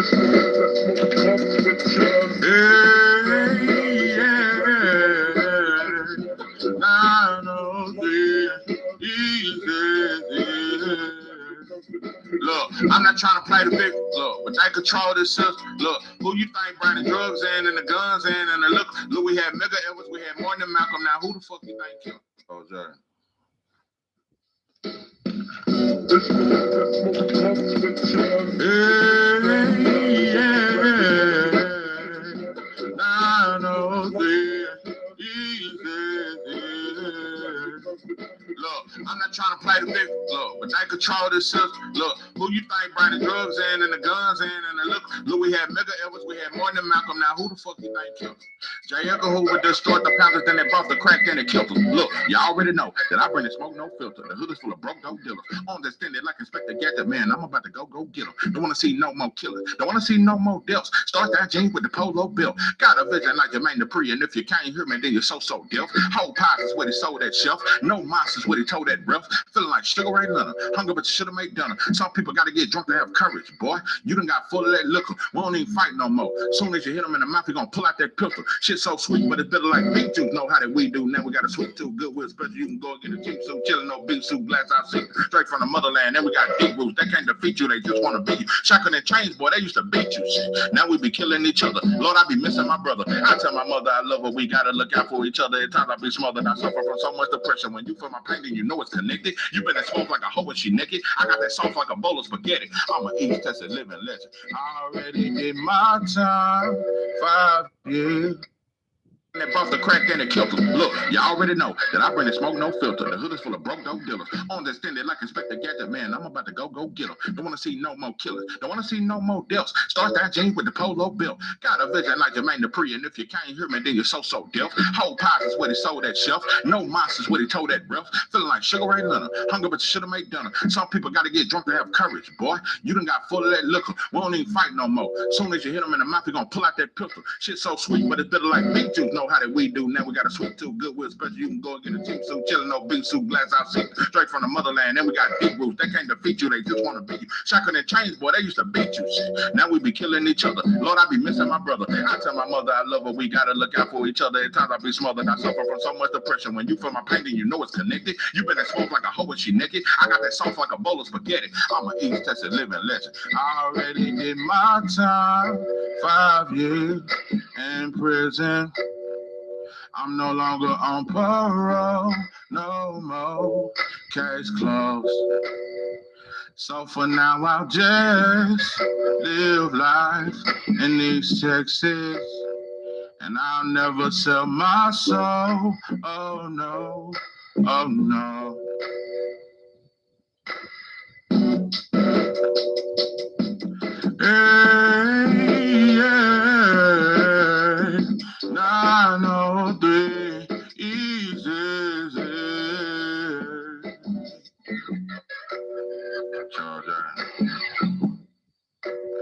Look, I'm not trying to play the big look, but they control this system. Look, who you think bringing the drugs in and the guns in and the look, we had Mega Edwards, we had more than Malcolm. Now, who the fuck you think killed? Oh, Jerry. Look, I'm not trying to play the big look, but they control this system. Look, who you think bringing the drugs in and the guns in and the look, we had Mega Edwards, we had more than Malcolm. Now, who the fuck you think killed? J. Edgar Hoover destroyed the Panthers, then they buffed the crack, then they killed them. Look, you already know that I bring the smoke, no filter. The hood is full of broke dope dealers. Understand it like Inspector Gadget, man. I'm about to go get them. Don't want to see no more killers. Don't want to see no more deaths. Start that jeans with the polo bill. Got a vision like Jermaine Dupri, and if you can't hear me, then you're so deaf. Whole pies is where he sold that shelf. No monsters where he told that breath. Feeling like Sugar Ray Leonard. Hunger, but you should have made dinner. Some people got to get drunk to have courage, boy. You done got full of that liquor. We don't even fight no more. Soon as you hit him in the mouth, he gonna pull out that pistol. Shit so sweet, but it's bitter like beet juice. Know how that we do. Now we got a sweet tooth, good with special. You can go get a cheap suit, chilling, no beef soup, glass out seat. Straight from the motherland. Then we got deep roots. They can't defeat you, they just want to beat you. Shakur and Chains, boy, they used to beat you. Shit. Now we be killing each other. Lord, I be missing my brother. I tell my mother I love her. We gotta look out for each other. At times I be smothered. I suffer from so much depression. When you feel my pain, then you know it's connected. You been exposed like a hoe and she naked. I got that soft like a bowl of spaghetti. I'm an East Texas living legend. I already did my time. 5 years. They buffed the crack, then they killed them. Look, you already know that I bring the smoke, no filter. The hood is full of broke dope dealers. Understand it like Inspector Gadget, man. I'm about to go get them. Don't want to see no more killers. Don't want to see no more deaths. Start that jeans with the polo bill. Got a vision like Jermaine Dupri, and if you can't hear me, then you're so deaf. Whole pies is where he sold that shelf. No monsters where he told that breath. Feeling like Sugar Ray Leonard. Hunger, but you should have made dinner. Some people got to get drunk to have courage, boy. You done got full of that liquor. We don't even fight no more. Soon as you hit him in the mouth, he gonna pull out that pistol. Shit so sweet, but it's bitter like beet juice. Know how that we do. Now we got a sweet tooth, good with special. You can go and get a cheap suit, chilling, no beef soup, glass out seat. Straight from the motherland. Then we got deep roots. They can't defeat you, they just want to beat you. Shakur and Chains, boy, they used to beat you. Shit. Now we be killing each other. Lord, I be missing my brother. I tell my mother I love her. We gotta look out for each other. At times I be smothered. I suffer from so much depression. When you feel my pain, then you know it's connected. You been exposed like a hoe and she naked. I got that soft like a bowl of spaghetti. I'm an East Texas living legend. I already did my time. 5 years in prison. I'm no longer on parole, no more, case closed. So for now I'll just live life in East Texas. And I'll never sell my soul, oh no, oh no. Hey, yeah, 903 easy. Georgia,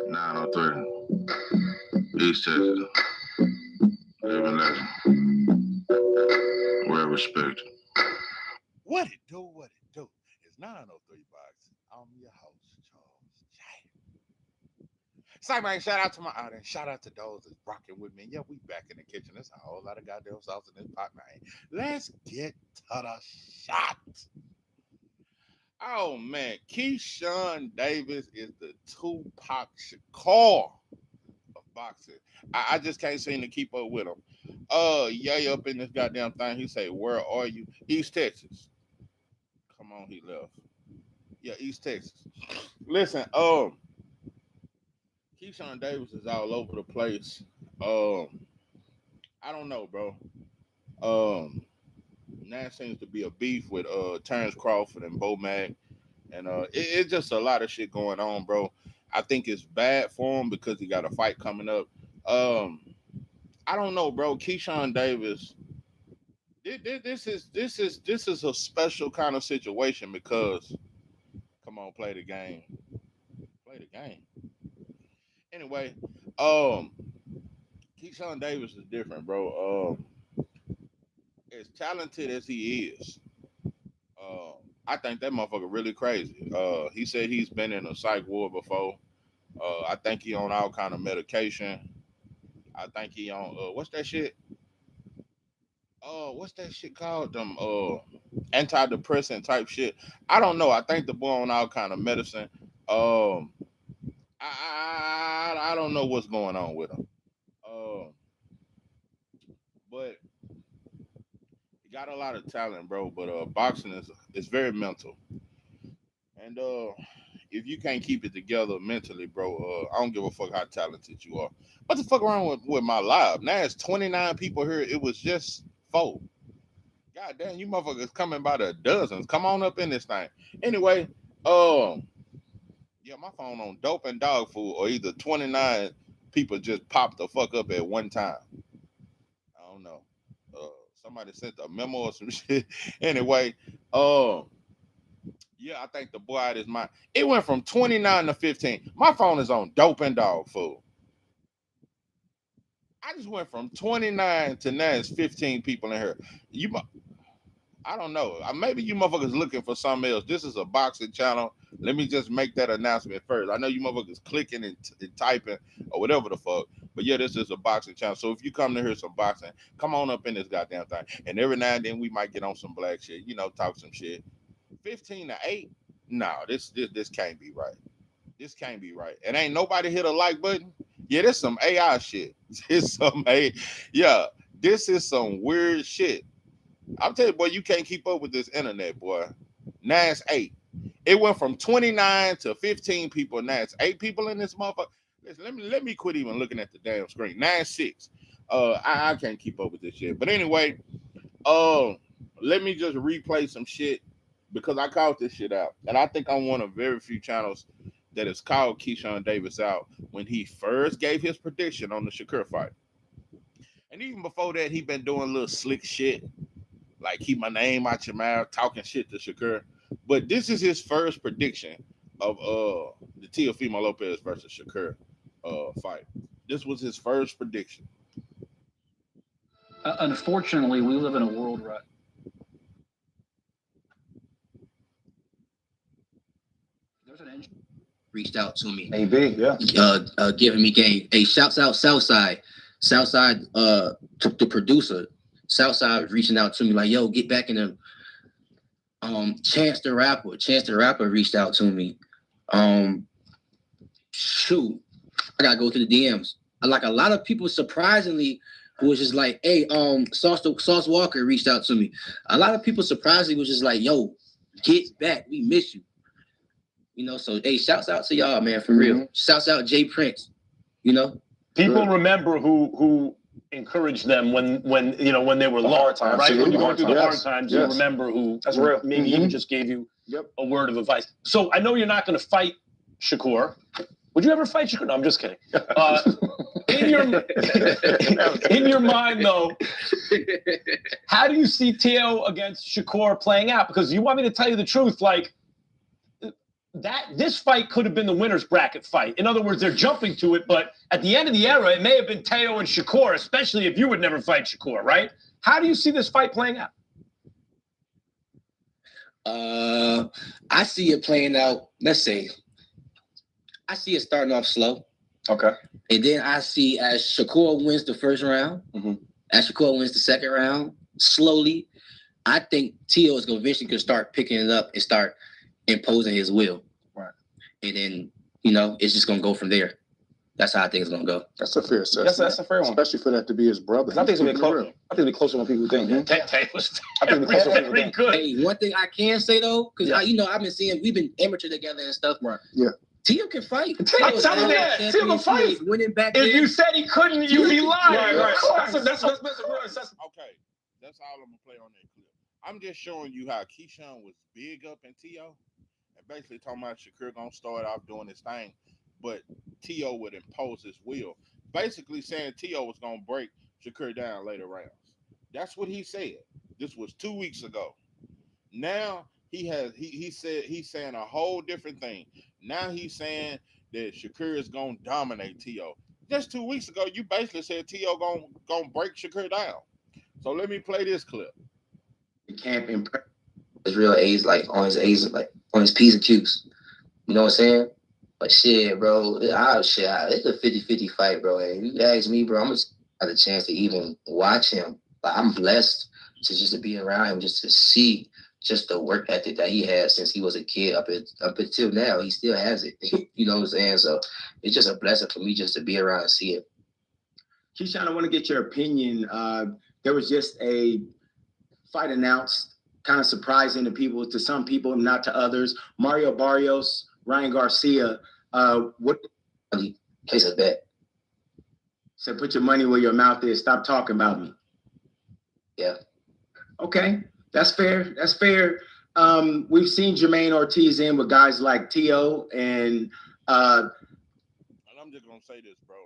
903 East Texas, living legend, well respected. What it do? What it do? It's 903 Box. I'm your host, Charles J. So, man, shout out to my audience. Shout out to those that's rocking with me. Yeah, we back in the kitchen. There's a whole lot of goddamn sauce in this pot, man. Let's get to the shot. Oh, man. Keyshawn Davis is the Tupac Shakur of boxing. I just can't seem to keep up with him. Yay up in this goddamn thing. He say, "Where are you?" East Texas. Come on, he left. Yeah, East Texas. Listen, Keyshawn Davis is all over the place. I don't know, bro. Now seems to be a beef with Terrence Crawford and Bo Mack, and it's just a lot of shit going on, bro. I think it's bad for him because he got a fight coming up. I don't know, bro. Keyshawn Davis. This is a special kind of situation because, come on, play the game. Play the game. Anyway, Keyshawn Davis is different, bro. As talented as he is, I think that motherfucker really crazy. He said he's been in a psych ward before. I think he on all kind of medication. I think he on what's that shit? What's that shit called? Them antidepressant type shit. I don't know. I think the boy on all kind of medicine. Um, I don't know what's going on with him. Um, but he got a lot of talent, bro. But boxing is very mental, and if you can't keep it together mentally, bro, I don't give a fuck how talented you are. What the fuck wrong with my live? Now it's 29 people here. It was just 4. God damn, you motherfuckers coming by the dozens. Come on up in this thing. Anyway, yeah, my phone on dope and dog food, or either 29 people just popped the fuck up at one time. I don't know. Somebody sent a memo or some shit. Anyway, yeah, I think the boy out his mind. It went from 29 to 15. My phone is on dope and dog food. I just went from 29 to now it's 15 people in here. I don't know. Maybe you motherfuckers looking for something else. This is a boxing channel. Let me just make that announcement first. I know you motherfuckers clicking and typing or whatever the fuck. But yeah, this is a boxing channel. So if you come to hear some boxing, come on up in this goddamn thing. And every now and then we might get on some black shit, talk some shit. 15 to 8? No, this can't be right. This can't be right. And ain't nobody hit a like button. Yeah, this some AI shit. This some yeah, this is some weird shit. I'm telling you, boy, you can't keep up with this internet, boy. Now it's 8. It went from 29 to 15 people. Now it's 8 people in this motherfucker. Listen, let me quit even looking at the damn screen. Now it's 6. I can't keep up with this shit. But anyway, let me just replay some shit because I called this shit out. And I think I'm one of very few channels that has called Keyshawn Davis out when he first gave his prediction on the Shakur fight. And even before that, he been doing little slick shit. Like keep my name out your mouth, talking shit to Shakur. But this is his first prediction of the Teofimo Lopez versus Shakur fight. This was his first prediction. Unfortunately, we live in a world right. There's an engine. Reached out to me. AB, yeah. Giving me game. Hey, shouts out Southside. Southside, the producer. Southside reaching out to me like, yo, get back in the Chance the Rapper reached out to me. Shoot, I gotta go to the DMs. Like a lot of people surprisingly who was just like, hey, Sauce Walker reached out to me. A lot of people surprisingly was just like, yo, get back, we miss you. So hey, shouts out to y'all, man, for real. Shouts out Jay Prince, People remember who encouraged them when they were low, hard times, right? When you're going through the hard times, you remember who maybe even just gave you a word of advice. So I know you're not going to fight Shakur. Would you ever fight Shakur? No, I'm just kidding. In your mind, though, how do you see Teo against Shakur playing out? Because you want me to tell you the truth, like this fight could have been the winner's bracket fight. In other words, they're jumping to it, but at the end of the era, it may have been Teo and Shakur, especially if you would never fight Shakur, right? How do you see this fight playing out? I see it playing out, let's say, I see it starting off slow. Okay. And then I see as Shakur wins the first round, as Shakur wins the second round, slowly, I think Teo is going to eventually start picking it up and start imposing his will. Right. And then, it's just going to go from there. That's how I think it's going to go. That's a fair assessment. That's a fair one. Especially for that to be his brother. I think it's going to be close. I think it'll be closer than people think. Hey, one thing I can say, though, because, I've been seeing, we've been amateur together and stuff. Right. Yeah. Teo can fight. I'm telling you that. Teo can fight. Winning back if you said he couldn't, you'd be lying. Right. That's a real assessment. Okay. That's all I'm going to play on that clip. I'm just showing you how Keyshawn was big up in Teo. And basically talking about Shakur going to start off doing his thing. But Teo would impose his will. Basically saying Teo was going to break Shakur down later rounds. That's what he said. This was 2 weeks ago. Now he's saying a whole different thing. Now he's saying that Shakur is going to dominate Teo. Just 2 weeks ago, you basically said Teo going to break Shakur down. So let me play this clip. He can't impress his real age, like on his P's and Q's. You know what I'm saying? But shit, bro, it's a 50-50 fight, bro. And you ask me, bro, I'm just got a chance to even watch him. Like, I'm blessed to be around him, just to see just the work ethic that he had since he was a kid up until now. He still has it. You know what I'm saying? So it's just a blessing for me just to be around and see it. Keyshawn, I want to get your opinion. There was just a fight announced, kind of surprising to some people, not to others. Mario Barrios, Ryan Garcia. What? Place a bet. Said, put your money where your mouth is. Stop talking about me. Yeah. Okay, that's fair. That's fair. We've seen Jermaine Ortiz in with guys like T.O. and I'm just gonna say this, bro.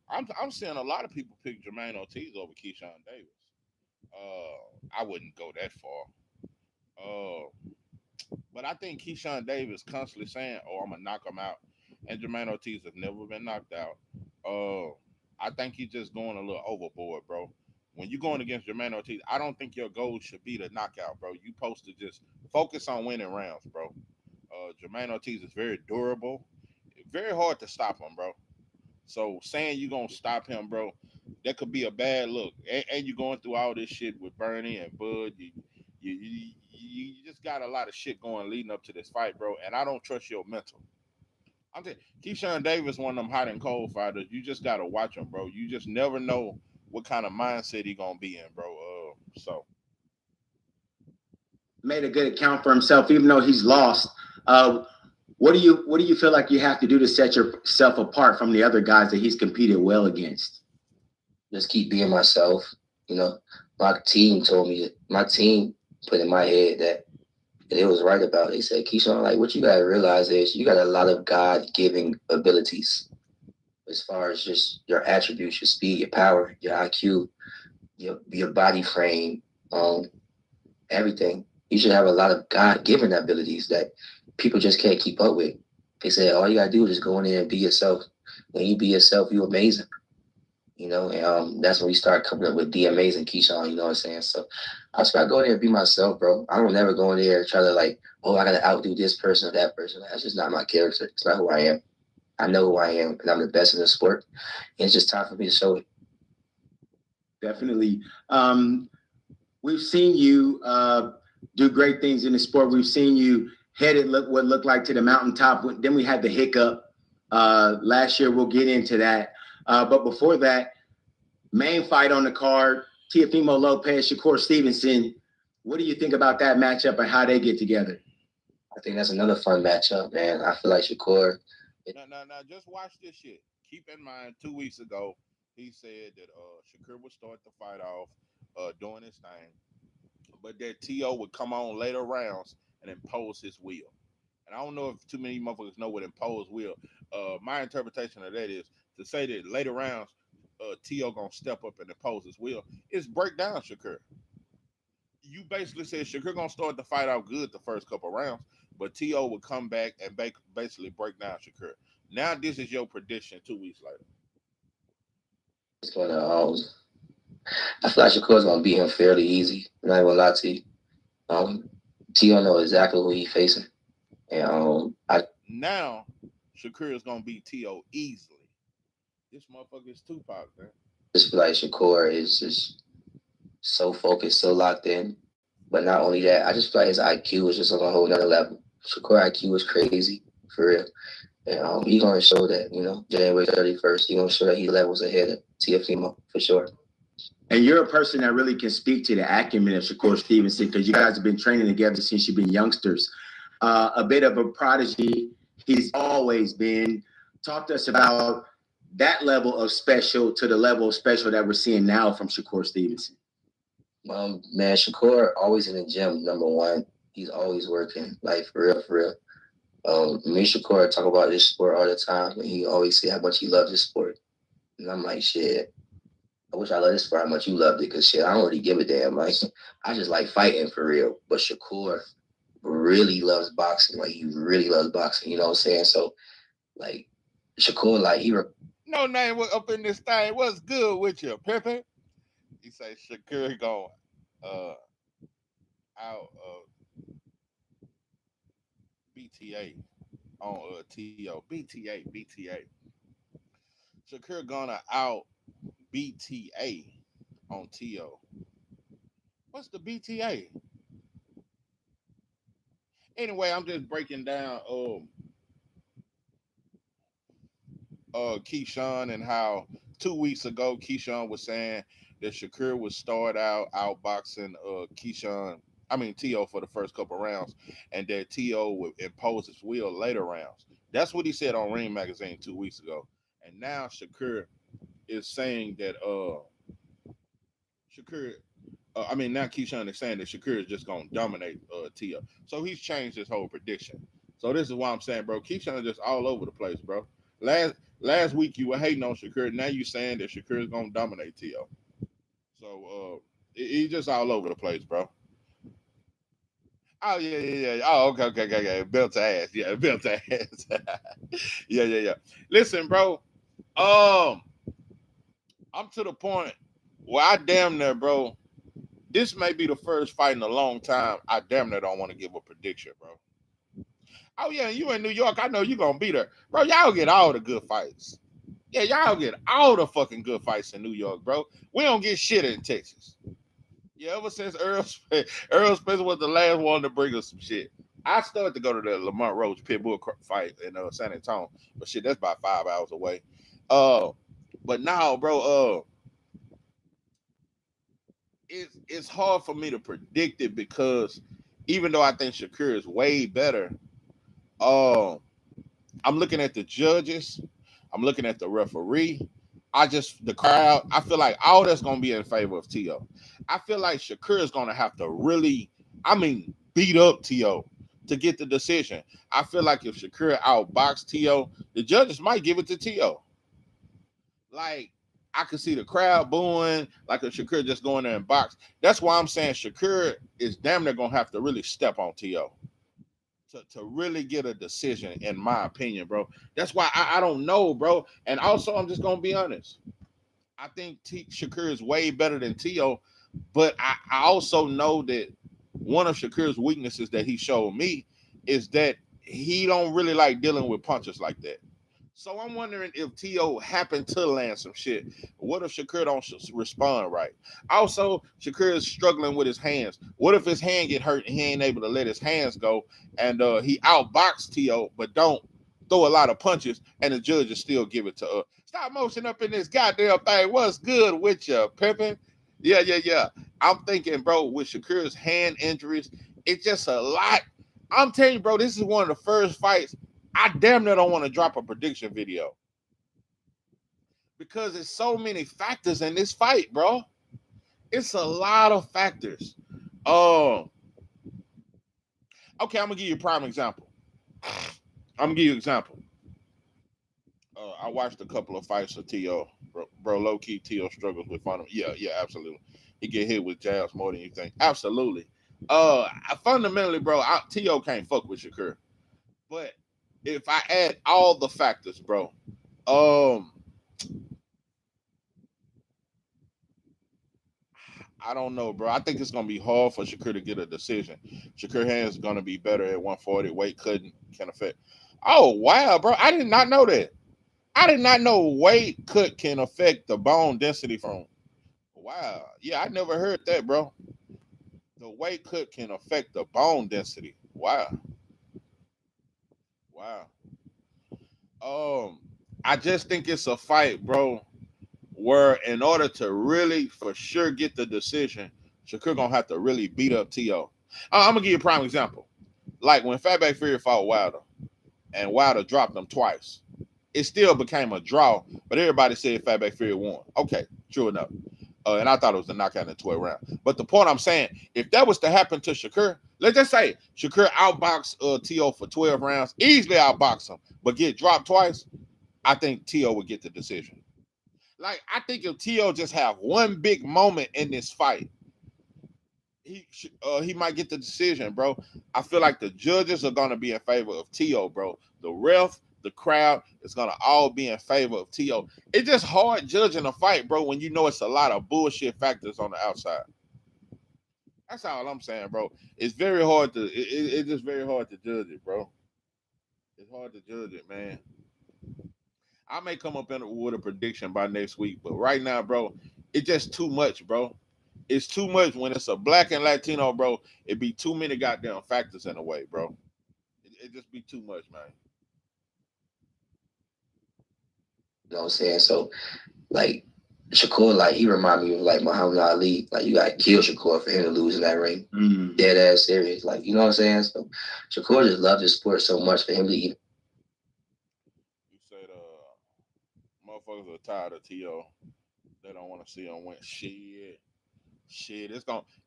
I'm seeing a lot of people pick Jermaine Ortiz over Keyshawn Davis. I wouldn't go that far. But I think Keyshawn Davis constantly saying, "Oh, I'm gonna knock him out," and Jermaine Ortiz has never been knocked out. I think he's just going a little overboard, bro. When you're going against Jermaine Ortiz, I don't think your goal should be to knock out, bro. You supposed to just focus on winning rounds, bro. Jermaine Ortiz is very durable, very hard to stop him, bro. So saying you're gonna stop him, bro, that could be a bad look. And you're going through all this shit with Bernie and Bud. You just got a lot of shit going leading up to this fight, bro. And I don't trust your mental. I'm saying Keyshawn Davis, one of them hot and cold fighters. You just gotta watch him, bro. You just never know what kind of mindset he gonna be in, bro. So made a good account for himself, even though he's lost. What do you feel like you have to do to set yourself apart from the other guys that he's competed well against? Just keep being myself. You know, my team put in my head that it was right about it. They said, Keyshawn, like, what you gotta realize is you got a lot of God-given abilities as far as just your attributes, your speed, your power, your IQ, your body frame, everything. You should have a lot of God-given abilities that people just can't keep up with. They say all you gotta do is just go in there and be yourself. When you be yourself, you're amazing. You know, and that's when we start coming up with the amazing Keyshawn, you know what I'm saying? So I just gotta go in there and be myself, bro. I don't never go in there and try to like, oh, I gotta outdo this person or that person. That's just not my character. It's not who I am. I know who I am, and I'm the best in the sport. And it's just time for me to show it. Definitely. We've seen you do great things in the sport. We've seen you headed what looked like to the mountaintop. Then we had the hiccup last year. We'll get into that. But before that, main fight on the card, Teofimo Lopez, Shakur Stevenson. What do you think about that matchup and how they get together? I think that's another fun matchup, man. I feel like Shakur. Now, just watch this shit. Keep in mind, 2 weeks ago, he said that Shakur would start the fight off doing his thing, but that T.O. would come on later rounds and impose his will. And I don't know if too many motherfuckers know what impose will. My interpretation of that is to say that later rounds, T.O. gonna step up and impose his will is break down Shakur. You basically said Shakur gonna start the fight out good the first couple rounds, but T.O. would come back and basically break down Shakur. Now this is your prediction 2 weeks later. It's gonna I feel like Shakur's gonna beat him fairly easy. I'm not gonna lie to you. T.O. know exactly who he's facing. And now Shakur is gonna beat T.O. easily. This motherfucker is Tupac, man. Just feel like Shakur is just so focused, so locked in. But not only that, I just feel like his IQ is just on a whole nother level. Shakur IQ is crazy, for real. And he's gonna show that, January 31st, he's gonna show that he levels ahead of Teofimo for sure. And you're a person that really can speak to the acumen of Shakur Stevenson because you guys have been training together since you've been youngsters. A bit of a prodigy, he's always been. Talk to us about that level of special to the level of special that we're seeing now from Shakur Stevenson. Man, Shakur always in the gym, number one. He's always working, like for real, for real. Me and Shakur talk about this sport all the time, and he always say how much he loves this sport. And I'm like, shit, I wish I loved this sport how much you loved it, because shit, I don't really give a damn. Like, I just like fighting for real. But Shakur really loves boxing. Like, he really loves boxing, you know what I'm saying? So, like, Shakur, like, no name up in this thing. What's good with you, Pepe? He say Shakur going out of BTA. on T.O. BTA. Shakur gonna out BTA on T.O. What's the BTA? Anyway, I'm just breaking down Keyshawn and how 2 weeks ago Keyshawn was saying that Shakur would start out outboxing T.O. for the first couple rounds, and that T.O. would impose his will later rounds. That's what he said on Ring Magazine 2 weeks ago. And now Shakur is saying that now Keyshawn is saying that Shakur is just gonna dominate T.O. So he's changed his whole prediction. So this is why I'm saying, bro, Keyshawn is just all over the place, bro. Last week you were hating on Shakur, now you saying that Shakur is gonna dominate T.O. So he's just all over the place, bro. Oh yeah. Oh, okay. Built to ass. Yeah, built to ass. Yeah. Listen, bro. I'm to the point where I damn near, bro. This may be the first fight in a long time. I damn near don't want to give a prediction, bro. Oh yeah, you in New York. I know you gonna be there, bro. Y'all get all the good fights. Yeah, y'all get all the fucking good fights in New York, bro. We don't get shit in Texas. Yeah, ever since Earl Spencer was the last one to bring us some shit. I started to go to the Lamont Roach Pitbull fight in San Antonio, but shit, that's about 5 hours away. But now, bro, it's hard for me to predict it because even though I think Shakur is way better, I'm looking at the judges, I'm looking at the referee. The crowd, I feel like all that's gonna be in favor of T.O. I feel like Shakur is gonna have to really, beat up T.O. to get the decision. I feel like if Shakur outboxed T.O., the judges might give it to T.O. Like, I could see the crowd booing, like if Shakur just going there and box. That's why I'm saying Shakur is damn near gonna have to really step on T.O. To really get a decision, in my opinion, bro. That's why I don't know, bro. And also, I'm just gonna be honest. I think Shakur is way better than T.O., but I also know that one of Shakur's weaknesses that he showed me is that he don't really like dealing with punches like that. So I'm wondering if T.O. happened to land some shit. What if Shakur don't respond right? Also, Shakur is struggling with his hands. What if his hand get hurt and he ain't able to let his hands go and he outboxed T.O. but don't throw a lot of punches and the judges still give it to Stop motion up in this goddamn thing. What's good with you, pimping? Yeah. I'm thinking, bro, with Shakur's hand injuries, it's just a lot. I'm telling you, bro, this is one of the first fights I damn near don't want to drop a prediction video because there's so many factors in this fight, bro. It's a lot of factors. Okay, I'm gonna give you a prime example. I watched a couple of fights of T.O. Bro, low key T.O. struggles with fun. Yeah, absolutely. He get hit with jabs more than you think. Absolutely. Fundamentally, bro, T.O. can't fuck with Shakur. But if I add all the factors, bro, I don't know, bro. I think it's gonna be hard for Shakur to get a decision. Shakur hands gonna be better at 140. Weight can affect. Oh wow, bro! I did not know that. I did not know weight cut can affect the bone density from. Wow, yeah, I never heard that, bro. The weight cut can affect the bone density. Wow. I just think it's a fight, bro, where in order to really for sure get the decision, Shakur gonna have to really beat up T.O. I'm gonna give you a prime example. Like when Fatback Fury fought Wilder, and Wilder dropped him twice. It still became a draw, but everybody said Fatback Fury won. Okay, true enough. And I thought it was a knockout in the 12th round. But the point I'm saying, if that was to happen to Shakur, let's just say Shakur outboxed T.O. for 12 rounds, easily outbox him, but get dropped twice, I think T.O. would get the decision. Like, I think if T.O. just have one big moment in this fight, he might get the decision, bro. I feel like the judges are gonna be in favor of T.O., bro. The ref, the crowd is gonna all be in favor of T.O. It's just hard judging a fight, bro, when you know it's a lot of bullshit factors on the outside. That's all I'm saying, bro. It's very hard to it's just very hard to judge it, bro. It's hard to judge it, man. I may come up with a prediction by next week, but right now, bro, it's just too much, bro. It's too much when it's a black and Latino, bro. It be too many goddamn factors in the way, bro. It just be too much, man. You know what I'm saying? So, like, Shakur, like, he remind me of, like, Muhammad Ali. Like, you got to kill Shakur for him to lose in that ring. Mm. Dead ass serious. Like, you know what I'm saying? So, Shakur just loved his sport so much for him to even. You said, motherfuckers are tired of T.O. They don't want to see him win. Shit.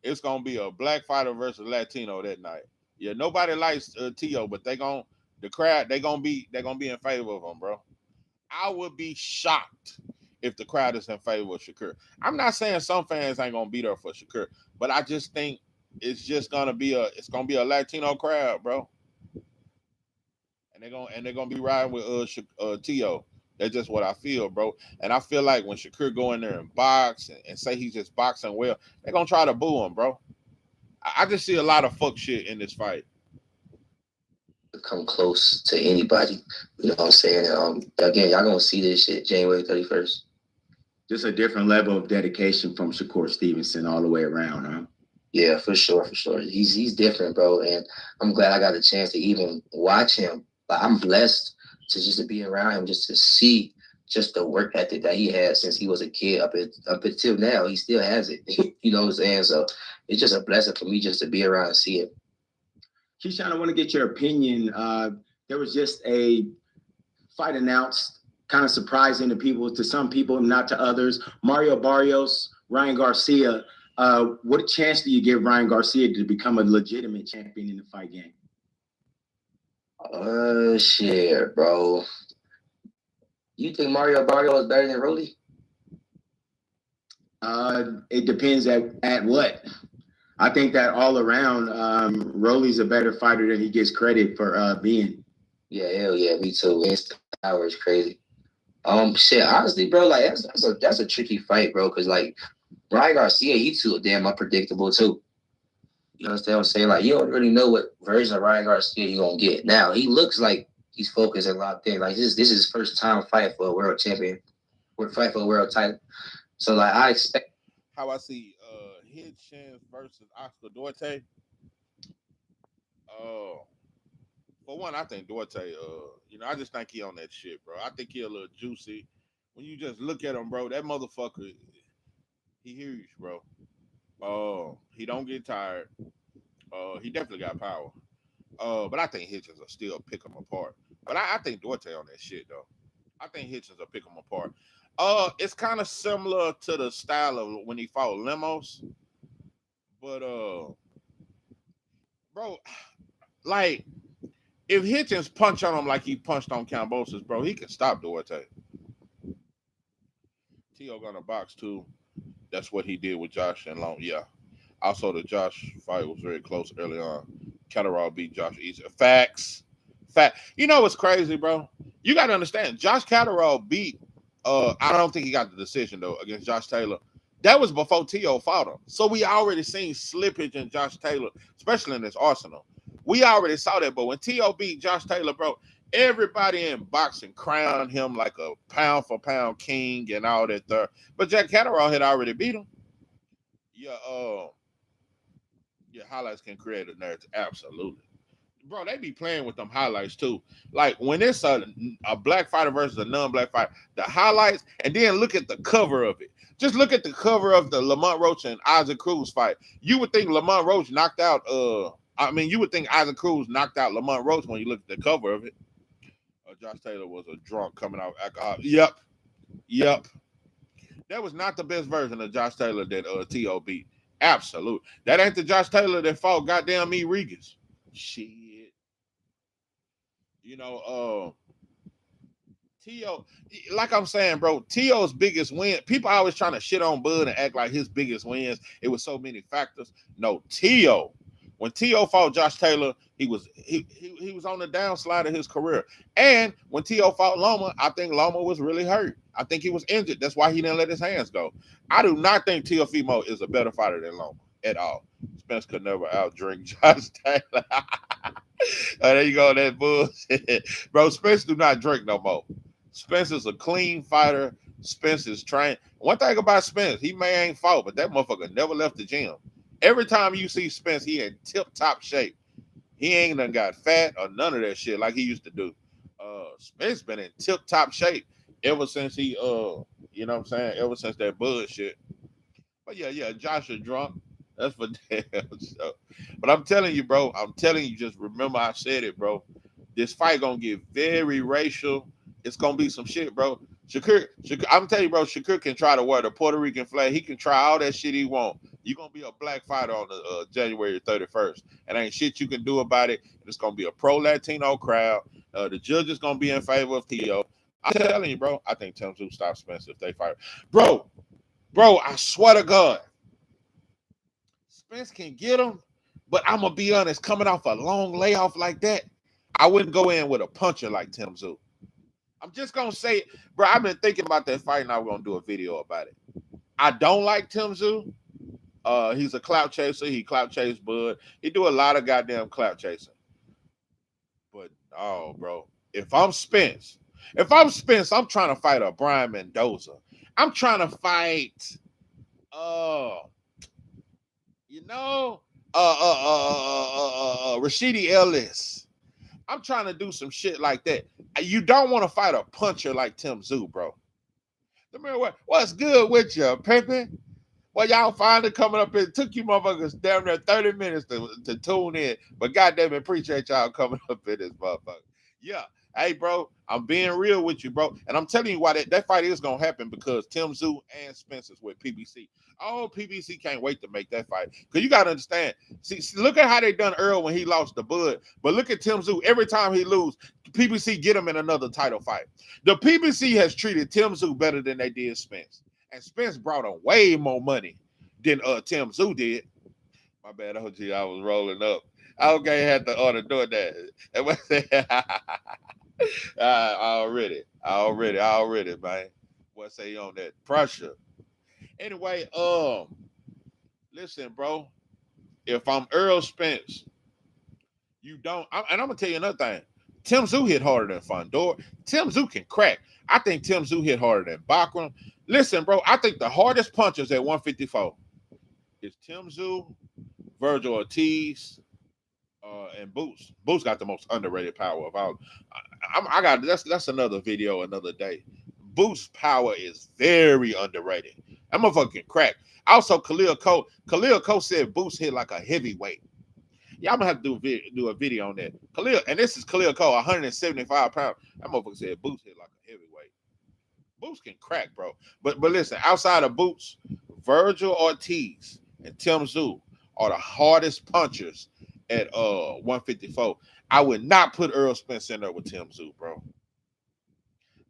It's gonna be a black fighter versus Latino that night. Yeah, nobody likes T.O., but the crowd, they gonna be in favor of him, bro. I would be shocked if the crowd is in favor of Shakur. I'm not saying some fans ain't gonna be there for Shakur, but I just think it's gonna be a Latino crowd, bro. And they're gonna be riding with T.O. That's just what I feel, bro. And I feel like when Shakur go in there and box and say he's just boxing well, they're gonna try to boo him, bro. I just see a lot of fuck shit in this fight. Come close to anybody. You know what I'm saying? Again, y'all gonna see this shit January 31st. Just a different level of dedication from Shakur Stevenson all the way around, huh? Yeah, for sure. He's different, bro. And I'm glad I got a chance to even watch him. Like, I'm blessed to be around him, just to see just the work ethic that he had since he was a kid up until now. He still has it. You know what I'm saying? So it's just a blessing for me just to be around and see it. Keyshawn, I want to get your opinion. There was just a fight announced, kind of surprising to some people, not to others. Mario Barrios, Ryan Garcia. What chance do you give Ryan Garcia to become a legitimate champion in the fight game? Shit, bro. You think Mario Barrios is better than Rolly? It depends at what. I think that all around, Rolly's a better fighter than he gets credit for being. Yeah, hell yeah, me too. His power is crazy. Shit, honestly, bro, like that's a tricky fight, bro, because like Ryan Garcia, he too damn unpredictable too. You understand what I'm saying? Like, you don't really know what version of Ryan Garcia you're gonna get. Now he looks like he's focused and locked in. Like, this is his first time fight for a world champion. We're fighting for a world title. So like, I expect. How I see Hitchens versus Oscar Duarte. For one, I think Duarte, I just think he on that shit, bro. I think he a little juicy. When you just look at him, bro, that motherfucker, he huge, bro. He don't get tired. He definitely got power. But I think Hitchens will still pick him apart. But I think Duarte on that shit, though. I think Hitchens will pick him apart. It's kind of similar to the style of when he fought Lemos. But, bro, like, if Hitchens punch on him like he punched on Kambosos, bro, he can stop Duarte. T.O. gonna box too. That's what he did with Josh and Long. Yeah. Also, the Josh fight was very close early on. Catterall beat Josh easy. Facts. You know what's crazy, bro? You got to understand, Josh Catterall beat, I don't think he got the decision, though, against Josh Taylor. That was before T.O. fought him. So we already seen slippage in Josh Taylor, especially in this arsenal. We already saw that, but when T.O. beat Josh Taylor, bro, everybody in boxing crowned him like a pound-for-pound king and all that there. But Jack Catterall had already beat him. Yeah, highlights can create a narrative. Absolutely. Bro, they be playing with them highlights too. Like when it's a black fighter versus a non-black fighter, the highlights, and then look at the cover of it. Just look at the cover of the Lamont Roach and Isaac Cruz fight. You would think Lamont Roach knocked out you would think Isaac Cruz knocked out Lamont Roach when you look at the cover of it. Josh Taylor was a drunk coming out alcohol. Yep. That was not the best version of Josh Taylor that T.O. beat. Absolute. That ain't the Josh Taylor that fought goddamn me Regis. Shit. T.O., like I'm saying, bro, T.O.'s biggest win, people always trying to shit on Bud and act like his biggest wins, it was so many factors. No, T.O., when T.O. fought Josh Taylor, he was on the downslide of his career. And when T.O. fought Loma, I think Loma was really hurt. I think he was injured. That's why he didn't let his hands go. I do not think Teofimo is a better fighter than Loma at all. Spence could never outdrink Josh Taylor. There you go, that bullshit. Bro, Spence do not drink no more. Spence is a clean fighter. Spence is trained. One thing about Spence, he may ain't fought, but that motherfucker never left the gym. Every time you see Spence, he in tip-top shape. He ain't done got fat or none of that shit like he used to do. Spence been in tip-top shape ever since he, you know what I'm saying, ever since that bullshit. But yeah, Josh is drunk. That's for damn sure. But I'm telling you, bro, just remember I said it, bro. This fight gonna get very racial. It's gonna be some shit, bro. Shakur, I'm telling you, bro, Shakur can try to wear the Puerto Rican flag. He can try all that shit he want. You're gonna be a black fighter on the January 31st. And ain't shit you can do about it. It's gonna be a pro-Latino crowd. The judge is gonna be in favor of Theo. I'm telling you, bro, I think Tim Tszyu stops Spence if they fight. Bro, I swear to God, Spence can get him, but I'm gonna be honest, coming off a long layoff like that, I wouldn't go in with a puncher like Tim Tszyu. I'm just gonna say it, bro. I've been thinking about that fight, and I'm gonna do a video about it. I don't like Tim Tszyu. He's a clout chaser. He clout chase Bud. He do a lot of goddamn clout chasing. But oh, bro, if I'm Spence, I'm trying to fight a Brian Mendoza. I'm trying to fight, Rashidi Ellis. I'm trying to do some shit like that. You don't want to fight a puncher like Tim Tszyu, bro. What's good with you, Pepe? Well, y'all finally coming up. It took you motherfuckers down there 30 minutes to tune in. But goddamn, appreciate y'all coming up in this motherfucker. Yeah. Hey, bro, I'm being real with you, bro. And I'm telling you why that fight is going to happen, because Tim Tszyu and Spencer's with PBC. Oh, PBC can't wait to make that fight. Because you got to understand. See, look at how they done Earl when he lost to Bud. But look at Tim Tszyu. Every time he lose, PBC get him in another title fight. The PBC has treated Tim Tszyu better than they did Spence. And Spence brought him way more money than Tim Tszyu did. My bad, OG, I was rolling up. Okay, had to order doing that. Already, man. What say on that pressure? Anyway, listen, bro. If I'm Earl Spence, you don't. And I'm gonna tell you another thing. Tim Tszyu hit harder than Fondor. Tim Tszyu can crack. I think Tim Tszyu hit harder than Bachram. Listen, bro. I think the hardest punchers at 154 is Tim Tszyu, Virgil Ortiz, and Boots. Boots got the most underrated power of all. That's another video another day. Boots' power is very underrated. That motherfucking crack. Also, Khalil Cole. Khalil Cole said Boots hit like a heavyweight. Yeah, I'm gonna have to do a video on that. Khalil, and this is Khalil Cole, 175 pounds. That motherfucker said Boots hit like a heavyweight. Boots can crack, bro. But listen, outside of Boots, Virgil Ortiz and Tim Tszyu are the hardest punchers at 154. I would not put Earl Spence in there with Tim Tszyu, bro.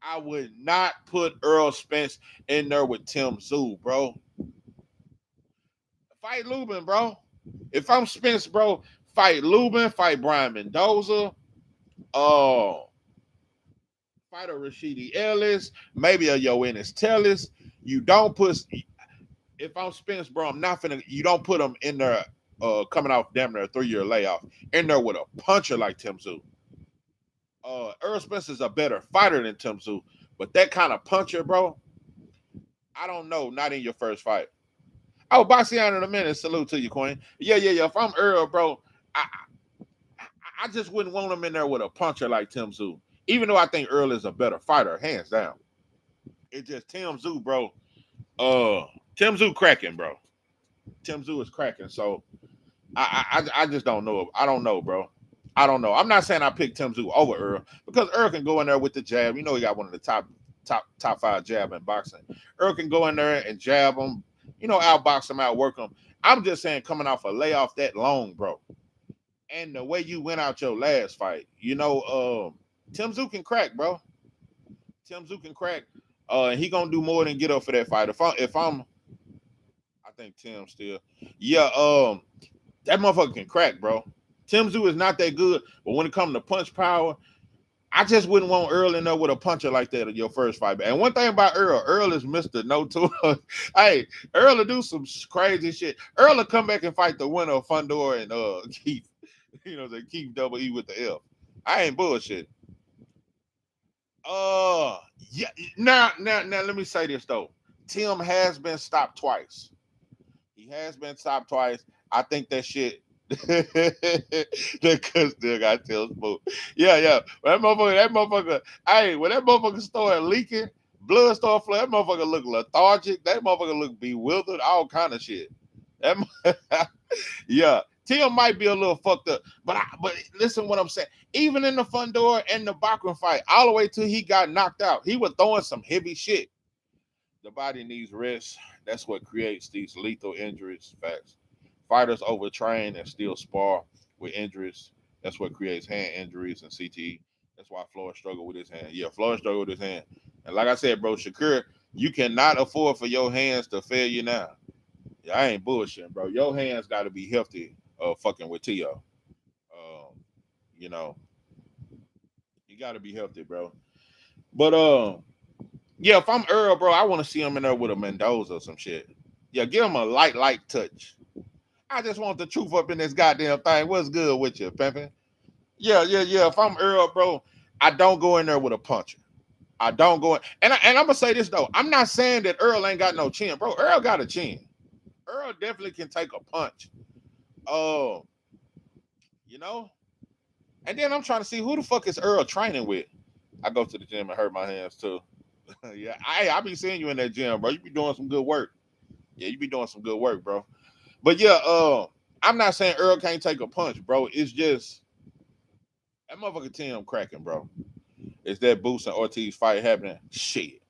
I would not put Earl Spence in there with Tim Tszyu, bro. Fight Lubin, bro. If I'm Spence, bro, fight Lubin, fight Brian Mendoza, fight a Rashidi Ellis, maybe a Yoenis Tellis. You don't put, if I'm Spence, bro, I'm not finna, you don't put him in there coming off damn near a 3-year layoff, in there with a puncher like Tim Tszyu. Earl Spence is a better fighter than Tim Tszyu, but that kind of puncher, bro, I don't know, not in your first fight. Oh, Bastian in a minute. Salute to you, Queen. Yeah. If I'm Earl, bro, I just wouldn't want him in there with a puncher like Tim Tszyu. Even though I think Earl is a better fighter, hands down. It's just Tim Tszyu, bro. Tim Tszyu cracking, bro. Tim Tszyu is cracking. So I just don't know. I don't know, bro. I don't know. I'm not saying I picked Tim Tszyu over Earl, because Earl can go in there with the jab. You know, he got one of the top 5 jab in boxing. Earl can go in there and jab him. You know, outbox him, outwork him. I'm just saying, coming off a layoff that long, bro, and the way you went out your last fight, you know, Tim Tszyu can crack, bro. Tim Tszyu can crack. And he gonna do more than get up for that fight. I think Tim still, that motherfucker can crack, bro. Tim Tszyu is not that good, but when it comes to punch power, I just wouldn't want Earl in there with a puncher like that in your first fight. And one thing about Earl is Mr. No Tool. Hey, Earl will do some crazy shit. Earl will come back and fight the winner of Fondor and Keith. You know, they keep double E with the F. I ain't bullshit. Yeah. Now, let me say this though. Tim has been stopped twice. He has been stopped twice. I think that shit. That cuz still got Tim smoke. Yeah. That motherfucker. Hey, when that motherfucker started leaking, blood started flowing. That motherfucker look lethargic. That motherfucker look bewildered. All kind of shit. That. Yeah. Tim might be a little fucked up, but listen what I'm saying. Even in the Fundora and the Bachman fight, all the way till he got knocked out, he was throwing some heavy shit. The body needs rest. That's what creates these lethal injuries. Facts. Fighters overtrain and still spar with injuries. That's what creates hand injuries and CTE. That's why Floyd struggled with his hand. Yeah, Floyd struggled with his hand. And like I said, bro, Shakur, you cannot afford for your hands to fail you now. Yeah, I ain't bullshitting, bro. Your hands got to be healthy. Fucking with Tio. You know, you got to be healthy, bro. But yeah, if I'm Earl, bro, I want to see him in there with a Mendoza or some shit. Yeah, give him a light touch. I just want the truth up in this goddamn thing. What's good with you, pimpin'? Yeah. If I'm Earl, bro, I don't go in there with a puncher. I don't go in, and I'm gonna say this though. I'm not saying that Earl ain't got no chin, bro. Earl got a chin. Earl definitely can take a punch. You know. And then I'm trying to see who the fuck is Earl training with. I go to the gym and hurt my hands too. Yeah, I be seeing you in that gym, bro. You be doing some good work. Yeah, you be doing some good work, bro. But yeah, I'm not saying Earl can't take a punch, bro. It's just that motherfucker Tim cracking, bro. Is that Boots and Ortiz fight happening? Shit.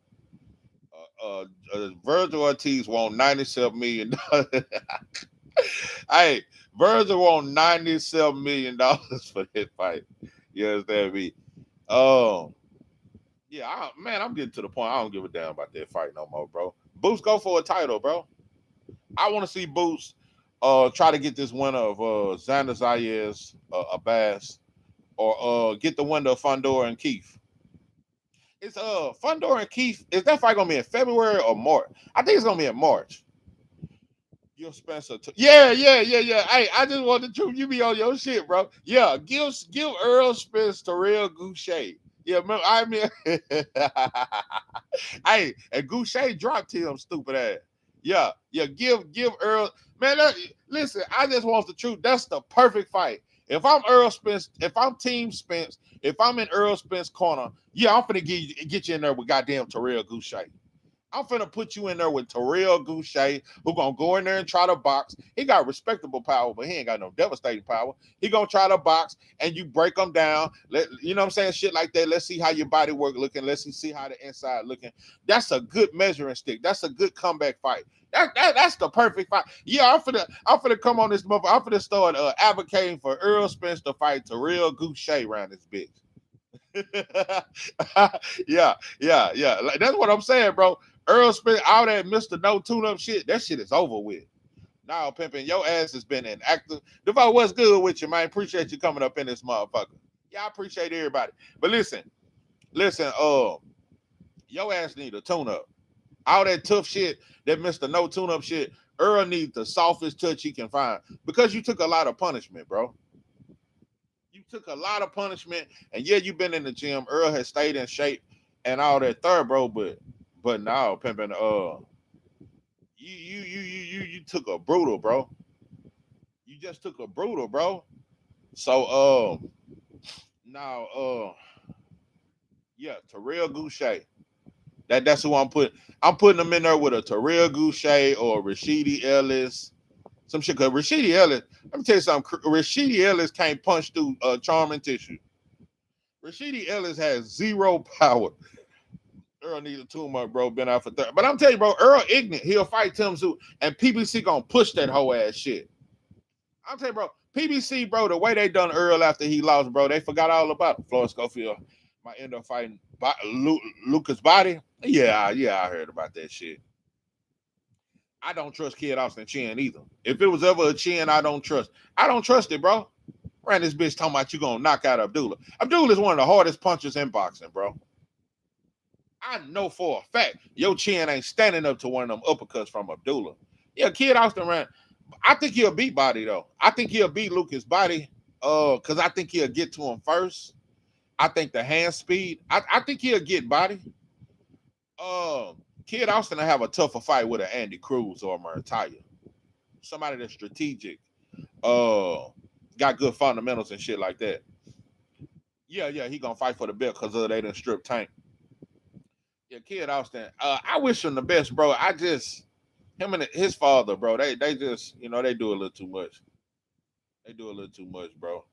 Virgil Ortiz won $97 million. Hey, Virgil won $97 million for that fight. You understand me? Yeah, I'm getting to the point. I don't give a damn about that fight no more, bro. Boots go for a title, bro. I want to see Boots try to get this winner of Xander Zayas, Abbas, or get the winner of Fundora and Keith. It's Fundora and Keith. Is that fight gonna be in February or March? I think it's gonna be in March. Gil Spencer. Yeah. Hey, I just want the truth. You be on your shit, bro. Yeah, give Earl Spence to Real Goucher. Yeah, I mean, hey, and Goucher dropped him, stupid ass. Yeah, give Earl, man. Listen, I just want the truth. That's the perfect fight. If I'm Earl Spence, if I'm Team Spence, if I'm in Earl Spence corner, yeah, I'm finna get you in there with goddamn Terrell Goucher. I'm finna put you in there with Terrell Goucher, who gonna go in there and try to box. He got respectable power, but he ain't got no devastating power. He gonna try to box, and you break him down. You know what I'm saying? Shit like that. Let's see how your body work looking. Let's see how the inside looking. That's a good measuring stick. That's a good comeback fight. That's the perfect fight. Yeah, I'm finna come on this motherfucker. I'm finna start advocating for Earl Spence to fight Terrell Goucher around this bitch. Yeah. Like, that's what I'm saying, bro. Earl Spence, all that Mr. No Tune-Up shit, that shit is over with. Now, pimping, your ass has been inactive. Devo, what's good with you, man? Appreciate you coming up in this motherfucker. Yeah, I appreciate everybody. But listen, your ass need a tune-up. All that tough shit, that Mr. No Tune-Up shit, Earl needs the softest touch he can find because you took a lot of punishment, bro. You took a lot of punishment, and yeah, you've been in the gym. Earl has stayed in shape and all that third, bro, but now, pimping, you took a brutal, bro. You just took a brutal, bro. So, now, yeah, Terrell Goucher. That's who I'm putting. I'm putting them in there with a Terrell Goucher or Rashidi Ellis. Some shit, cause Rashidi Ellis, let me tell you something. Rashidi Ellis can't punch through charming tissue. Rashidi Ellis has zero power. Earl needs a tumor, bro. Been out for 30. But I'm telling you, bro, Earl ignorant. He'll fight Tim Zoo, and PBC gonna push that whole ass shit. I'm telling you, bro, PBC, bro, the way they done Earl after he lost, bro, they forgot all about it. Floyd Schofield might end up fighting Lucas Body. Yeah, I heard about that shit. I don't trust Kid Austin Chin either. If it was ever a chin I don't trust it, bro. Ran this bitch talking about you gonna knock out Abdullah. Abdullah is one of the hardest punchers in boxing, bro. I know for a fact your chin ain't standing up to one of them uppercuts from Abdullah. Yeah, Kid Austin ran. I think he'll beat Body though. I think he'll beat Lucas Body. Because I think he'll get to him first. I think the hand speed. I think he'll get body. Kid Austin will have a tougher fight with an Andy Cruz or a Murtaya. Somebody that's strategic. Got good fundamentals and shit like that. Yeah, he gonna fight for the belt because they done strip Tank. Yeah, Kid Austin. I wish him the best, bro. Him and his father, bro. They just, they do a little too much. Bro.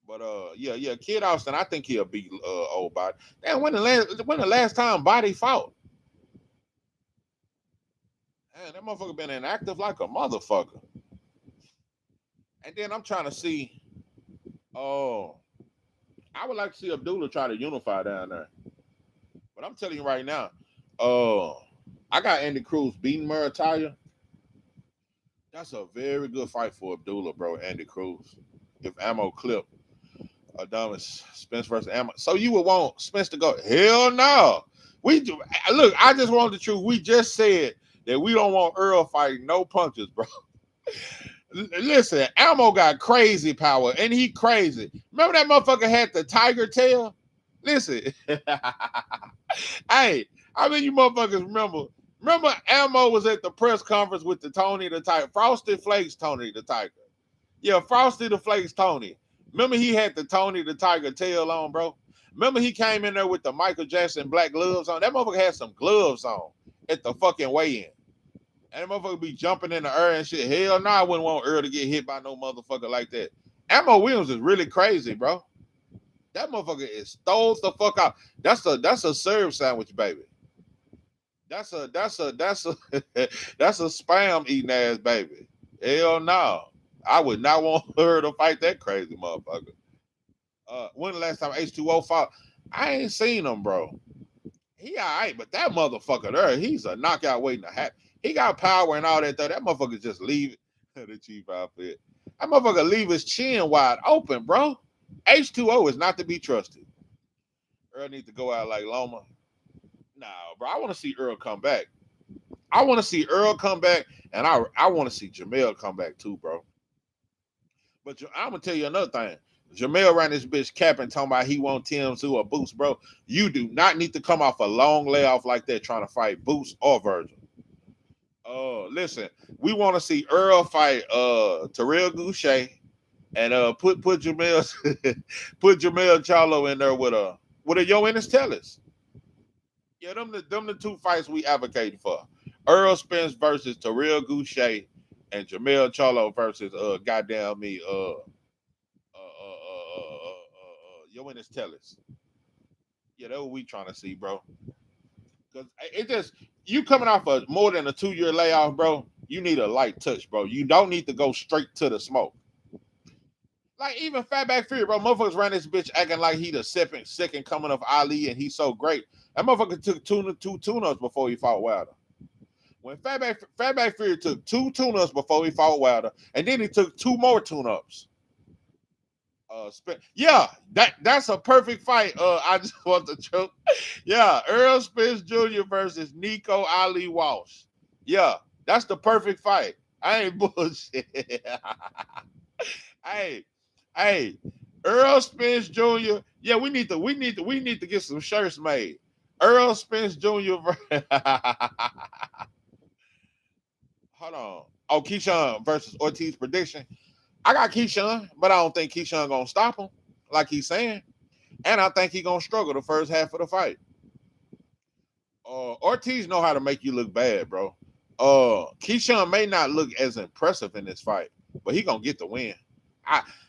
But yeah, Kid Austin, I think he'll beat old Body. Damn, when the last time Body fought? Man, that motherfucker been inactive like a motherfucker. And then I'm trying to see. I would like to see Abdullah try to unify down there. But I'm telling you right now, I got Andy Cruz beating Murtaya. That's a very good fight for Abdullah, bro. Andy Cruz. If Ammo clip Adonis Spence versus Ammo. So you would want Spence to go, hell no. Look, I just want the truth. We just said that we don't want Earl fighting no punches, bro. Listen, Ammo got crazy power, and he crazy. Remember that motherfucker had the tiger tail? Listen. Hey, I mean, you motherfuckers remember Ammo was at the press conference with the Tony the Tiger. Frosty Flakes Tony the Tiger. Yeah, Frosty the Flakes Tony. Remember he had the Tony the Tiger tail on, bro? Remember he came in there with the Michael Jackson black gloves on? That motherfucker had some gloves on at the fucking weigh-in. And that motherfucker be jumping in the air and shit. Hell no, I wouldn't want Earl to get hit by no motherfucker like that. Ammo Williams is really crazy, bro. That motherfucker is stole the fuck out. That's a serve sandwich, baby. That's a spam eating ass baby. Hell no. I would not want her to fight that crazy motherfucker. When the last time H2O fought? I ain't seen him, bro. He all right, but that motherfucker there, he's a knockout waiting to happen. He got power and all that though. That motherfucker just leave it. The chief outfit. That motherfucker leave his chin wide open, bro. H2O is not to be trusted. Earl needs to go out like Loma. Nah, bro. I want to see Earl come back. I want to see Earl come back, and I want to see Jamel come back too, bro. But I'm gonna tell you another thing. Jamel ran this bitch capping, talking about he want Tim to a Boost, bro. You do not need to come off a long layoff like that trying to fight Boost or Virgil. Listen, we want to see Earl fight Terrell Goucher and put Jamel put Jamel Charlo in there with a Yo Ennis Tellis. Yeah, them the two fights we advocating for. Earl Spence versus Terrell Goucher and Jamel Charlo versus goddamn me Yo Ennis Tellis. Yeah, that's what we trying to see, bro. Because it just, you coming off of more than a 2-year layoff, bro, you need a light touch, bro. You don't need to go straight to the smoke. Like even Fatback Fury, bro, motherfuckers ran this bitch acting like he the second coming of Ali and he's so great. That motherfucker took two tune-ups before he fought Wilder. When Fatback Fury took 2 tune-ups before he fought Wilder, and then he took 2 more tune-ups. Yeah, that's a perfect fight. I just want to choke. Yeah, Earl Spence Jr. versus Nico Ali Walsh. Yeah, that's the perfect fight. I ain't bullshit. Hey, Earl Spence Jr. Yeah, we need to get some shirts made. Earl Spence Jr. Hold on. Oh, Keyshawn versus Ortiz prediction. I got Keyshawn, but I don't think Keyshawn gonna stop him, like he's saying. And I think he's gonna struggle the first half of the fight. Ortiz know how to make you look bad, bro. Keyshawn may not look as impressive in this fight, but he gonna get the win.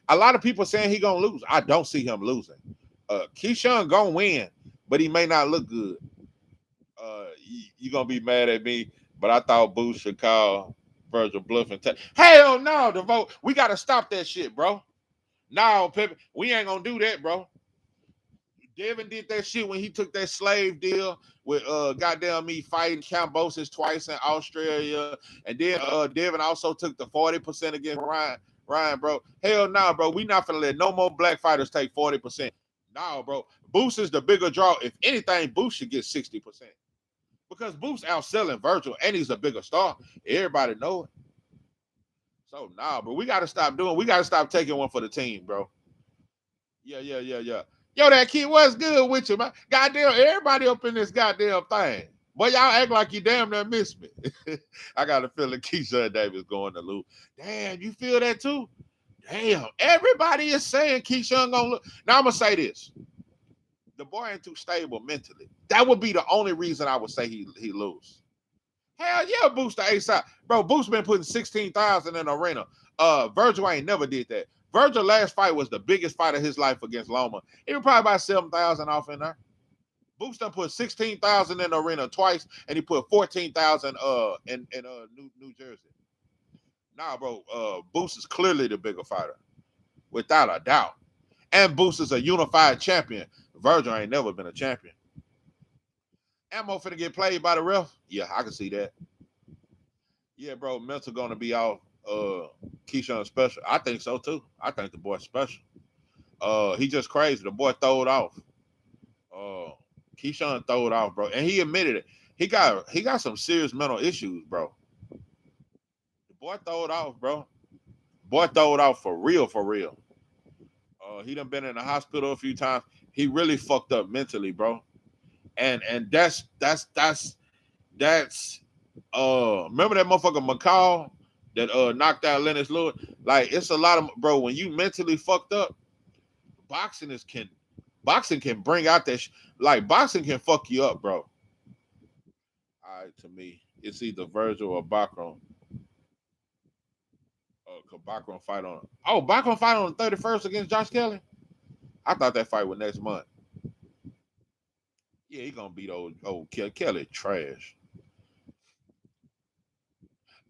A lot of people saying he gonna lose. I don't see him losing. Keyshawn gonna win, but he may not look good. You gonna be mad at me, but I thought Booth should call Virgil bluff and hell no, the vote. We gotta stop that shit, bro. No, Pippin, we ain't gonna do that, bro. Devin did that shit when he took that slave deal with goddamn me fighting Cambosis twice in Australia, and then Devin also took the 40% against Ryan, bro. Hell no, bro. We not gonna let no more black fighters take 40%. No, bro. Boost is the bigger draw. If anything, Boost should get 60%. Because Boost outselling Virgil and he's a bigger star. Everybody know it. So nah, bro, we gotta stop taking one for the team, bro. Yeah. Yo, that kid, what's good with you, man? Goddamn, everybody up in this goddamn thing. Boy, y'all act like you damn near miss me. I got a feeling Keyshawn Davis going to lose. Damn, you feel that too? Damn, everybody is saying Keyshawn gonna look. Now I'm gonna say this. The boy ain't too stable mentally. That would be the only reason I would say he lose. Hell yeah, Boost the A-side. Bro, Boost been putting 16,000 in the arena. Virgil ain't never did that. Virgil last fight was the biggest fight of his life against Loma. He was probably about 7,000 off in there. Boost done put 16,000 in the arena twice, and he put 14,000 in New Jersey. Nah, bro, Boost is clearly the bigger fighter, without a doubt. And Boost is a unified champion. Virgil ain't never been a champion. Ammo finna get played by the ref? Yeah, I can see that. Yeah, bro, mental gonna be off. Keyshawn special. I think so too. I think the boy's special. He just crazy. The boy throw it off. Keyshawn throw it off, bro, and he admitted it. He got some serious mental issues, bro. The boy throw it off, bro. Boy throw it off for real, for real. He done been in the hospital a few times. He really fucked up mentally, bro. And that's remember that motherfucker McCall that knocked out Lennox Lewis? Like, it's a lot of, bro, when you mentally fucked up, boxing can bring out that like, boxing can fuck you up, bro. All right, to me, it's either Virgil or Bacron. Bacron fight on. Oh, Bacron fight on the 31st against Josh Kelly? I thought that fight was next month. Yeah, he gonna beat old Kelly trash.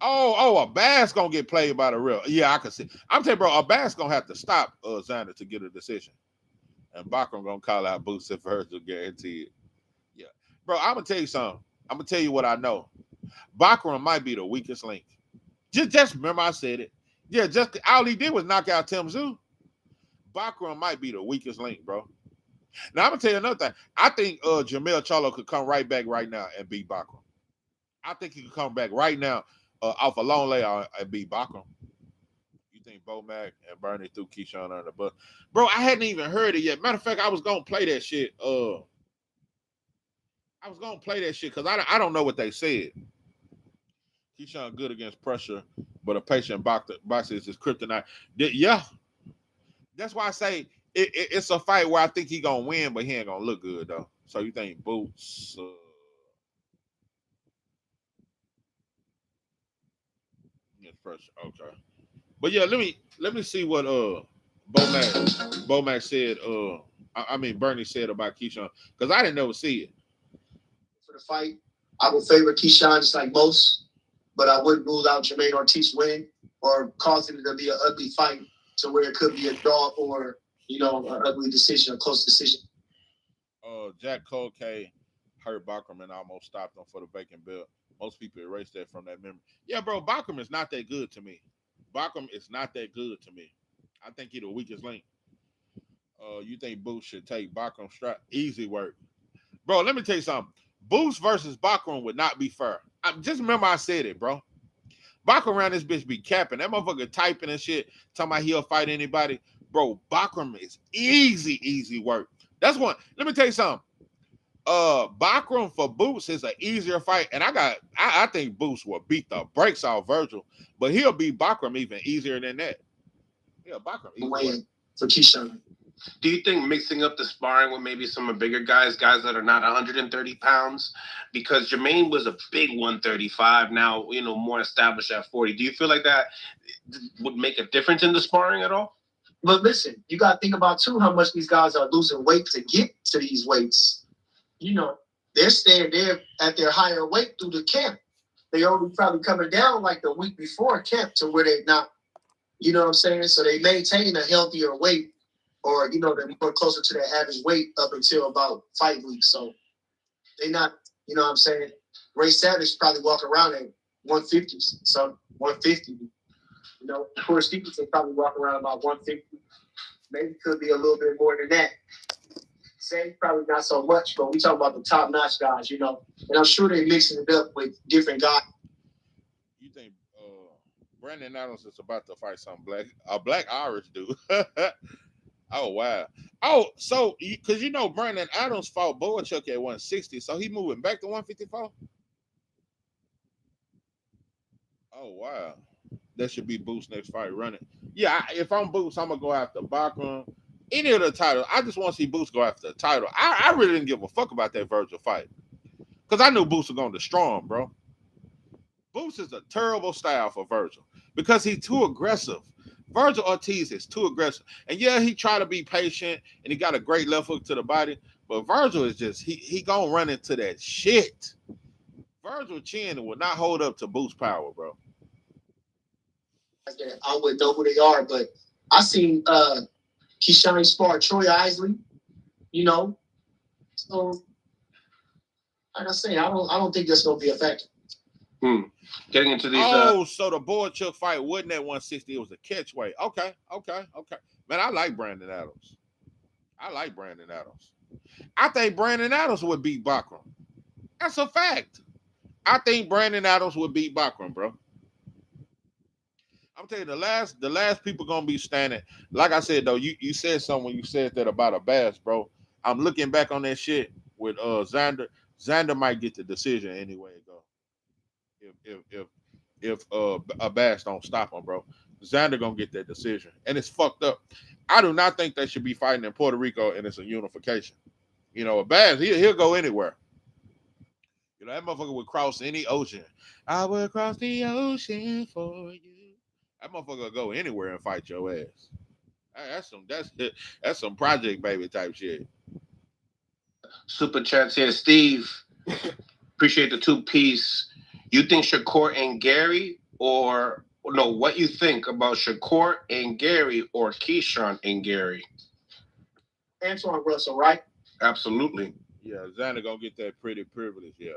Oh, a bass gonna get played by the real. Yeah, I can see. I'm telling you, bro, a bass gonna have to stop Xander to get a decision. And Bacron gonna call out Boots if Virgil guaranteed. Yeah. Bro, I'm gonna tell you something. I'm gonna tell you what I know. Bacron might be the weakest link. Just remember I said it. Yeah, just all he did was knock out Tim Tszyu. Bacron might be the weakest link, bro. Now I'm gonna tell you another thing. I think Jamel Charlo could come right back right now and beat Bacron. I think he could come back right now off a long layout and beat Bacron. You think Bo Mac and Bernie threw Keyshawn under the bus? Bro, I hadn't even heard it yet. Matter of fact, I was gonna play that shit. I was gonna play that shit because I don't know what they said. Keyshawn good against pressure, but a patient boxer is his kryptonite. Yeah, that's why I say it's a fight where I think he gonna win, but he ain't gonna look good though. So you think Boots? Pressure, okay. But yeah, let me see what Bo Mac said. I mean Bernie said about Keyshawn because I didn't ever see it. For the fight, I would favor Keyshawn just like most. But I wouldn't rule out Jermaine Ortiz winning or causing it to be an ugly fight to where it could be a draw or, an ugly decision, a close decision. Jack Colkay hurt Bacron and almost stopped him for the bacon belt. Most people erase that from that memory. Yeah, bro, Bacron is not that good to me. Bacron is not that good to me. I think he's the weakest link. You think Boots should take Bacron strap? Easy work. Bro, let me tell you something. Boots versus Bacron would not be fair. Just remember I said it, bro. Bacron around this bitch be capping. That motherfucker typing and shit, talking about he'll fight anybody. Bro, Bacron is easy work. That's one. Let me tell you something. Bacron for Boots is an easier fight, and I think Boots will beat the brakes off Virgil, but he'll beat Bacron even easier than that. Yeah, Bacron. Win for Keyshawn. Do you think mixing up the sparring with maybe some of bigger guys that are not 130 pounds? Because Jermaine was a big 135, now, more established at 40. Do you feel like that would make a difference in the sparring at all? But listen, you got to think about, too, how much these guys are losing weight to get to these weights. They're staying there at their higher weight through the camp. They only probably coming down like the week before camp to where they're not, you know what I'm saying? So they maintain a healthier weight. Or, they're more closer to their average weight up until about 5 weeks. So they not, you know what I'm saying? Ray Savage probably walk around at 150, so 150. Corey Stevenson probably walk around about 150. Maybe could be a little bit more than that. Say probably not so much, but we talk about the top-notch guys, And I'm sure they're mixing it up with different guys. You think, Brandon Adams is about to fight a black Irish dude. Oh wow. Oh, so because Brandon Adams fought Boachuk at 160, so he moving back to 154. Oh wow. That should be Boots' next fight running. Yeah, if I'm Boots, I'm gonna go after Bachman. Any of the titles. I just want to see Boots go after the title. I really didn't give a fuck about that Virgil fight. Because I knew Boots was gonna destroy him, bro. Boots is a terrible style for Virgil because he's too aggressive. Virgil Ortiz is too aggressive. And yeah, he tried to be patient and he got a great left hook to the body. But Virgil is just, he gonna run into that shit. Virgil chin will not hold up to Boots power, bro. I wouldn't know who they are, but I seen Keyshawn spar Troy Isley, So like I say, I don't think that's gonna be a factor. Getting into these. So the Boachuk fight wasn't at 160. It was a catch weight. Okay. Man, I like Brandon Adams. I think Brandon Adams would beat Bachman. That's a fact. I think Brandon Adams would beat Bachman, bro. I'm telling you, the last people gonna be standing. Like I said though, you said something when you said that about a bass, bro. I'm looking back on that shit with Xander. Xander might get the decision anyway, though. If a bass don't stop him, bro. Xander gonna get that decision. And it's fucked up. I do not think they should be fighting in Puerto Rico and it's a unification. A bass, he'll go anywhere. That motherfucker would cross any ocean. I will cross the ocean for you. That motherfucker will go anywhere and fight your ass. That's some Project Baby type shit. Super chats here, Steve. Appreciate the 2-piece. You think Shakur and Gary, or no? What you think about Shakur and Gary or Keyshawn and Gary? Antoine Russell, right? Absolutely. Yeah, Xander gonna get that pretty privilege. Yeah.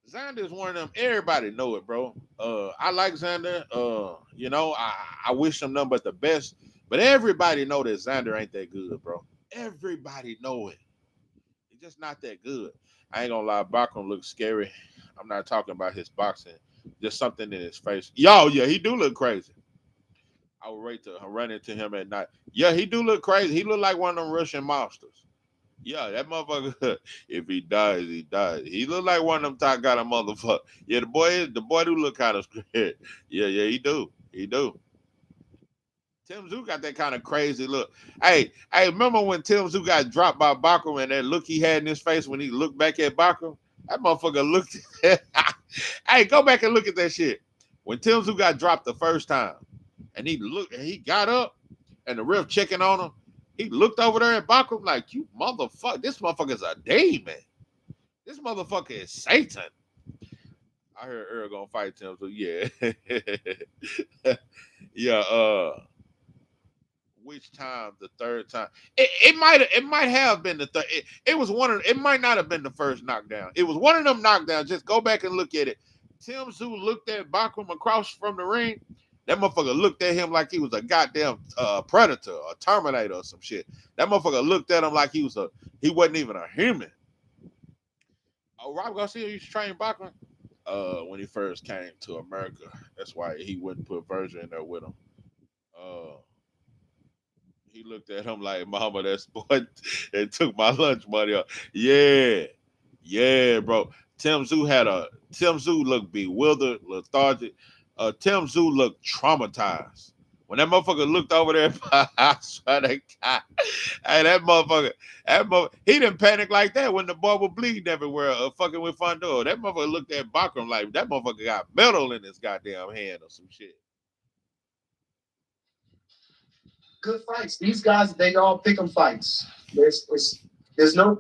Xander is one of them. Everybody know it, bro. I like Xander. I wish him nothing but the best. But everybody know that Xander ain't that good, bro. Everybody know it. He's just not that good. I ain't gonna lie, Bachman looks scary. I'm not talking about his boxing. Just something in his face. Yeah, he do look crazy. I would rate to run into him at night. Yeah, he do look crazy. He look like one of them Russian monsters. Yeah, that motherfucker, if he dies, he dies. He look like one of them top got a motherfucker. Yeah, the boy do look kind of scared. Yeah, he do. Tim Tszyu got that kind of crazy look. Hey, remember when Tim Tszyu got dropped by Bachman and that look he had in his face when he looked back at Bachman? That motherfucker looked. Hey, go back and look at that shit. When Tim Tszyu got dropped the first time, and he got up, and the ref checking on him, he looked over there at Bachman like, you motherfucker, this motherfucker's a demon. This motherfucker is Satan. I heard Earl gonna fight Tim Tszyu. Yeah. Yeah, which time? The third time. It might have been the third. It might not have been the first knockdown. It was one of them knockdowns. Just go back and look at it. Tim Tszyu looked at Bachman across from the ring. That motherfucker looked at him like he was a goddamn predator, a Terminator or some shit. That motherfucker looked at him like he wasn't even a human. Oh, Rob Garcia used to train Bachman when he first came to America. That's why he wouldn't put Virgil in there with him. He looked at him like, mama, that's boy that took my lunch money up. Yeah, bro. Tim Tszyu looked bewildered, lethargic. Tim Tszyu looked traumatized. When that motherfucker looked over there, I swear to God, hey, that motherfucker, he didn't panic like that when the boy was bleeding everywhere, fucking with Fondor. That motherfucker looked at Bachman like that motherfucker got metal in his goddamn hand or some shit. Good fights. These guys, they all pick 'em fights. There's no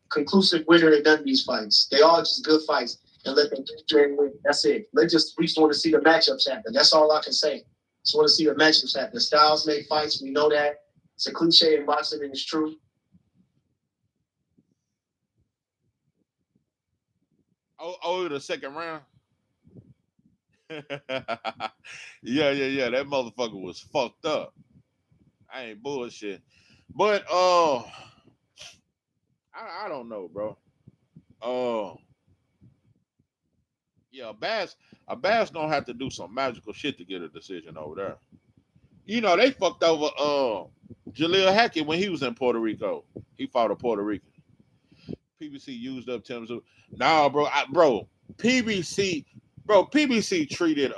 conclusive winner in none of these fights. They all just good fights, and let them get there and win. That's it. We just want to see the matchups happen. That's all I can say. Just want to see the matchups happen. The styles make fights. We know that. It's a cliche in boxing, and it's true. Oh, the second round. Yeah. That motherfucker was fucked up. I ain't bullshit. But I don't know, bro. Yeah, a bass gonna have to do some magical shit to get a decision over there. You know, they fucked over Jaleel Hackett when he was in Puerto Rico. He fought a Puerto Rican. PBC used up Tim Zoo. Nah, bro, PBC, PBC treated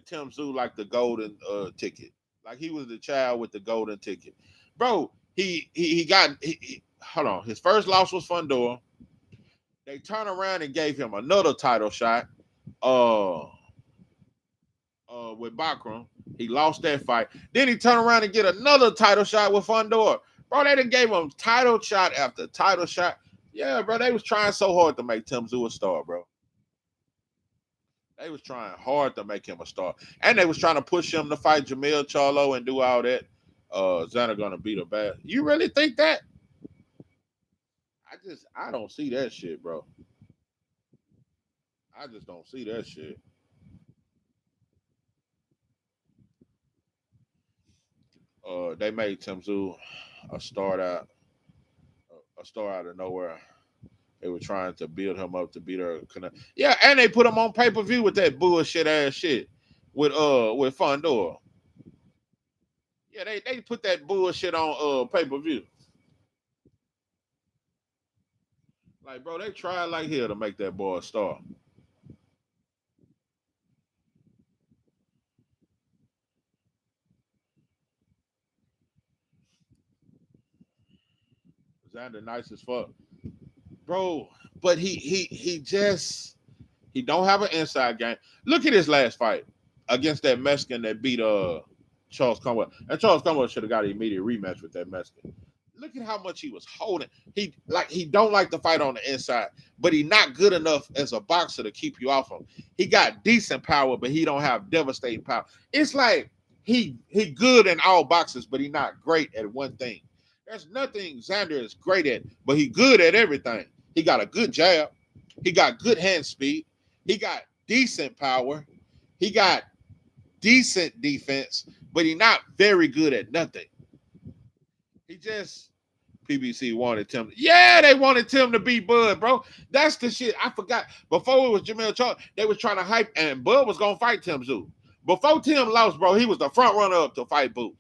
Tim Zoo like the golden ticket. Like he was the child with the golden ticket. Bro, hold on. His first loss was Fundora. They turned around and gave him another title shot. With Bakram. He lost that fight. Then he turned around and get another title shot with Fundora. Bro, they done gave him title shot after title shot. Yeah, bro, they was trying so hard to make Tim Zoo a star, bro. They was trying hard to make him a star. And they was trying to push him to fight Jamil Charlo and do all that. Xander gonna beat a bad. You really think that? I don't see that shit, bro. I just don't see that shit. They made Tim Zoo a star out of nowhere. They were trying to build him up to be their connect. Yeah, and they put him on pay-per-view with that bullshit ass shit with Fundora. Yeah, they put that bullshit on pay-per-view. Like, bro, they tried like hell to make that boy a star. Xander nice as fuck. Bro, but he don't have an inside game. Look at his last fight against that Mexican that beat Charles Conwell. And Charles Conwell should have got an immediate rematch with that Mexican. Look at how much he was holding. He don't like to fight on the inside, but he not good enough as a boxer to keep you off him. He got decent power, but he don't have devastating power. It's like he good in all boxes, but he not great at one thing. There's nothing Xander is great at, but he good at everything. He got a good jab. He got good hand speed. He got decent power. He got decent defense, but he not very good at nothing. He just PBC wanted Tim. Yeah, they wanted Tim to beat Bud, bro. That's the shit. I forgot. Before it was Jamil Charlo, they was trying to hype, and Bud was gonna fight Tim Zoo. Before Tim lost, bro, he was the front runner up to fight Bud.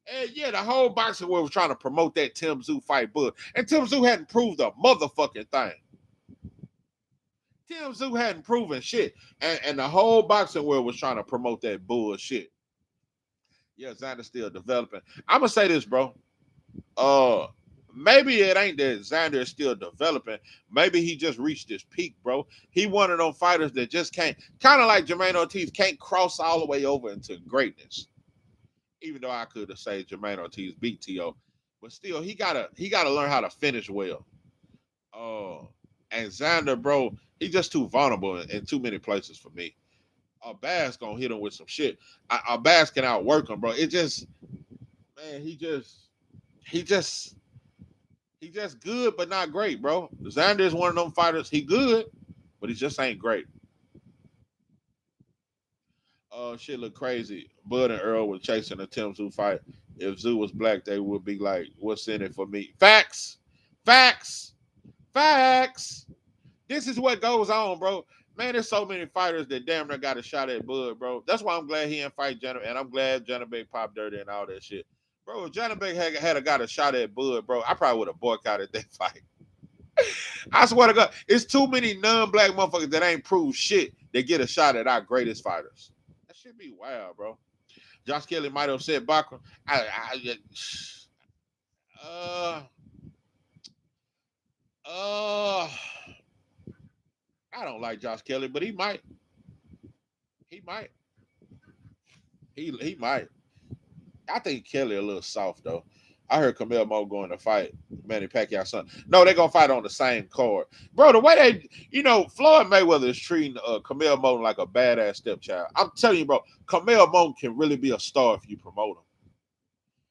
And yeah, the whole boxing world was trying to promote that Tim Zoo fight Bud. And Tim Zoo hadn't proved a motherfucking thing. Tim Zoo hadn't proven shit. And the whole boxing world was trying to promote that bullshit. Yeah, Xander's still developing. I'm going to say this, bro. Maybe it ain't that Xander is still developing. Maybe he just reached his peak, bro. He one of them fighters that just can't, kind of like Jermaine Ortiz, can't cross all the way over into greatness. Even though I could have said Jermaine Ortiz beat T.O., but still, he gotta learn how to finish well. And Xander, bro, he's just too vulnerable in too many places for me. Bass gonna hit him with some shit. Bass can outwork him, bro. It just, man, he just good, but not great, bro. Xander is one of them fighters. He good, but he just ain't great. Shit look crazy. Bud and Earl were chasing a Tim Zoo fight. If Zoo was black, they would be like, what's in it for me? Facts. This is what goes on, bro. Man, there's so many fighters that damn near got a shot at Bud, bro. That's why I'm glad he didn't fight Jenna, and I'm glad Janabek popped dirty and all that shit. Bro, if Janabek had got a shot at Bud, bro, I probably would have boycotted that fight. I swear to God, it's too many non-black motherfuckers that ain't proved shit that get a shot at our greatest fighters. That should be wild, bro. Josh Kelly might have said Bakram. I don't like Josh Kelly, but he might. He might. I think Kelly a little soft though. I heard Camille Mo going to fight Manny Pacquiao's son. No, they're gonna fight on the same card, bro. The way they, Floyd Mayweather is treating Camille Mo like a badass stepchild. I'm telling you, bro, Camille Mo can really be a star if you promote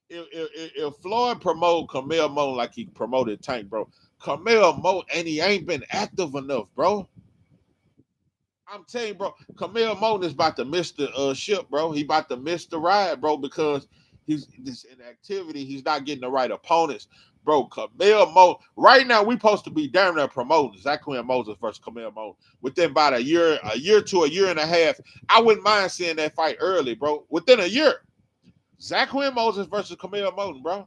him. If Floyd promote Camille Mo like he promoted Tank, bro, Camille Mo, and he ain't been active enough, bro. I'm telling you, bro, Camille Mo is about to miss the ship, bro. He about to miss the ride, bro, because he's in activity. He's not getting the right opponents. Bro, Camille Moses. Right now, we supposed to be damn near promoting Zaquin Moses versus Camille Moses. Within about a year to a year and a half, I wouldn't mind seeing that fight early, bro. Within a year. Zaquin Moses versus Camille Moses, bro.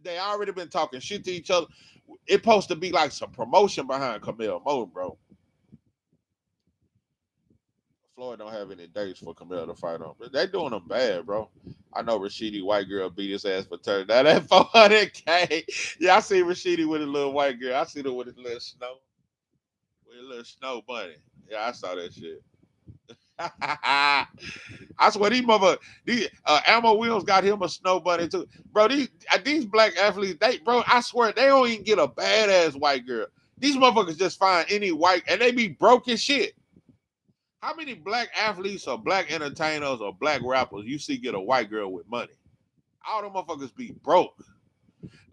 They already been talking shit to each other. It's supposed to be like some promotion behind Camille Moses, bro. Floyd don't have any dates for Camille to fight on. They doing them bad, bro. I know Rashidi white girl beat his ass for turning down that 400K. Yeah, I see Rashidi with a little white girl. I see her with a little snow. With a little snow bunny. Yeah, I saw that shit. I swear these Ammo Williams got him a snow bunny too. Bro, these black athletes, I swear they don't even get a badass white girl. These motherfuckers just find any white and they be broke as shit. How many black athletes or black entertainers or black rappers you see get a white girl with money? All them motherfuckers be broke.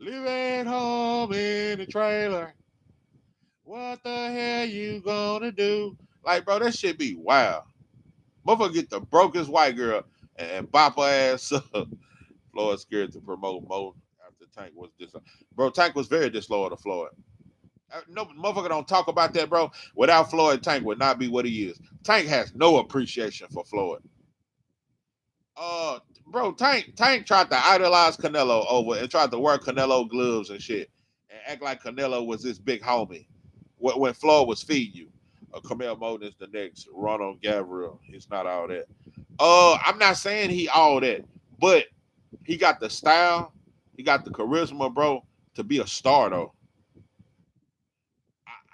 Live at home in the trailer. What the hell you gonna do? Like, bro, that shit be wild. Motherfucker get the brokest white girl and bop her ass up. Floyd scared to promote Mo after Tank was bro, Tank was very disloyal to Floyd. No motherfucker don't talk about that, bro. Without Floyd, Tank would not be what he is. Tank has no appreciation for Floyd. Bro, Tank tried to idolize Canelo over and tried to wear Canelo gloves and shit and act like Canelo was this big homie. When Floyd was feeding you. Camille Moses the next, Ronald Gabriel. He's not all that. I'm not saying he all that, but he got the style, he got the charisma, bro, to be a star though.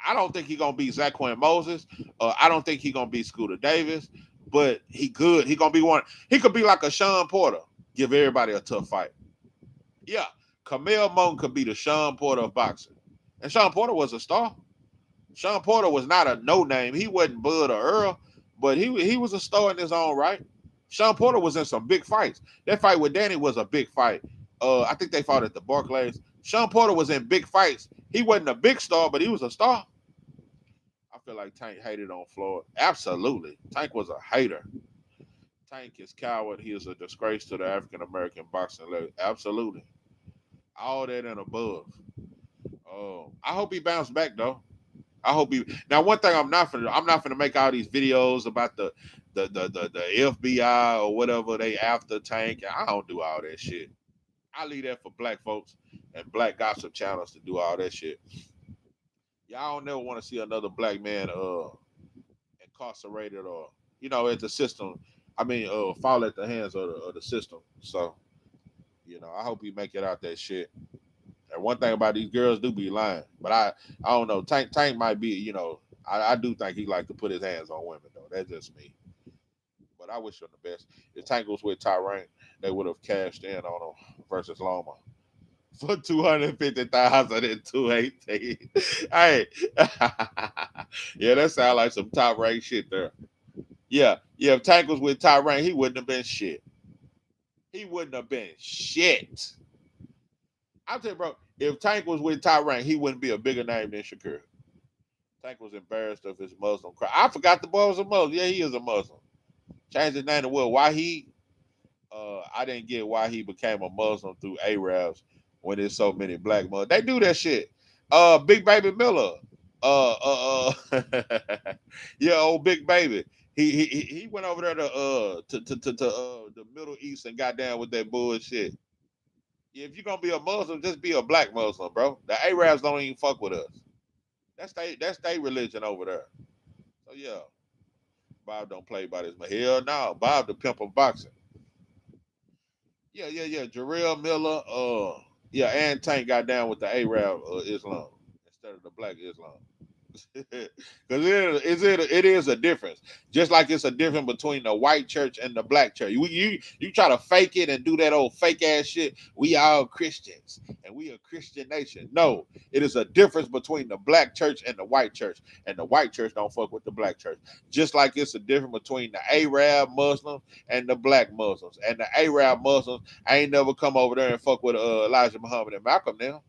I don't think he's gonna be Zaquin Moses. I don't think he's gonna be Scooter Davis, but he good. He gonna be one. He could be like a Sean Porter, give everybody a tough fight. Yeah, Camille Moses could be the Sean Porter of boxing, and Sean Porter was a star. Sean Porter was not a no name. He wasn't Bud or Earl, but he was a star in his own right. Sean Porter was in some big fights. That fight with Danny was a big fight. I think they fought at the Barclays. Sean Porter was in big fights. He wasn't a big star, but he was a star. I feel like Tank hated on Floyd. Absolutely. Tank was a hater. Tank is coward. He is a disgrace to the African American boxing league. Absolutely. All that and above. I hope he bounced back though. I hope he. Now, one thing I'm not gonna make all these videos about the FBI or whatever they after Tank. I don't do all that shit. I leave that for black folks and black gossip channels to do all that shit. Y'all don't never want to see another black man incarcerated or at the system. I mean, fall at the hands of the system. So, I hope he make it out that shit. And one thing about these girls do be lying, but I don't know. Tank might be, I do think he like to put his hands on women though. That's just me. But I wish him the best. If Tank was with Tyrone, they would have cashed in on him versus Loma for 250,000 and 218. Hey, yeah, that sounds like some top rank shit there. Yeah. If Tank was with Tyrone, he wouldn't have been shit. He wouldn't have been shit. I'll tell you, bro, if Tank was with Tyrone, he wouldn't be a bigger name than Shakur. Tank was embarrassed of his Muslim crowd. I forgot the boy was a Muslim. Yeah, he is a Muslim. Changed his name to Will. Why he? I didn't get why he became a Muslim through Arabs when there's so many black Muslims. They do that shit. Big Baby Miller. Yeah, old Big Baby. He went over there to the Middle East and got down with that bullshit. If you're gonna be a Muslim, just be a black Muslim, bro. The Arabs don't even fuck with us. That's their religion over there. So yeah, Bob don't play by this. Hell no, Bob the pimp of boxing. Yeah. Jarrell Miller, and Tank got down with the Arab Islam instead of the black Islam. Because it is a difference. Just like it's a difference between the white church and the black church. You try to fake it and do that old fake ass shit. We all Christians and we a Christian nation. No, it is a difference between the black church and the white church. And the white church don't fuck with the black church. Just like it's a difference between the Arab Muslims and the black Muslims. And the Arab Muslims ain't never come over there and fuck with Elijah Muhammad and Malcolm now.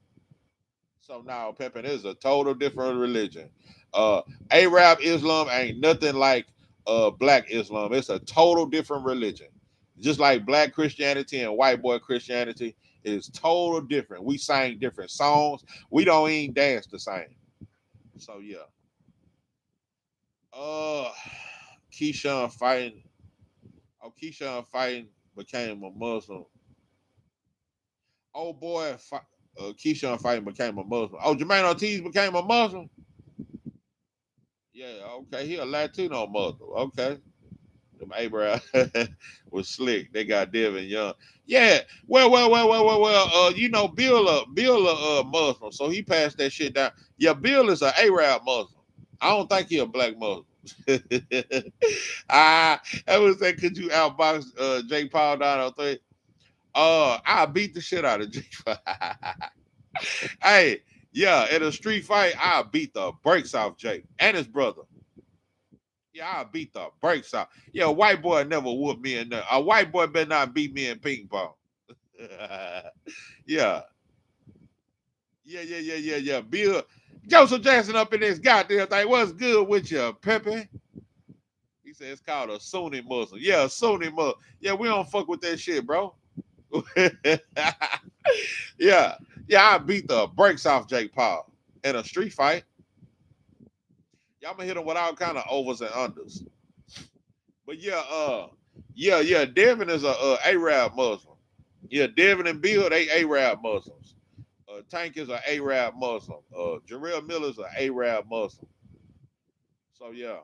So now pimping is a total different religion. Arab Islam ain't nothing like black Islam. It's a total different religion. Just like black Christianity and white boy Christianity is total different. We sang different songs. We don't even dance the same. So yeah. Keyshawn fighting. Oh, Keyshawn fighting became a Muslim. Oh boy, Keyshawn fighting became a Muslim. Oh, Jermaine Ortiz became a Muslim. Yeah, okay. He a Latino Muslim. Okay. Them Abraham was slick. They got Devin Young. Yeah. Well. You know, Bill a Muslim, so he passed that shit down. Yeah, Bill is an Arab Muslim. I don't think he a black Muslim. I was saying, could you outbox Jake Paul down on 3? I beat the shit out of Jake Paul. Hey, yeah, in a street fight, I beat the brakes off Jake and his brother. Yeah, I beat the brakes off. Yeah, a white boy never whooped me in there. A white boy better not beat me in ping pong. Yeah. Bill Joseph Jackson up in this goddamn thing. What's good with you, Pepe? He said it's called a Sunni Muslim. Yeah, a Sunni Muslim. Yeah, we don't fuck with that shit, bro. Yeah, I beat the brakes off Jake Paul in a street fight. Y'all gonna hit him with all kind of overs and unders. But yeah, Devin is a Arab Muslim. Yeah, Devin and Bill, they Arab Muslims. Tank is an Arab Muslim. Jarrell Miller is an Arab Muslim. So yeah.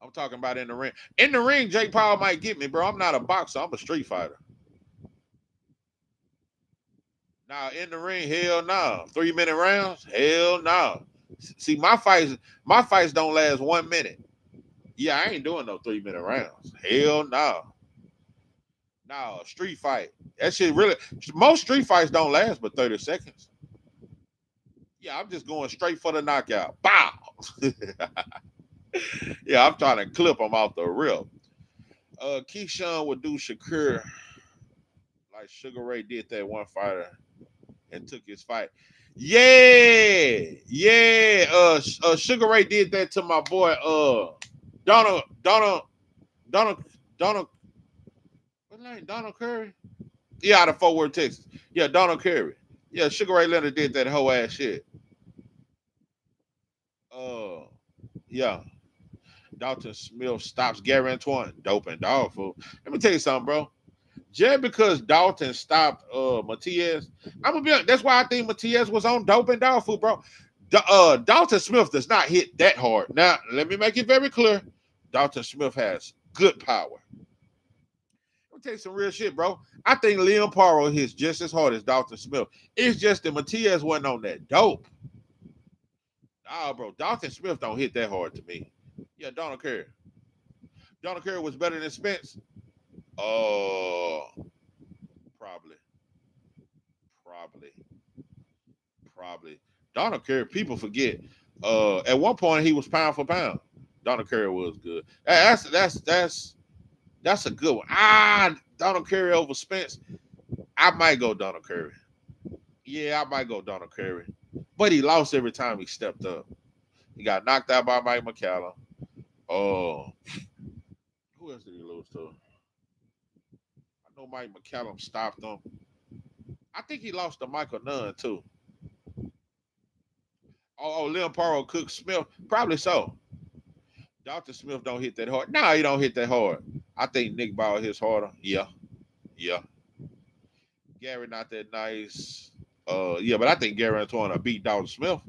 I'm talking about in the ring. In the ring, Jake Paul might get me, bro. I'm not a boxer. I'm a street fighter. Now, in the ring, hell no. 3-minute rounds? Hell no. See, my fights don't last 1 minute. Yeah, I ain't doing no 3-minute rounds. Hell no. No, street fight. That shit really, most street fights don't last but 30 seconds. Yeah, I'm just going straight for the knockout. Bow. Yeah, I'm trying to clip him off the rip. Keyshawn would do Shakur like Sugar Ray did that one fighter and took his fight. Yeah. Sugar Ray did that to my boy Donald. What's his name? Donald Curry? Yeah, out of Fort Worth, Texas. Yeah, Donald Curry. Yeah, Sugar Ray Leonard did that whole ass shit. Yeah. Dalton Smith stops Gary Antoine. Dope and dog food. Let me tell you something, bro. Just because Dalton stopped Matias, I'm gonna be honest, that's why I think Matias was on dope and dog food, bro. Dalton Smith does not hit that hard. Now, let me make it very clear. Dalton Smith has good power. Let me tell you some real shit, bro. I think Liam Paro hits just as hard as Dalton Smith. It's just that Matias wasn't on that dope. Nah, bro. Dalton Smith don't hit that hard to me. Yeah, Donald Curry. Donald Curry was better than Spence. Probably. Donald Curry, people forget. At one point he was pound for pound. Donald Curry was good. That's a good one. Donald Curry over Spence. I might go Donald Curry. Yeah, I might go Donald Curry. But he lost every time he stepped up. He got knocked out by Mike McCallum. Who else did he lose to? I know Mike McCallum stopped him. I think he lost to Michael Nunn too. Liam Paro, Cook Smith, probably so. Dr. Smith don't hit that hard. No, he don't hit that hard. I think Nick Bauer hits harder. Yeah. Gary not that nice. But I think Gary Antoine will beat Dalton Smith.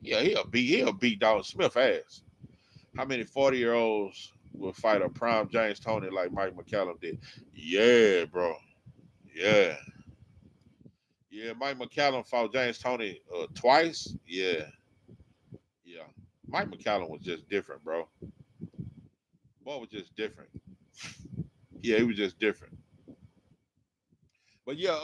Yeah, he'll beat Dalton Smith ass. How many 40-year-olds will fight a prime James Toney like Mike McCallum did? Yeah, bro. Yeah, Mike McCallum fought James Toney twice. Yeah. Mike McCallum was just different, bro. Boy was just different. Yeah, he was just different. But yeah,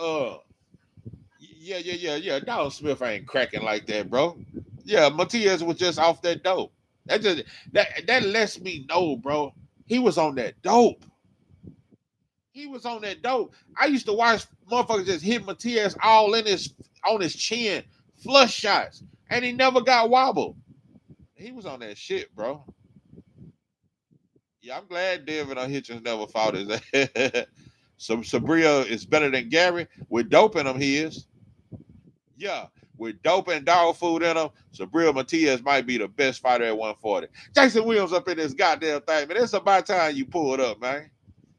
Dalton Smith ain't cracking like that, bro. Yeah, Matias was just off that dope. That lets me know, bro. He was on that dope. I used to watch motherfuckers just hit Matias all on his chin, flush shots, and he never got wobbled. He was on that shit, bro. Yeah, I'm glad David Hitchens never fought his ass. So Sabria is better than Gary. With dope in him, he is. Yeah, with dope and dog food in him, Sabria Matias might be the best fighter at 140. Jason Williams up in this goddamn thing, man. It's about time you pull it up, man.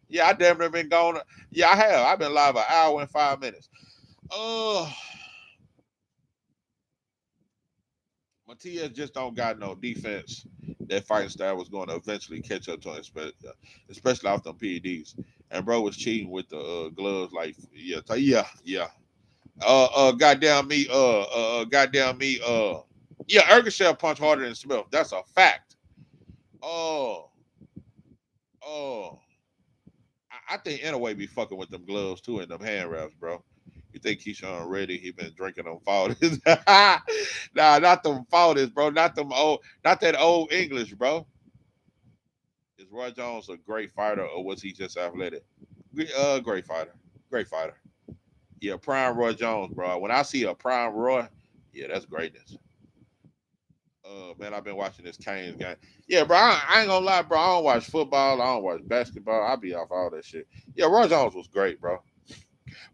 Yeah, I damn near been gone. Yeah, I have. I've been live an hour and 5 minutes. Matias just don't got no defense. That fighting style was going to eventually catch up to him, especially off them PEDs. And bro was cheating with the gloves, like yeah. Yeah, Ergashev punched harder than Smith. That's a fact. I think Inouye be fucking with them gloves too and them hand wraps, bro. You think Keyshawn ready? He been drinking them faulties. Nah, not them faulties, bro. Not that old English, bro. Is Roy Jones a great fighter or was he just athletic? Great fighter. Great fighter. Yeah, prime Roy Jones, bro. When I see a prime Roy, yeah, that's greatness. Man, I've been watching this Canes game. Yeah, bro, I ain't gonna lie, bro. I don't watch football. I don't watch basketball. I be off all that shit. Yeah, Roy Jones was great, bro.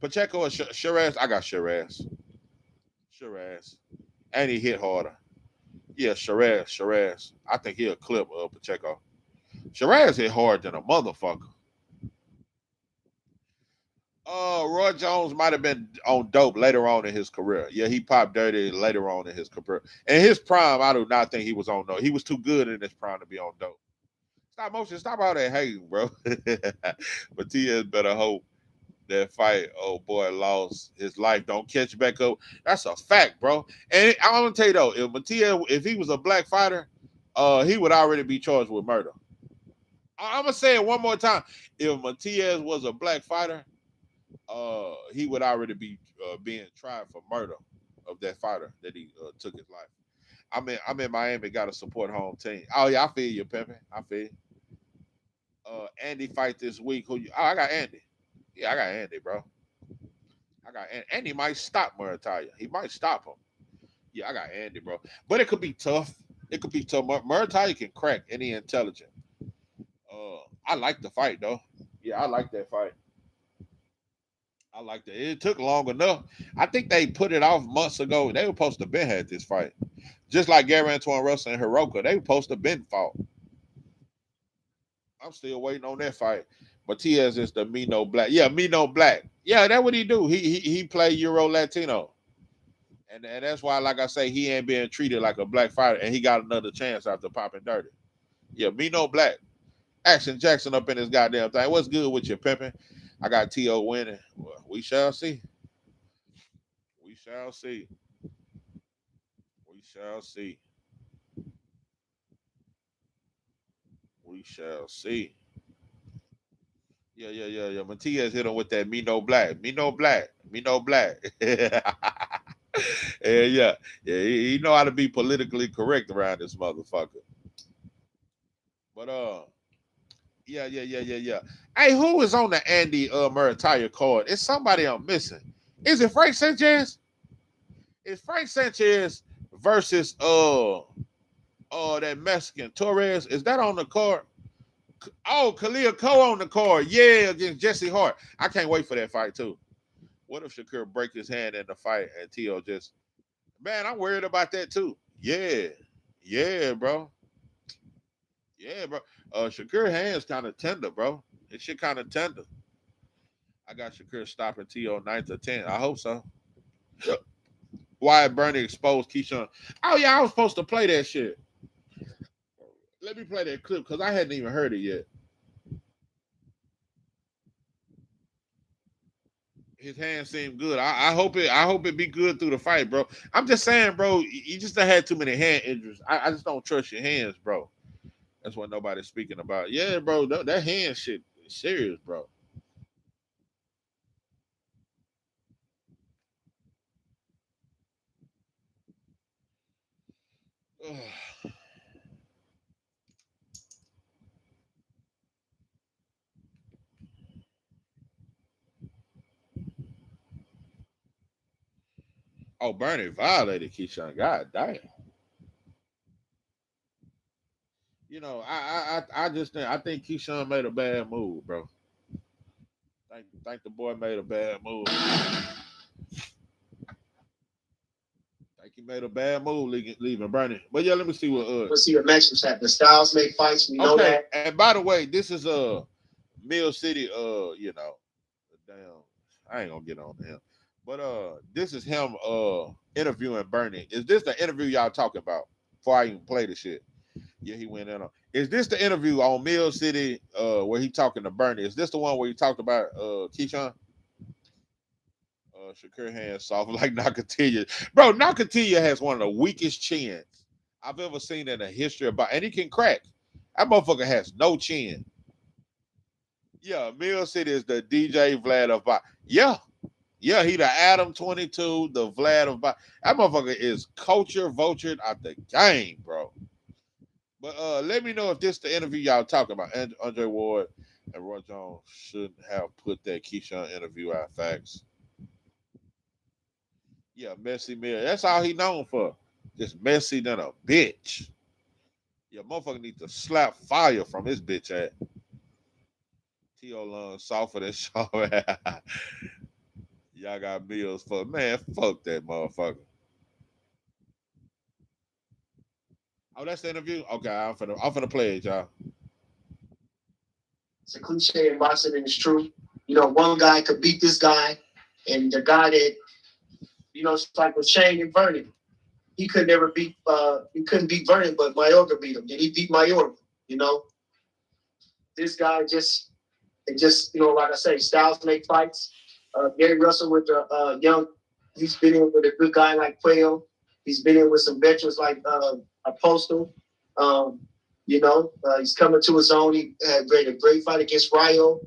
Pacheco and Shiraz, I got Shiraz. And he hit harder. Yeah, Shiraz. I think he'll clip Pacheco. Shiraz hit hard than a motherfucker. Roy Jones might have been on dope later on in his career. Yeah, he popped dirty later on in his career. In his prime, I do not think he was on dope. He was too good in his prime to be on dope. Stop all that hating, bro. But T.S. better hope that fight, oh boy, lost his life. Don't catch back up. That's a fact, bro. And I'm gonna tell you though, if Matias, if he was a black fighter, he would already be charged with murder. I'm gonna say it one more time. If Matias was a black fighter, he would already be being tried for murder of that fighter that he took his life. I'm in Miami, got to support home team. Oh yeah, I feel you, Pepe. I feel you. Andy fight this week. I got Andy. Yeah, I got Andy, bro. I got Andy. Andy might stop Murataya. He might stop him. Yeah, I got Andy, bro. But it could be tough. It could be tough. Murataya can crack any intelligent. I like the fight though. Yeah, I like that fight. I like that. It took long enough. I think they put it off months ago. They were supposed to been had this fight. Just like Gary Antoine Russell and Hiroka. They were supposed to been fought. I'm still waiting on that fight. Matias is the Mino Black. Yeah, Mino Black. Yeah, that's what he do. He play Euro Latino. And that's why, like I say, he ain't being treated like a black fighter. And he got another chance after popping dirty. Yeah, Mino Black. Action Jackson up in this goddamn thing. What's good with you, pimping? I got T.O. winning. Well, we shall see. We shall see. We shall see. We shall see. Yeah. Matias hit him with that me no black. Yeah. He know how to be politically correct around this motherfucker. But yeah. Hey, who is on the Andy Murataya card? It's somebody I'm missing. Is it Frank Sanchez? It's Frank Sanchez versus that Mexican Torres. Is that on the card? Oh, Khalil Cole on the card. Yeah, against Jesse Hart. I can't wait for that fight too. What if Shakur break his hand in the fight and T.O. just, man, I'm worried about that too. Yeah, bro. Yeah, bro. Shakur hand's kind of tender, bro. It shit kind of tender. I got Shakur stopping T.O. 9th or 10th. I hope so. Wyatt Burney exposed Keyshawn. Oh yeah, I was supposed to play that shit. Let me play that clip because I hadn't even heard it yet. His hand seemed good. I hope it be good through the fight, bro. I'm just saying, bro, you just done had too many hand injuries. I just don't trust your hands, bro. That's what nobody's speaking about. Yeah, bro, that hand shit is serious, bro. Oh, Bernie violated Keyshawn. God damn. You know, I think Keyshawn made a bad move, bro. Think the boy made a bad move. Think he made a bad move leaving Bernie. But yeah, let me see what. Let's see what matchups happen. Styles make fights. We know that. And by the way, this is Mill City. You know, damn, I ain't gonna get on him. But this is him interviewing Bernie. Is this the interview y'all talking about? Before I even play the shit. Yeah, he went in on. Is this the interview on Mill City where he talking to Bernie? Is this the one where he talked about Keyshawn? Shakur hands soft like Nakatilla. Bro, Nakatilla has one of the weakest chins I've ever seen in the history of boxing. And he can crack. That motherfucker has no chin. Yeah, Mill City is the DJ Vlad of boxing. Yeah, he the Adam 22, the Vlad of boxing. That motherfucker is culture vultured out the game, bro. But let me know if this the interview y'all talking about. Andre Ward and Roy Jones shouldn't have put that Keyshawn interview out. Facts. Yeah, messy Mill. That's all he known for. Just messy than a bitch. Yeah, motherfucker need to slap fire from his bitch ass. T.O. Lung softer than Shaw. Y'all got bills for man. Fuck that motherfucker. Oh, that's the interview? Okay, I'm finna play it, y'all. It's a cliche in boxing, and it's true. You know, one guy could beat this guy, and the guy that, you know, it's like with Shane and Vernon. He could never beat he couldn't beat Vernon, but Mayorga beat him. Then he beat Mayorga, you know. This guy just, you know, like I say, styles make fights. Gary Russell with the young, he's been in with a good guy like Quayle. He's been in with some veterans like Postal. You know, he's coming to his own. He had a great fight against Ryo.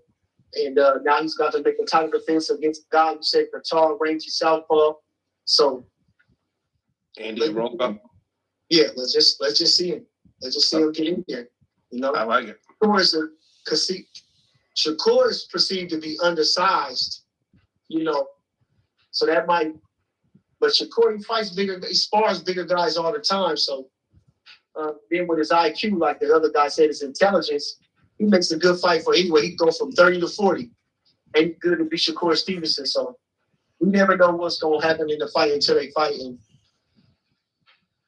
And now he's got to make a title defense against a guy who said the tall, rangy southpaw. So Andy Roca. Yeah, let's just see him. Let's just see him get in there. You know, I like it. Shakur is perceived to be undersized. You know, so that might. But Shakur, he fights bigger. He spars bigger guys all the time. So then with his IQ, like the other guy said, his intelligence, he makes a good fight for anyway. He go from 30 to 40. Ain't good to be Shakur Stevenson. So we never know what's gonna happen in the fight until they fight. And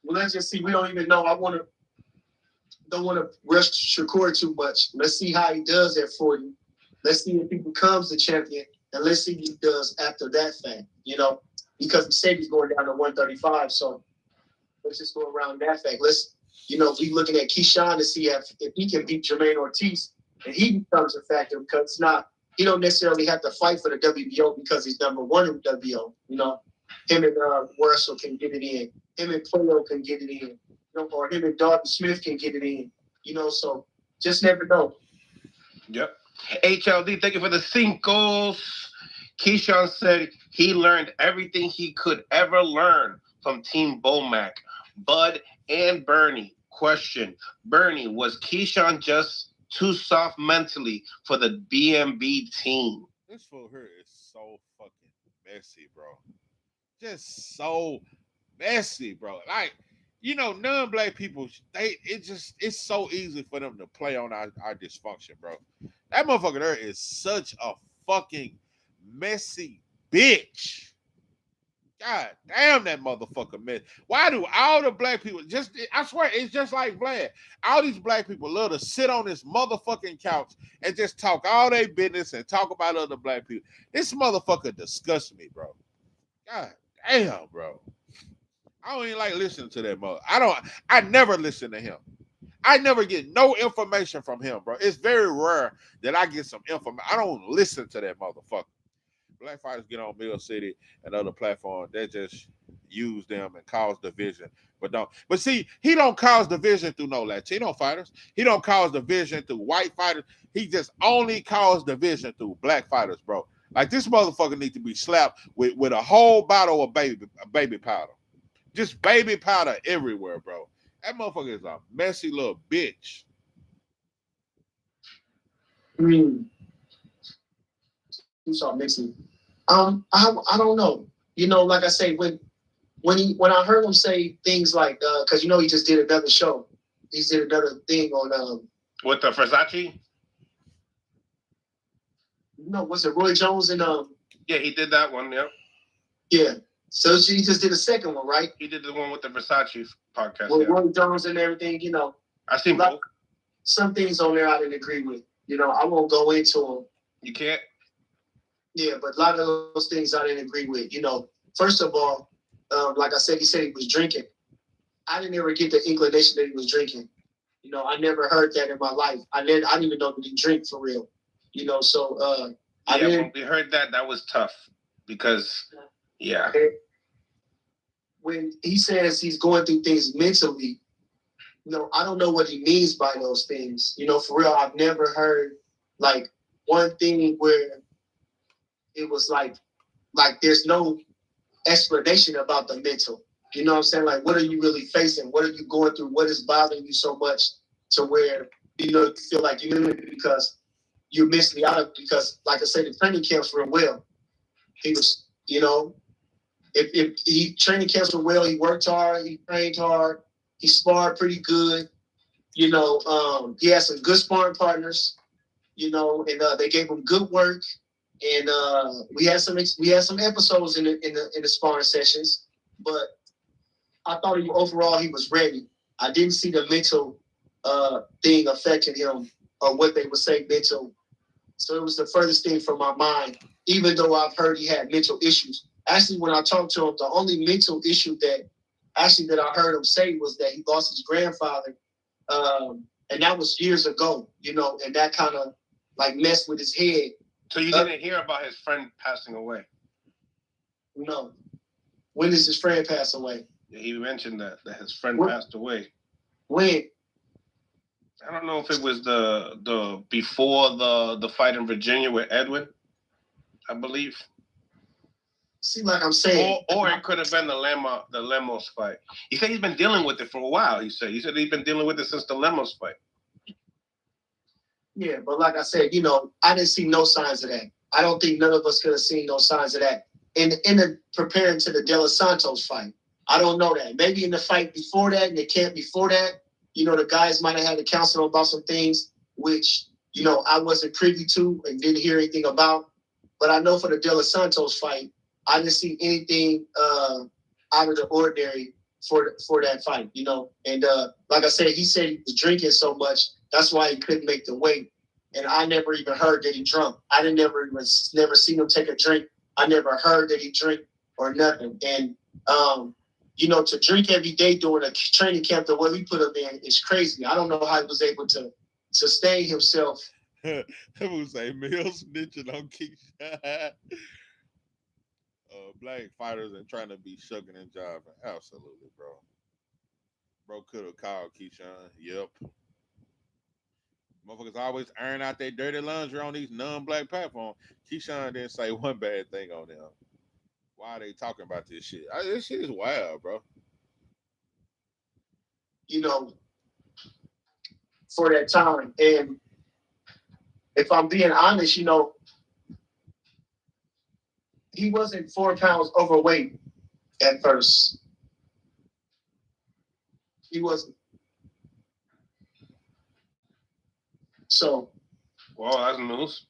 well, let's just see. We don't even know. Don't want to rush Shakur too much. Let's see how he does at 40. Let's see if he becomes the champion, and let's see what he does after that fact. You know, because he said he's going down to 135. So let's just go around that fact. Let's, you know, be looking at Keyshawn to see if he can beat Jermaine Ortiz, and he becomes a factor because it's not. He don't necessarily have to fight for the WBO because he's number one in the WBO. You know, him and Russell can get it in. Him and Playo can get it in. You know, or him and Dalton Smith can get it in. You know, so just never know. Yep. HLD, thank you for the cincos. Keyshawn said he learned everything he could ever learn from Team Bomac, Bud, and Bernie. Question: Bernie, was Keyshawn just too soft mentally for the BMB team? This fool here is so fucking messy, bro. Just so messy, bro. Like, you know, non-black people, it's so easy for them to play on our dysfunction, bro. That motherfucker there is such a fucking messy bitch. God damn, that motherfucker mess. Why do all the black people I swear, it's just like Vlad. All these black people love to sit on this motherfucking couch and just talk all their business and talk about other black people. This motherfucker disgusts me, bro. God damn, bro. I don't even like listening to that mother. I never listen to him. I never get no information from him, bro. It's very rare that I get some information. I don't listen to that motherfucker. Black fighters get on Mill City and other platforms. They just use them and cause division, but don't. But see, he don't cause division through no Latino fighters. He don't cause division through white fighters. He just only cause division through black fighters, bro. Like, this motherfucker needs to be slapped with a whole bottle of baby powder. Just baby powder everywhere, bro. That motherfucker is a messy little bitch. Who's all mixing? I don't know. You know, like I say, when I heard him say things like, because you know he just did another show. He did another thing on with the Versace. No, was it Roy Jones and Yeah, he did that one. Yeah. Yeah. So she just did a second one, right? He did the one with the Versace podcast. With Roy Jones and everything, you know. I seen both. Some things on there I didn't agree with. You know, I won't go into them. You can't? Yeah, but a lot of those things I didn't agree with. You know, first of all, like I said, he said he was drinking. I didn't ever get the inclination that he was drinking. You know, I never heard that in my life. I didn't even know that he drank for real. You know, so when we heard that, that was tough because, yeah. When he says he's going through things mentally, you know, I don't know what he means by those things. You know, for real, I've never heard like one thing where it was like there's no explanation about the mental. You know what I'm saying? Like, what are you really facing? What are you going through? What is bothering you so much to where, you know, you feel like you're doing it because you're missing out? Because, like I said, the training camps were well. He was, you know, if he training camps were well, he worked hard, he trained hard, he sparred pretty good. You know, he had some good sparring partners, you know, and they gave him good work. And we had some episodes in the sparring sessions, but I thought overall he was ready. I didn't see the mental thing affecting him or what they would say mental. So it was the furthest thing from my mind, even though I've heard he had mental issues. Actually, when I talked to him, the only mental issue that I heard him say was that he lost his grandfather. And that was years ago, you know, and that kind of like messed with his head. So you didn't hear about his friend passing away? No. When does his friend pass away? He mentioned that his friend passed away. When? I don't know if it was the before the fight in Virginia with Edwin, I believe. See, like I'm saying, or it could have been the Lemos fight. He said he's been dealing with it for a while. He said he's been dealing with it since the Lemos fight. Yeah, but like I said, you know, I didn't see no signs of that. I don't think none of us could have seen no signs of that in the preparing to the De Los Santos fight. I don't know that. Maybe in the fight before that, in the camp before that, you know, the guys might have had to counsel about some things which, you know, I wasn't privy to and didn't hear anything about. But I know for the De Los Santos fight, I didn't see anything out of the ordinary for that fight, you know. And like I said, he said he was drinking so much, that's why he couldn't make the weight. And I never even heard that he drunk. I never seen him take a drink. I never heard that he drank or nothing. And you know, to drink every day during a training camp, the way we put him in is crazy. I don't know how he was able to sustain himself. I would say Mills snitching on Keyshawn. Black fighters and trying to be shucking and jiving. Absolutely, bro. Bro could have called Keyshawn. Yep. Motherfuckers always iron out their dirty laundry on these non-black platforms. Keyshawn didn't say one bad thing on them. Why are they talking about this shit? This shit is wild, bro. You know, for that time. And if I'm being honest, you know, he wasn't 4 pounds overweight at first. He wasn't. So. Well, that's news.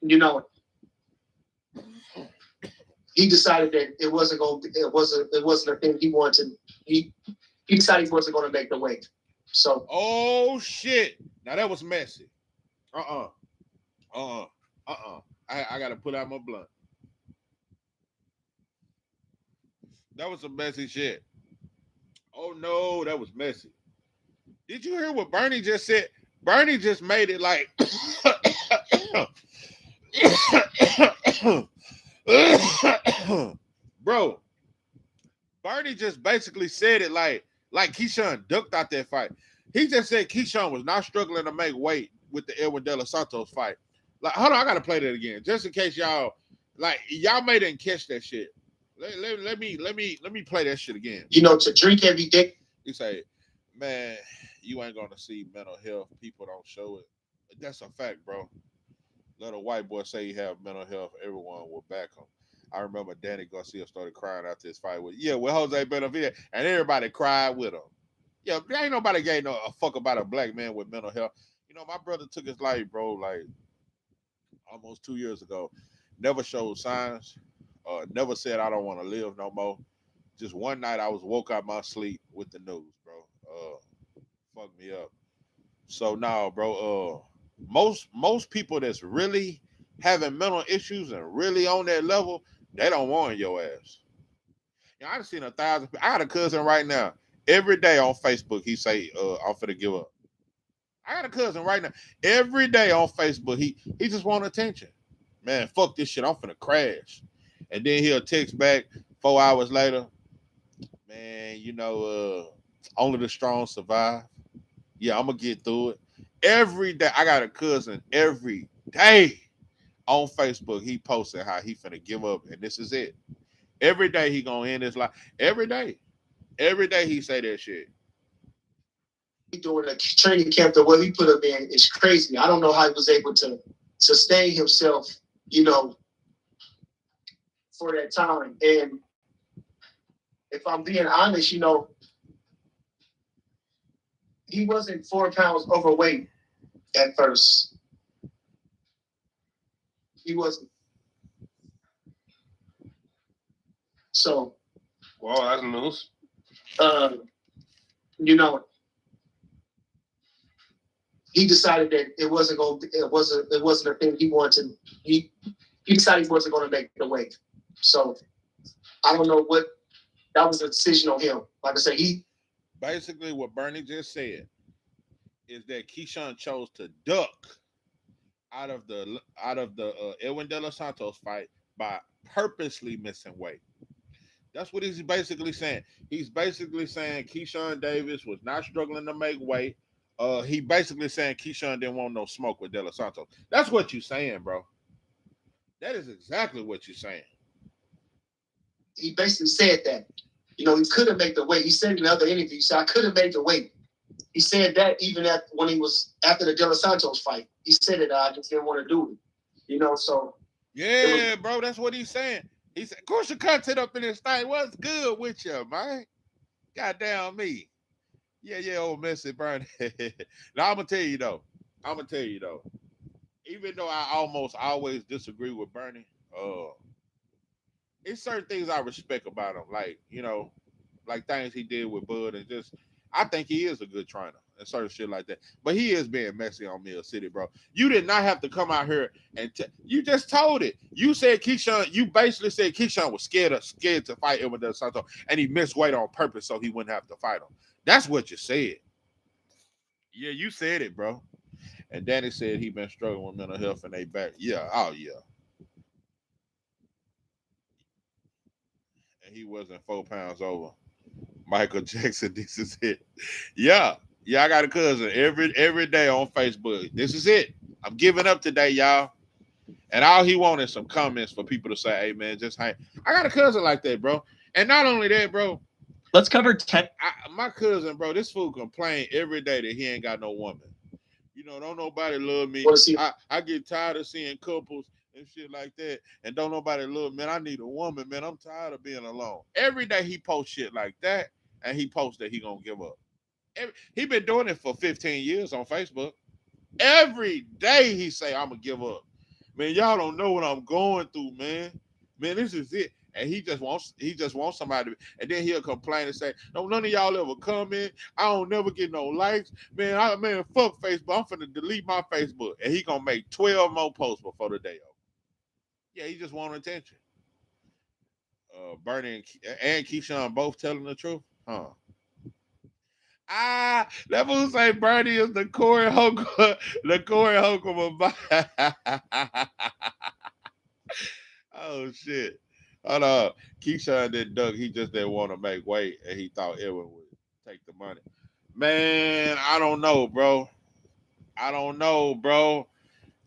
You know, he decided that it wasn't a thing he wanted. He decided he wasn't going to make the weight. So. Oh shit! Now that was messy. I gotta put out my blunt. That was some messy shit. Oh no, that was messy. Did you hear what Bernie just said? Bernie just made it like bro. Bernie just basically said it like Keyshawn ducked out that fight. He just said Keyshawn was not struggling to make weight with the Edwin De Los Santos fight. Like, hold on, I gotta play that again, just in case y'all may didn't catch that shit. Let me play that shit again. You know, to drink every day. You say, man, you ain't gonna see mental health. People don't show it. That's a fact, bro. Let a white boy say he have mental health, everyone will back him. I remember Danny Garcia started crying after his fight with Jose Benavidez, and everybody cried with him. Yeah, there ain't nobody gave a fuck about a black man with mental health. You know, my brother took his life, bro. Like, almost 2 years ago. Never showed signs. Never said I don't want to live no more. Just one night I was woke out my sleep with the news, bro. Fucked me up. So now, bro, most people that's really having mental issues and really on that level, they don't want your ass. You know, I've seen 1,000. I got a cousin right now. Every day on Facebook, he say, "I'm finna give up." I got a cousin right now. Every day on Facebook, he just want attention. Man, fuck this shit. I'm finna crash. And then he'll text back 4 hours later. Man, only the strong survive. Yeah, I'm gonna get through it. Every day, I got a cousin every day on Facebook. He posted how he finna give up, and this is it. Every day he gonna end his life. Every day he say that shit. During the training camp, the way he put him in is crazy. I don't know how he was able to sustain himself, for that time. And if I'm being honest, he wasn't 4 pounds overweight at first. He wasn't. So, Well, that's news. He decided that it wasn't a thing he wanted to. He decided he wasn't going to make the weight. So I don't know what that was a decision on him. Like I said, he basically what Bernie just said is that Keyshawn chose to duck out of the Edwin De Los Santos fight by purposely missing weight. That's what he's basically saying. He's basically saying Keyshawn Davis was not struggling to make weight. He basically saying Keyshawn didn't want no smoke with De Los Santos. That's what you're saying, bro. That is exactly what you're saying. He basically said that. He couldn't make the weight. He said in other interviews, he said, I couldn't make the weight. He said that even when he was after the De Los Santos fight. He said it, I just didn't want to do it. So. Yeah, bro, that's what he's saying. He said, of course, your content up in this thing. What's good with you, man? Goddamn me. Yeah, old messy Bernie. Now, I'm going to tell you, though. Even though I almost always disagree with Bernie, it's certain things I respect about him. Like things he did with Bud and just, I think he is a good trainer and certain shit like that. But he is being messy on Mill City, bro. You did not have to come out here and you just told it. You said Keyshawn, you basically said Keyshawn was scared to fight Edwin De Santos and he missed weight on purpose so he wouldn't have to fight him. That's what you said. Yeah, you said it, bro. And Danny said he been struggling with mental health and they back. Yeah, oh yeah. And he wasn't 4 pounds over. Michael Jackson, this is it. Yeah, I got a cousin every day on Facebook. This is it. I'm giving up today, y'all. And all he wanted is some comments for people to say, hey, man, just hang. I got a cousin like that, bro. And not only that, bro. Let's cover 10. My cousin, bro, this fool complain every day that he ain't got no woman. Don't nobody love me. I get tired of seeing couples and shit like that. And don't nobody love me. Man, I need a woman, man. I'm tired of being alone. Every day he posts shit like that. And he posts that he gonna give up. He been doing it for 15 years on Facebook. Every day he say, I'm gonna give up. Man, y'all don't know what I'm going through, man. Man, this is it. And he just wants somebody. And then he'll complain and say, no, none of y'all ever comment. I don't never get no likes. Man, fuck Facebook. I'm finna delete my Facebook. And he gonna make 12 more posts before the day over. Yeah, he just want attention. Bernie and Keyshawn both telling the truth. Huh. That fool say Bernie is the Corey Holcomb of oh shit. Hold on. Keyshawn didn't duck. He just didn't want to make weight and he thought Edwin would take the money. Man, I don't know, bro.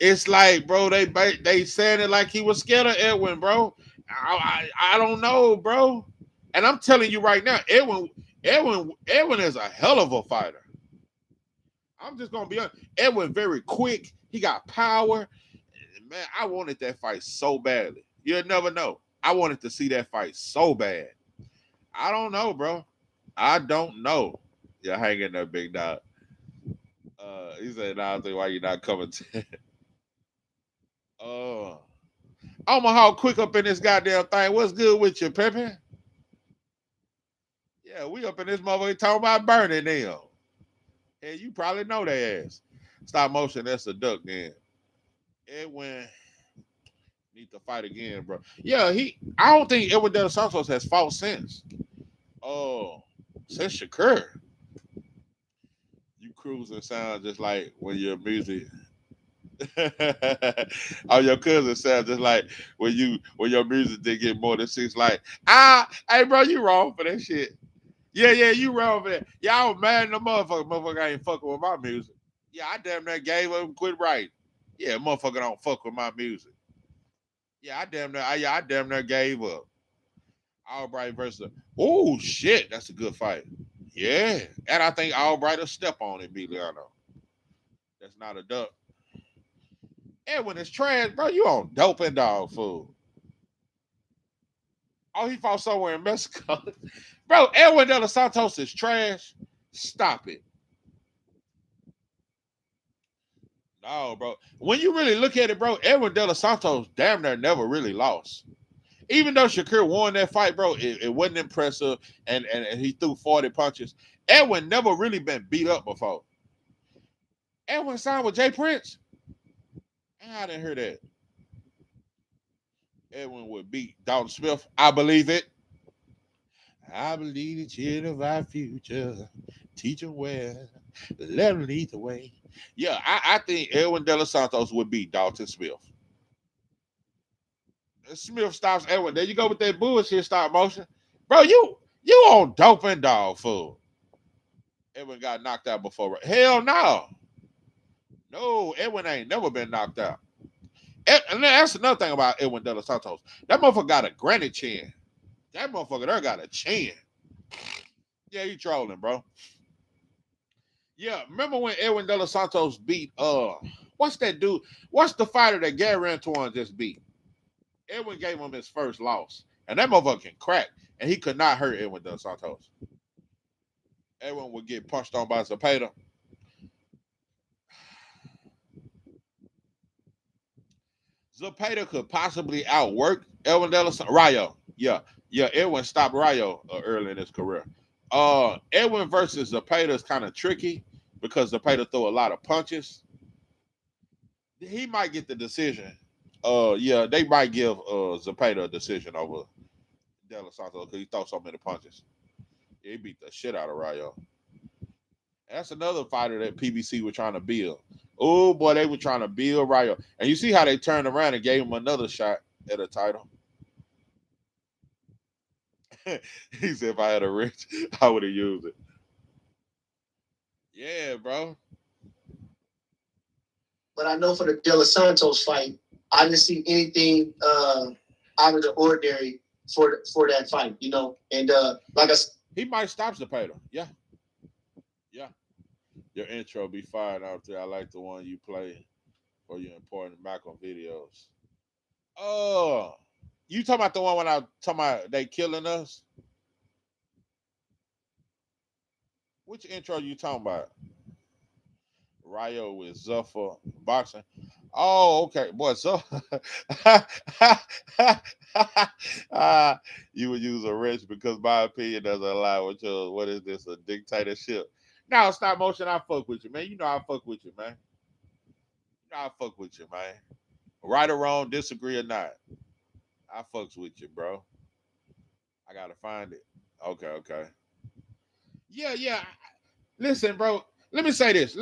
It's like, bro, they said it like he was scared of Edwin, bro. I don't know, bro. And I'm telling you right now, Edwin is a hell of a fighter. I'm just gonna be honest. Edwin very quick. He got power. Man, I wanted that fight so badly. You'll never know. I wanted to see that fight so bad. I don't know, bro. I don't know. Yeah, hang in there, big dog. He said, "Nah, I think why you not coming to Omaha quick up in this goddamn thing. What's good with you, Pepe? Yeah, we up in this motherfucker talking about burning them. And you probably know their ass. Stop motion, that's a duck then. Edwin need to fight again, bro. Yeah, I don't think Edwin De Los Santos has fought since. Since Shakur. You cruising sound just like when your music. Oh, your cousin sound just like when your music did get more than 6 likes. Hey bro, you wrong for that shit. Yeah, you wrong for that. Yeah, I was mad in the motherfucker. Motherfucker ain't fucking with my music. Yeah, I damn near gave up and quit writing. Yeah, motherfucker don't fuck with my music. Yeah, I damn near gave up. Albright versus. Oh shit, that's a good fight. Yeah, and I think Albright will step on Emiliano. That's not a duck. Edwin is trash, bro. You on dope and dog food. Oh, he fought somewhere in Mexico. Bro, Edwin De Los Santos is trash. Stop it. No, bro. When you really look at it, bro, Edwin De Los Santos damn near never really lost. Even though Shakur won that fight, bro, it wasn't impressive, and he threw 40 punches. Edwin never really been beat up before. Edwin signed with Jay Prince? I didn't hear that. Edwin would beat Dalton Smith. I believe it. I believe the children of our future. Teach them well. Let them lead the way. Yeah, I think Edwin De Los Santos would beat Dalton Smith. Smith stops Edwin. There you go with that bullshit stop motion. Bro, you on dope and dog food. Edwin got knocked out before. Hell no. No, Edwin ain't never been knocked out. And that's another thing about Edwin De Los Santos. That motherfucker got a granite chin. That motherfucker there got a chin. Yeah, he trolling, bro. Yeah, remember when Edwin De Los Santos beat what's that dude? What's the fighter that Gary Antoine just beat? Edwin gave him his first loss. And that motherfucker can crack. And he could not hurt Edwin De Los Santos. Edwin would get punched on by Zepeda. Zepeda could possibly outwork Edwin De Los Santos. Rayo. Yeah, Edwin stopped Rayo early in his career. Edwin versus Zepeda is kind of tricky because Zepeda threw a lot of punches. He might get the decision. Yeah, they might give Zepeda a decision over De Los Santos because he threw so many punches. He beat the shit out of Rayo. That's another fighter that PBC were trying to build. Oh boy, they were trying to build Rayo. And you see how they turned around and gave him another shot at a title. He said if I had a wrench, I would have used it. Yeah, bro. But I know for the De Los Santos fight, I didn't see anything out of the ordinary for that fight, you know. And like I said, he might stop Zepeda. Yeah. Your intro be fine out there. I like the one you play for your important Malcolm videos. Oh, you talking about the one when I talking about they killing us? Which intro you talking about? Rayo with Zuffer boxing. Oh, okay, boy. So you would use a wrench because my opinion doesn't allow with yours. What is this? A dictatorship? Now stop motion. I fuck with you, man. You know I fuck with you, man. You know I fuck with you, man. Right or wrong, disagree or not, I fucks with you, bro. I gotta find it. Okay. Yeah. Listen, bro. Let me say this.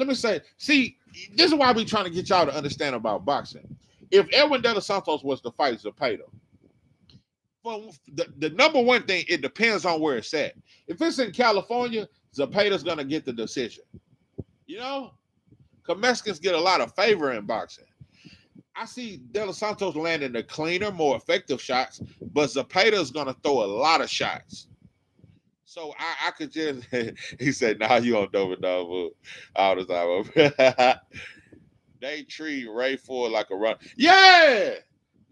See, this is why we trying to get y'all to understand about boxing. If Edwin De Los Santos was to fight Zepeda, well, the number one thing, it depends on where it's at. If it's in California, Zepeda's gonna get the decision. You know? Because Mexicans get a lot of favor in boxing. I see De Los Santos landing the cleaner, more effective shots, but Zepeda's gonna throw a lot of shots. So I could just he said, nah, you on dope and dog all the time. They treat Ray Ford like a run. Yeah.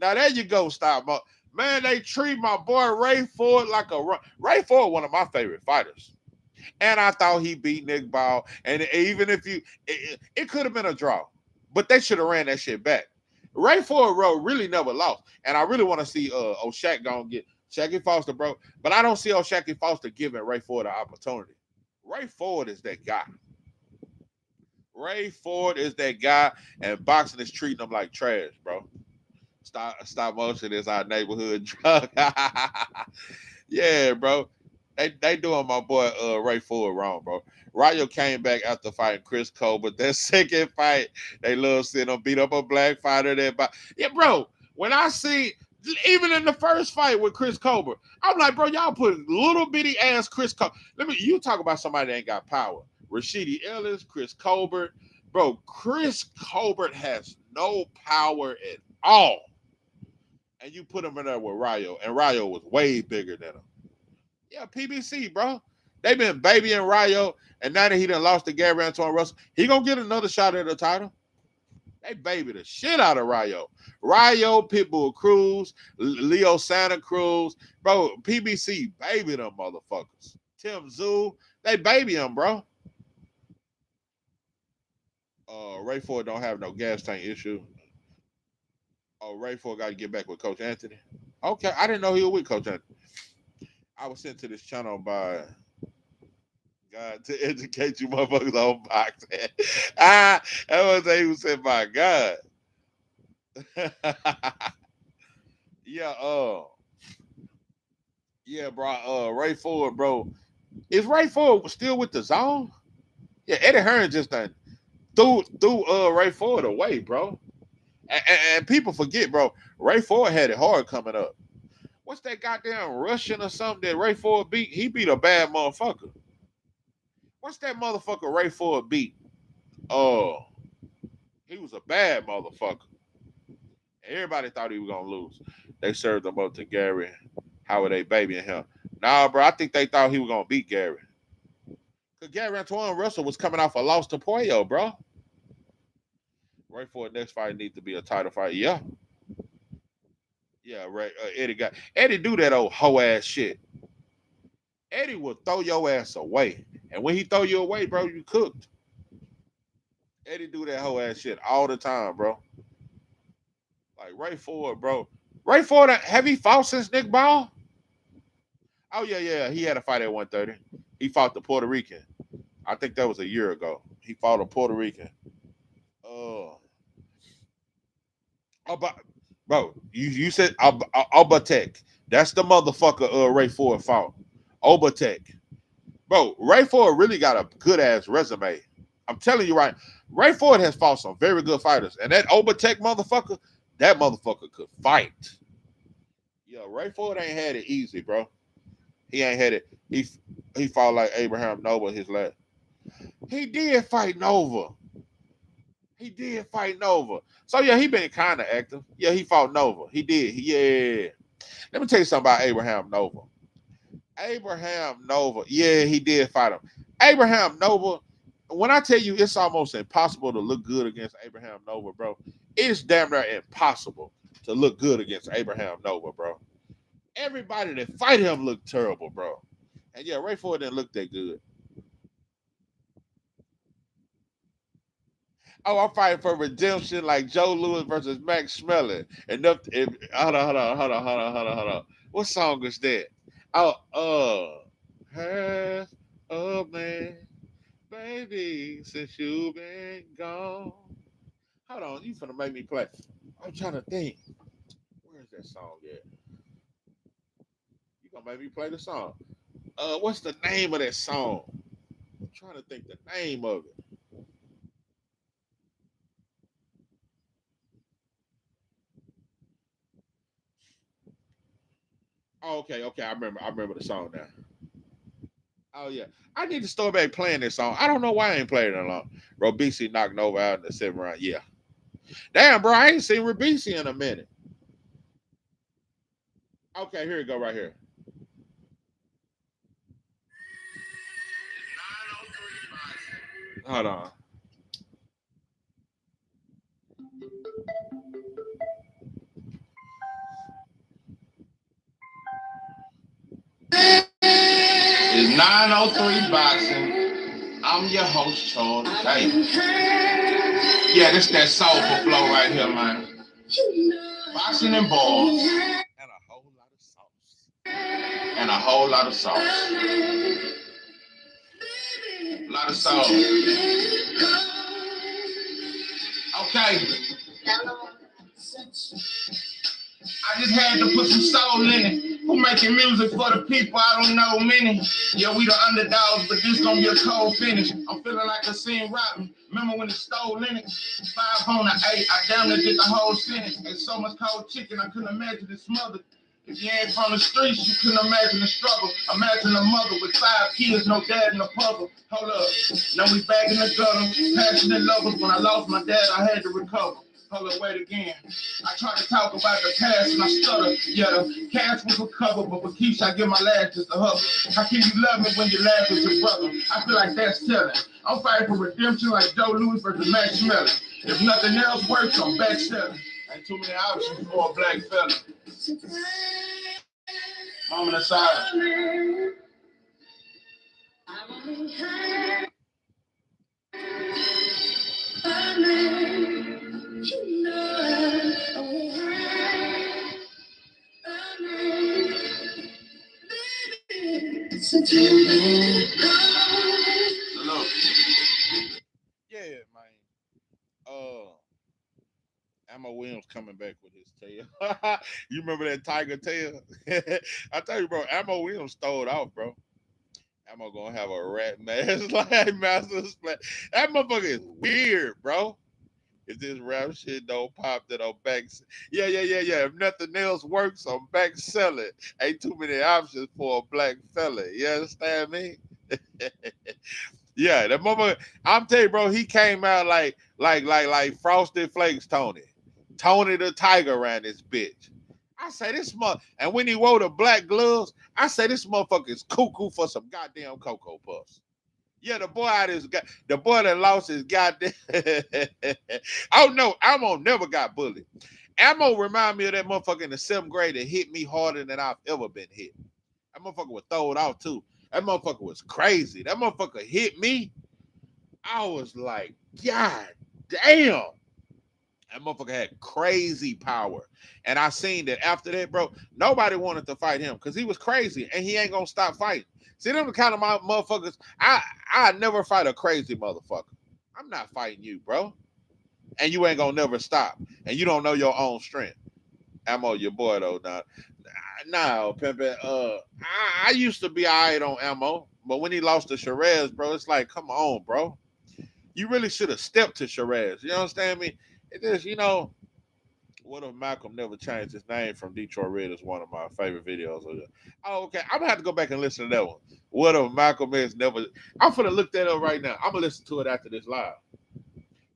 Now there you go, stop. Man, they treat my boy Ray Ford like a run. Ray Ford, one of my favorite fighters. And I thought he beat Nick Ball. And even if it could have been a draw, but they should have ran that shit back. Ray Ford, bro, really never lost. And I really want to see Shaq gonna get Shaky Foster, bro. But I don't see Shaky Foster giving Ray Ford an opportunity. Ray Ford is that guy. Ray Ford is that guy, and boxing is treating him like trash, bro. Stop motion is our neighborhood drug. Yeah, bro. They doing my boy Ray Ford wrong, bro. Rayo came back after fighting Chris Cole, but that second fight, they love seeing him beat up a black fighter. Yeah, bro. When I see, even in the first fight with Chris Colbert, I'm like, bro, y'all put little bitty ass Chris Colbert. You talk about somebody that ain't got power. Rashidi Ellis, Chris Colbert. Bro, Chris Colbert has no power at all. And you put him in there with Rayo, and Rayo was way bigger than him. Yeah, PBC, bro. They been babying Rayo, and now that he done lost to Gary Antoine Russell, he gonna get another shot at the title. They baby the shit out of Rayo. Rayo, Pitbull Cruz, Leo Santa Cruz, bro. PBC baby them motherfuckers. Tim Zoo, they baby him, bro. Ray Ford don't have no gas tank issue. Oh, Ray Ford got to get back with Coach Anthony. Okay, I didn't know he was with Coach Anthony. I was sent to this channel by God to educate you motherfuckers on boxing. That was he who said, "My God." Yeah, bro. Ray Ford, bro. Is Ray Ford still with the zone? Yeah, Eddie Hearn just done threw Ray Ford away, bro. And people forget, bro. Ray Ford had it hard coming up. What's that goddamn Russian or something that Ray Ford beat? He beat a bad motherfucker. What's that motherfucker Ray Ford beat? Oh, he was a bad motherfucker. Everybody thought he was gonna lose. They served him up to Gary. How were they babying him? Nah, bro. I think they thought he was gonna beat Gary. Cause Gary Antoine Russell was coming off a loss to Puello, bro. Ray Ford next fight needs to be a title fight. Yeah. Yeah, right. Eddie do that old hoe ass shit. Eddie will throw your ass away. And when he throw you away, bro, you cooked. Eddie do that hoe ass shit all the time, bro. Like Ray Ford, bro. Ray Ford, have he fought since Nick Ball? Oh, yeah. He had a fight at 130. He fought the Puerto Rican. I think that was a year ago. He fought a Puerto Rican. Bro, you said Obatek. That's the motherfucker Ray Ford fought. Obatek. Bro, Ray Ford really got a good ass resume. I'm telling you right. Ray Ford has fought some very good fighters. And that Obatek motherfucker, that motherfucker could fight. Yeah, Ray Ford ain't had it easy, bro. He ain't had it. He fought like Abraham Nova his last. He did fight Nova. So, yeah, he been kind of active. Yeah, he fought Nova. He did. Yeah. Let me tell you something about Abraham Nova. Yeah, he did fight him. Abraham Nova, when I tell you it's almost impossible to look good against Abraham Nova, bro, it's damn near impossible to look good against Abraham Nova, bro. Everybody that fight him look terrible, bro. And, yeah, Ray Ford didn't look that good. Oh, I'm fighting for redemption like Joe Louis versus Max Schmeling. Hold on. What song is that? Half a man, baby, since you've been gone. Hold on, you finna make me play. I'm trying to think. Where's that song at? You gonna make me play the song. What's the name of that song? I'm trying to think the name of it. Oh, okay. I remember the song now. Oh yeah, I need to start back playing this song. I don't know why I ain't playing it long. Robisi knocked Nova out in the 7th round. Yeah, damn, bro, I ain't seen Robisi in a minute. Okay, here we go, right here. Hold on. It's 903 Boxing. I'm your host, Charles Davis. Yeah, this that soulful flow right here, man. Boxing and balls. And a whole lot of sauce. And a whole lot of sauce. A lot of sauce. Okay. I just had to put some soul in it. Who making music for the people? I don't know many. Yeah, we the underdogs, but this gonna be a cold finish. I'm feeling like a scene rotten. Remember when it stole in it? 5 on the 8. I damn near did the whole sentence. Ate so much cold chicken, I couldn't imagine it smothered. If you ain't from the streets, you couldn't imagine the struggle. Imagine a mother with 5 kids, no dad in the puzzle. Hold up. Now we back in the gutter. Passionate lovers. When I lost my dad, I had to recover. Hold up, wait again. I tried to talk about the past and I stutter. Yeah, the cash was recovered, but for Keyshawn, I give my last just a hug. How can you love me when you laugh with your brother? I feel like that's telling. I'm fighting for redemption like Joe Louis versus Max Melly. If nothing else works, I'm back selling. Ain't too many options for a black fella. Moment of silence. Yeah, man. Ammo Williams coming back with his tail. You remember that tiger tail? I tell you, bro, Ammo Williams stole it off, bro. Ammo gonna have a rat mask like Master Splat. That motherfucker is weird, bro. If this rap shit don't pop, then I'm back. Yeah. If nothing else works, I'm back selling. Ain't too many options for a black fella. You understand me? Yeah, that motherfucker. I'm telling you, bro, he came out like Frosted Flakes Tony. Tony the Tiger around this bitch. I say this mother, and when he wore the black gloves, I say this motherfucker is cuckoo for some goddamn Cocoa Puffs. Yeah, the boy the boy that lost his goddamn. Oh no, Ammo never got bullied. Ammo remind me of that motherfucker in the 7th grade that hit me harder than I've ever been hit. That motherfucker was thrown out too. That motherfucker was crazy. That motherfucker hit me. I was like, God damn. That motherfucker had crazy power. And I seen that after that, bro, nobody wanted to fight him because he was crazy and he ain't gonna stop fighting. See, them the kind of motherfuckers, I never fight a crazy motherfucker. I'm not fighting you, bro. And you ain't gonna never stop. And you don't know your own strength. Ammo, your boy though, now. Nah, Pimpin'. I used to be all right on Ammo, but when he lost to Shiraz, bro, it's like, come on, bro. You really should have stepped to Shiraz. You understand me? It is, what if Malcolm never changed his name from Detroit Red is one of my favorite videos. Oh, okay. I'm gonna have to go back and listen to that one. What if Malcolm X never? I'm gonna look that up right now. I'm gonna listen to it after this live.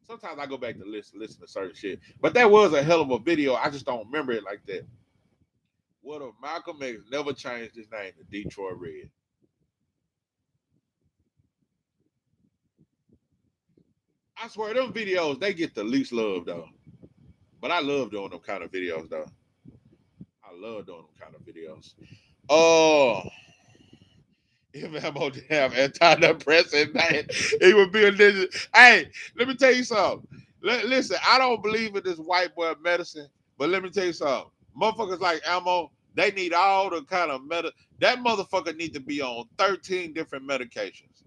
Sometimes I go back to listen to certain shit, but that was a hell of a video. I just don't remember it like that. What if Malcolm X never changed his name to Detroit Red? I swear, them videos, they get the least love, though. But I love doing them kind of videos, though. I love doing them kind of videos. Oh, if Ammo didn't have antidepressant, man, he would be a ninja. Hey, let me tell you something. Listen, I don't believe in this white boy medicine, but let me tell you something. Motherfuckers like Ammo, they need all the kind of that motherfucker need to be on 13 different medications.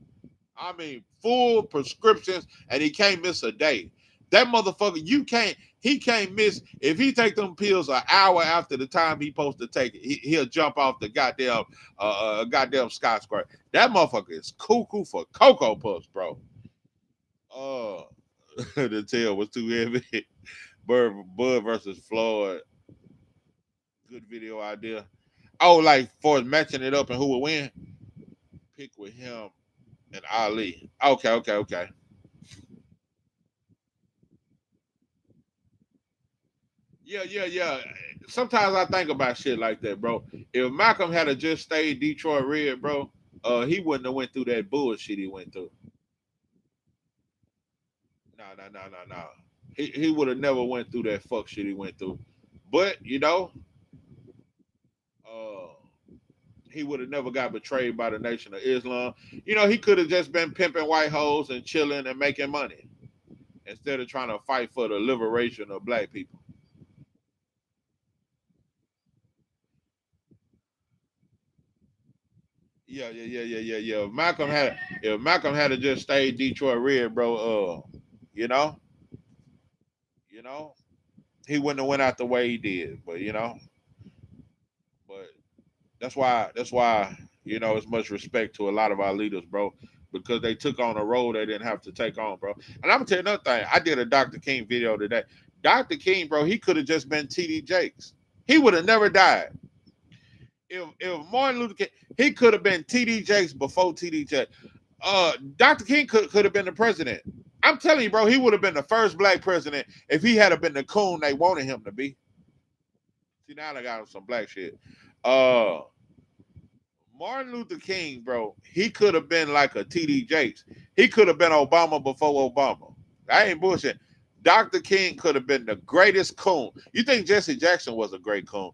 I mean, full prescriptions, and he can't miss a day. That motherfucker, he can't miss. If he take them pills an hour after the time he supposed to take it, he'll jump off the goddamn skyscraper. That motherfucker is cuckoo for Cocoa Puffs, bro. The tail was too heavy. Bud versus Floyd. Good video idea. Oh, like for matching it up and who would win? Pick with him and Ali. Okay. Yeah. Sometimes I think about shit like that, bro. If Malcolm had just stayed Detroit Red, bro, he wouldn't have went through that bullshit he went through. No. He would have never went through that fuck shit he went through. But he would have never got betrayed by the Nation of Islam. He could have just been pimping white hoes and chilling and making money instead of trying to fight for the liberation of black people. Yeah. If Malcolm had to just stay Detroit Red, bro, you know, you know, he wouldn't have went out the way he did. But but that's why it's much respect to a lot of our leaders, bro, because they took on a role they didn't have to take on, bro. And I'm gonna tell you another thing. I did a Dr. King video today. Dr. King, bro, he could have just been TD Jakes. He would have never died. If Martin Luther King, he could have been TD Jakes before TD Jakes. Dr. King could have been the president. I'm telling you, bro, he would have been the first black president if he had been the coon they wanted him to be. See, now I got some black shit. Martin Luther King, bro, he could have been like a TD Jakes. He could have been Obama before Obama. I ain't bullshit. Dr. King could have been the greatest coon. You think Jesse Jackson was a great coon?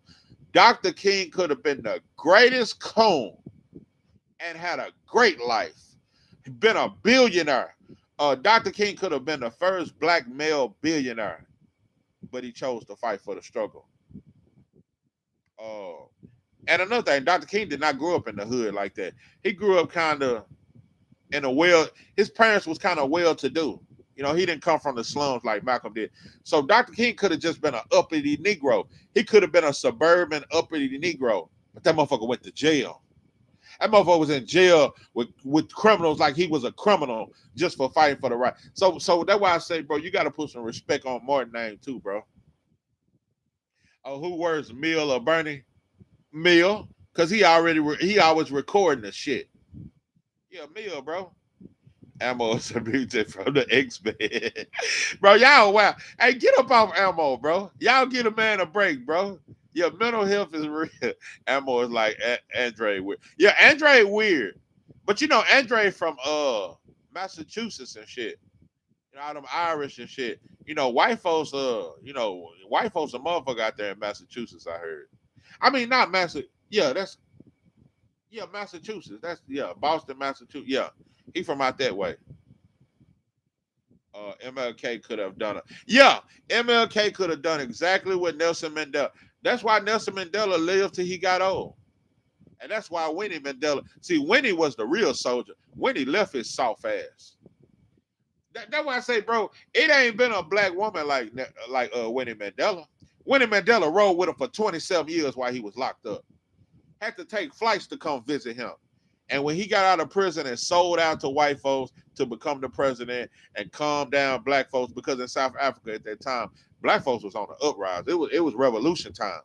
Dr. King could have been the greatest coon and had a great life. Been a billionaire. Dr. King could have been the first black male billionaire, but he chose to fight for the struggle. And another thing, Dr. King did not grow up in the hood like that. He grew up kind of his parents was kind of well-to-do. He didn't come from the slums like Malcolm did. So Dr. King could have just been an uppity Negro. He could have been a suburban uppity Negro, but that motherfucker went to jail. That motherfucker was in jail with criminals like he was a criminal just for fighting for the right. So that's why I say, bro, you got to put some respect on Martin's name too, bro. Who works, Mill or Bernie? Mill, because he always recording the shit. Yeah, Mill, bro. Ammo is a mutant from the X-Men. Bro, y'all wow. Hey, get up off Ammo, bro. Y'all get a man a break, bro. Your mental health is real. Ammo is like Andre weird. Yeah, Andre weird. But Andre from Massachusetts and shit. All them Irish and shit. White folks a motherfucker out there in Massachusetts, I heard. I mean, not Massachusetts. Yeah, Massachusetts. That's Boston, Massachusetts. Yeah. He from out that way. MLK could have done it. Yeah, MLK could have done exactly what Nelson Mandela. That's why Nelson Mandela lived till he got old. And that's why Winnie Mandela. See, Winnie was the real soldier. Winnie left his soft ass. That's why I say, bro, it ain't been a black woman like Winnie Mandela. Winnie Mandela rode with him for 27 years while he was locked up. Had to take flights to come visit him. And when he got out of prison and sold out to white folks to become the president and calm down black folks, because in South Africa at that time, black folks was on the uprise. It was revolution time.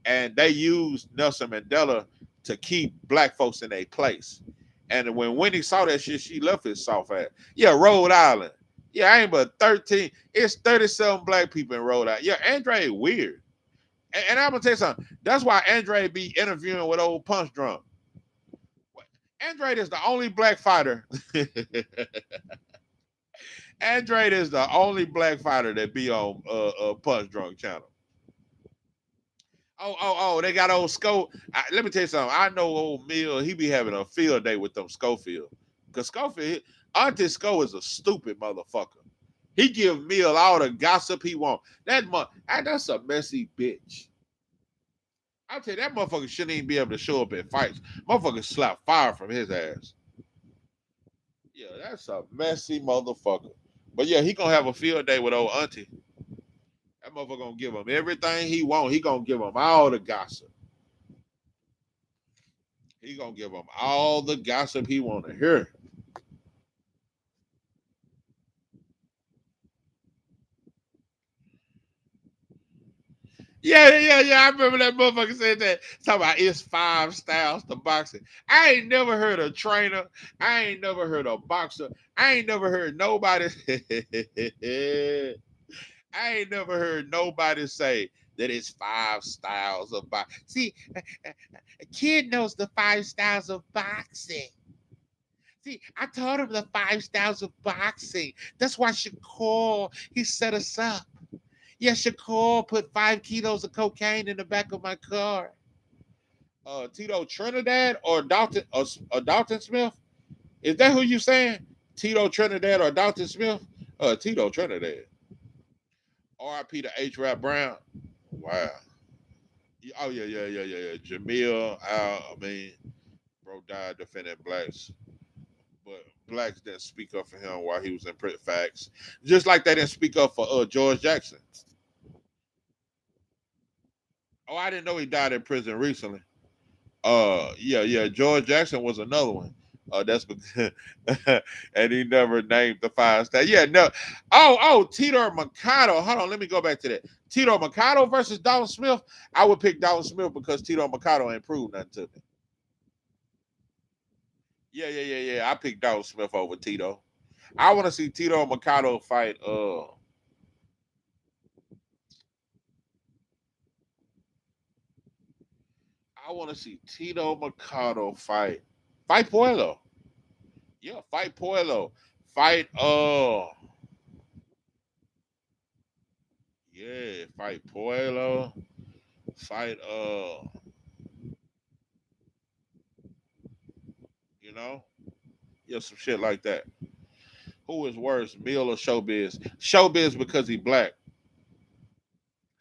And they used Nelson Mandela to keep black folks in their place. And when Winnie saw that shit, she left his soft ass. Yeah, Rhode Island. Yeah, I ain't but 13. It's 37 black people in Rhode Island. Yeah, Andre weird. And I'm going to tell you something. That's why Andre be interviewing with old Punch Drunk. Andre is the only black fighter. Andre is the only black fighter that be on Punch Drunk channel. Oh, they got old Sco. Let me tell you something. I know old Mill, he be having a field day with them Schofield. Because Schofield, Auntie Sco is a stupid motherfucker. He give Mill all the gossip he want. That's a messy bitch. I'll tell you, that motherfucker shouldn't even be able to show up at fights. Motherfucker slap fire from his ass. Yeah, that's a messy motherfucker. But yeah, he gonna have a field day with old Auntie. That motherfucker gonna give him everything he want. He gonna give him all the gossip. He gonna give him all the gossip he want to hear. Yeah. I remember that motherfucker said that. Talking about it's 5 styles to boxing. I ain't never heard a trainer. I ain't never heard a boxer. I ain't never heard nobody. I ain't never heard nobody say that it's 5 styles of boxing. See, a kid knows the 5 styles of boxing. See, I taught him the 5 styles of boxing. That's why Shakur, he set us up. Yeah, Shakur put 5 kilos of cocaine in the back of my car. Tito Trinidad or Dalton Smith? Is that who you saying? Tito Trinidad or Dalton Smith? Tito Trinidad. R.I.P. to H. Rap Brown. Wow. Oh yeah. Jamil. bro died defending blacks, but blacks didn't speak up for him while he was in prison. Facts. Just like they didn't speak up for George Jackson. Oh, I didn't know he died in prison recently. Yeah. George Jackson was another one. That's because, and he never named the five star. Yeah, no. Tito Mercado. Hold on, let me go back to that. Tito Mercado versus Dalton Smith. I would pick Dalton Smith because Tito Mercado ain't proved nothing to me. Yeah. I picked Dalton Smith over Tito. I want to see Tito Mercado fight. I want to see Tito Mercado fight Puello. Yeah, fight Puello. Fight yeah, fight Puello. Fight you know? Yeah, some shit like that. Who is worse, Mill or Showbiz? Showbiz because he black.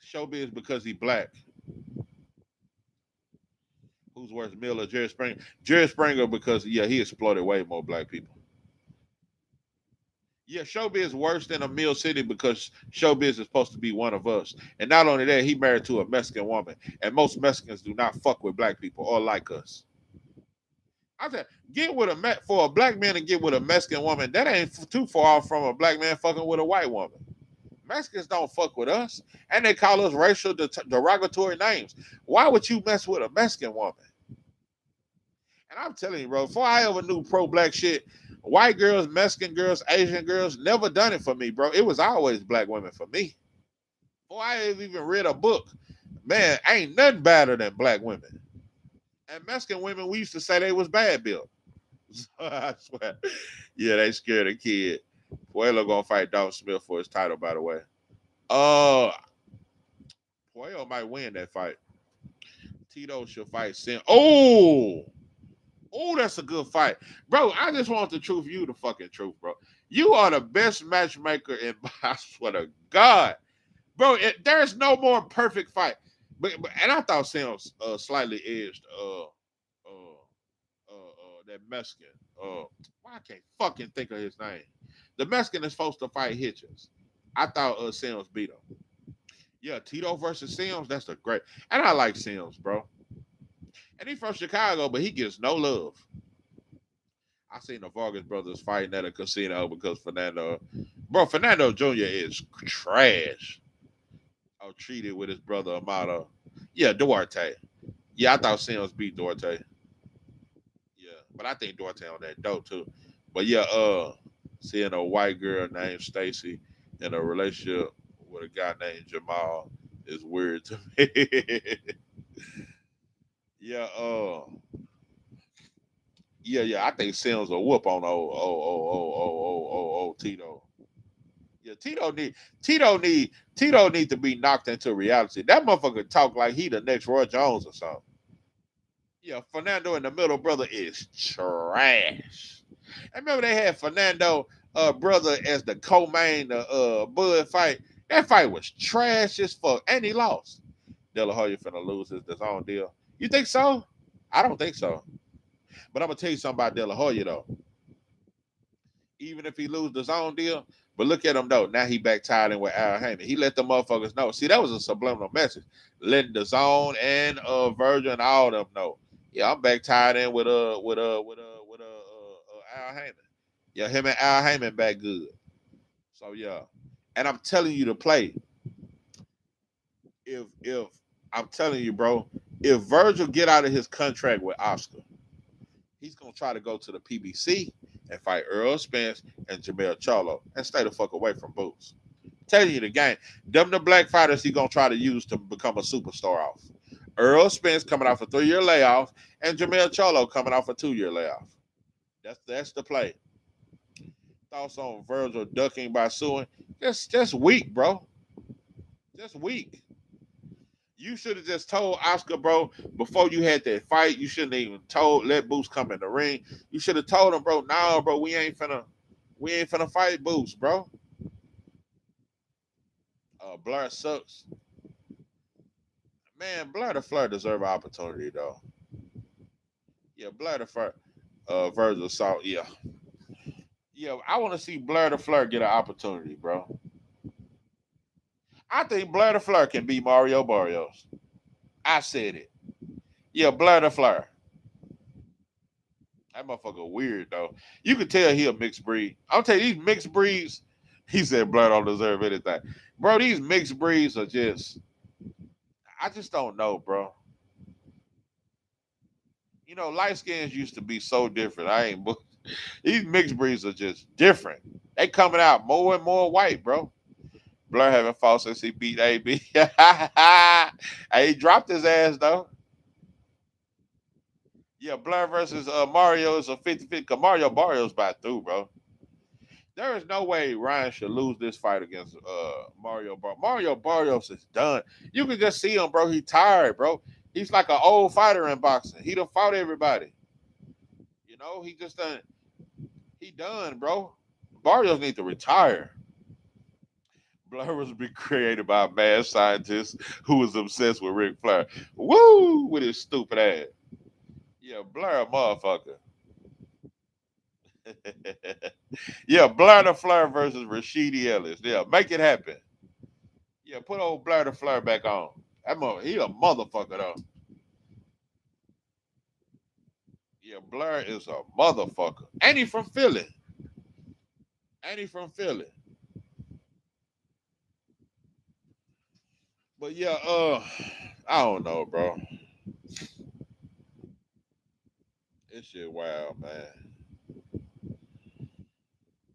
Showbiz because he black. Who's worse, Mill or Jerry Springer? Jerry Springer because he exploited way more black people. Yeah, Showbiz worse than a Mill City because Showbiz is supposed to be one of us. And not only that, he married to a Mexican woman. And most Mexicans do not fuck with black people or like us. I said, for a black man to get with a Mexican woman, that ain't too far off from a black man fucking with a white woman. Mexicans don't fuck with us. And they call us racial derogatory names. Why would you mess with a Mexican woman? And I'm telling you, bro, before I ever knew pro-black shit, white girls, Mexican girls, Asian girls never done it for me, bro. It was always black women for me. Before I even read a book, man, ain't nothing better than black women. And Mexican women, we used to say they was bad built. I swear. Yeah, they scared a kid. Puello gonna fight Dalton Smith for his title, by the way. Puello might win that fight. Tito should fight Sim. Oh, that's a good fight. Bro, I just want the truth. You the fucking truth, bro. You are the best matchmaker in I swear to God. Bro, there's no more perfect fight. But and I thought Sam's slightly edged that Mexican. Why I can't fucking think of his name. The Mexican is supposed to fight Hitchens. I thought Sims beat him. Yeah, Tito versus Sims, that's a great. And I like Sims, bro. And he's from Chicago, but he gets no love. I seen the Vargas brothers fighting at a casino because Fernando Jr. is trash. I was treated with his brother Amato. Yeah, Duarte. Yeah, I thought Sims beat Duarte. Yeah, but I think Duarte on that dope too. But yeah, seeing a white girl named Stacy in a relationship with a guy named Jamal is weird to me. Yeah, I think Sims a whoop on old Tito. Yeah, Tito need to be knocked into reality. That motherfucker talk like he the next Roy Jones or something. Yeah, Fernando in the middle brother is trash. I remember they had Fernando brother as the co-main Bud fight. That fight was trash as fuck, and he lost. De La Hoya finna lose his own deal. You think so? I don't think so. But I'm gonna tell you something about De La Hoya though. Even if he lose his own deal, but look at him though. Now he back tied in with Al Heyman. He let the motherfuckers know. See, that was a subliminal message. Letting the Zone and Virgin all of them know. Yeah, I'm back tied in with Al Heyman. Yeah, him and Al Heyman back good. So yeah, and I'm telling you to play. If I'm telling you, bro, if Virgil get out of his contract with Oscar, he's gonna try to go to the PBC and fight Earl Spence and Jamel Charlo and stay the fuck away from Boots. Telling you the game, them the black fighters he gonna try to use to become a superstar off. Earl Spence coming off a 3-year layoff and Jamel Charlo coming off a 2-year layoff. That's the play. Thoughts on Virgil ducking by suing? Just weak, bro. Just weak. You should have just told Oscar, bro, before you had that fight. You shouldn't even let Boots come in the ring. You should have told him, bro, nah, bro, we ain't finna fight Boots, bro. Blair sucks. Man, Blair the Flair deserve an opportunity, though. Yeah, Blair the Fleur, Virgil Salt. Yeah, I want to see Blair the Fleur get an opportunity, bro. I think Blair the Fleur can beat Mario Barrios. I said it. Yeah, Blair the Fleur. That motherfucker weird though. You can tell he a mixed breed. I'll tell you these mixed breeds. He said Blair don't deserve anything, bro. These mixed breeds are just. I just don't know, bro. You know, light skins used to be so different. I ain't. These mixed breeds are just different. They coming out more and more white, bro. Blair having fought since he beat AB. Hey, he dropped his ass though. Yeah, Blair versus Mario is a 50-50. Cause Mario Barrios about through, bro. There is no way Ryan should lose this fight against Mario Barrios. Mario Barrios is done. You can just see him, bro. He tired, bro. He's like an old fighter in boxing. He done fought everybody. You know, he just done. He done, bro. Barrios need to retire. Blair was created by a mad scientist who was obsessed with Ric Flair. Woo! With his stupid ass. Yeah, Blair a motherfucker. Yeah, Blair the Flair versus Rashidi Ellis. Yeah, make it happen. Yeah, put old Blair the Flair back on. He a motherfucker though. Yeah, Blair is a motherfucker. And he from Philly. But yeah, I don't know, bro. This shit wild, man.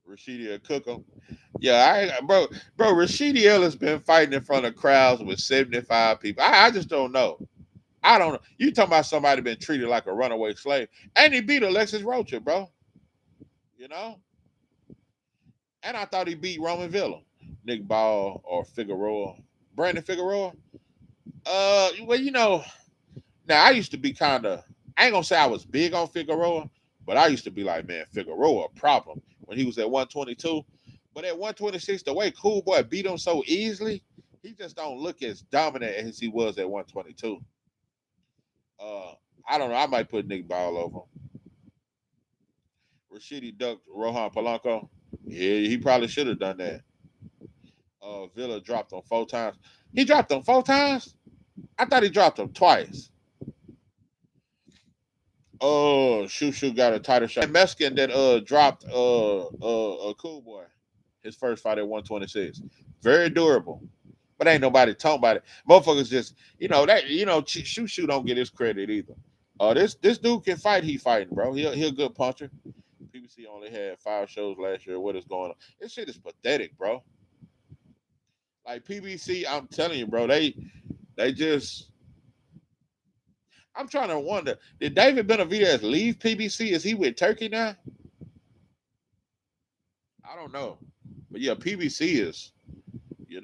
Rashidi cook him. Yeah, bro, Rashidi Ellis been fighting in front of crowds with 75 people. I just don't know. I don't know. You talking about somebody been treated like a runaway slave. And he beat Alexis Rocha, bro. You know? And I thought he beat Roman Villa. Nick Ball or Figueroa. Brandon Figueroa. Well, you know, now I used to be kind of, I ain't gonna say I was big on Figueroa, but I used to be like, man, Figueroa a problem when he was at 122. But at 126, the way Cool Boy beat him so easily, he just don't look as dominant as he was at 122. I don't know. I might put Nick Ball over him. Rashidi ducked Rohan Polanco. Yeah, he probably should have done that. Villa dropped him 4 times. He dropped him 4 times? I thought he dropped him twice. Oh, Shushu got a tighter shot. Mexican that dropped Cool Boy his first fight at 126. Very durable. But ain't nobody talking about it. Motherfuckers just, Shushu don't get his credit either. This dude can fight, he fighting, bro. He a good puncher. PBC only had 5 shows last year. What is going on? This shit is pathetic, bro. Like PBC, I'm telling you, bro, they just. I'm trying to wonder, did David Benavidez leave PBC? Is he with Turkey now? I don't know. But yeah, PBC is, they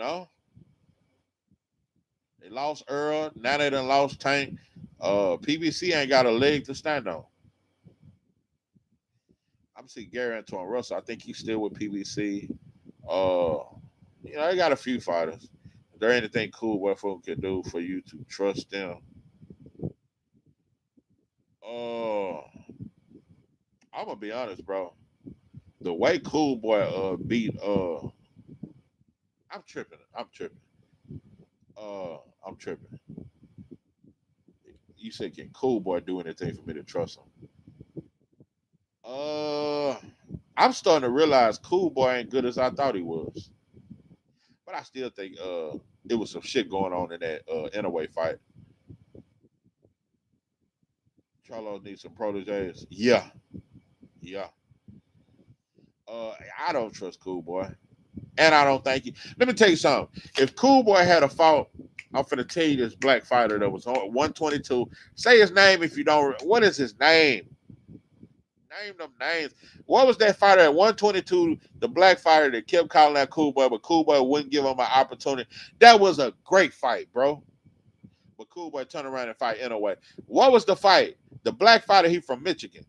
lost Earl. Now they done lost Tank. PBC ain't got a leg to stand on. I'm seeing Gary Antoine Russell. I think he's still with PBC. They got a few fighters. Is there anything cool what folks can do for you to trust them? I'm gonna be honest, bro. The way Cool Boy beat I'm tripping. You said can Cool Boy do anything for me to trust him? I'm starting to realize Cool Boy ain't good as I thought he was. But I still think it was some shit going on in that Inouye fight. Charlo needs some proteges. Yeah. I don't trust Cool Boy. And I don't think let me tell you something. If Cool Boy had a fault, I'm finna tell you this black fighter that was on 122. Say his name if you don't. What is his name? Name them names. What was that fighter at 122? The black fighter that kept calling that Cool Boy, but Cool Boy wouldn't give him an opportunity. That was a great fight, bro. But Cool Boy turned around and fight Inouye. What was the fight? The black fighter, he from Michigan.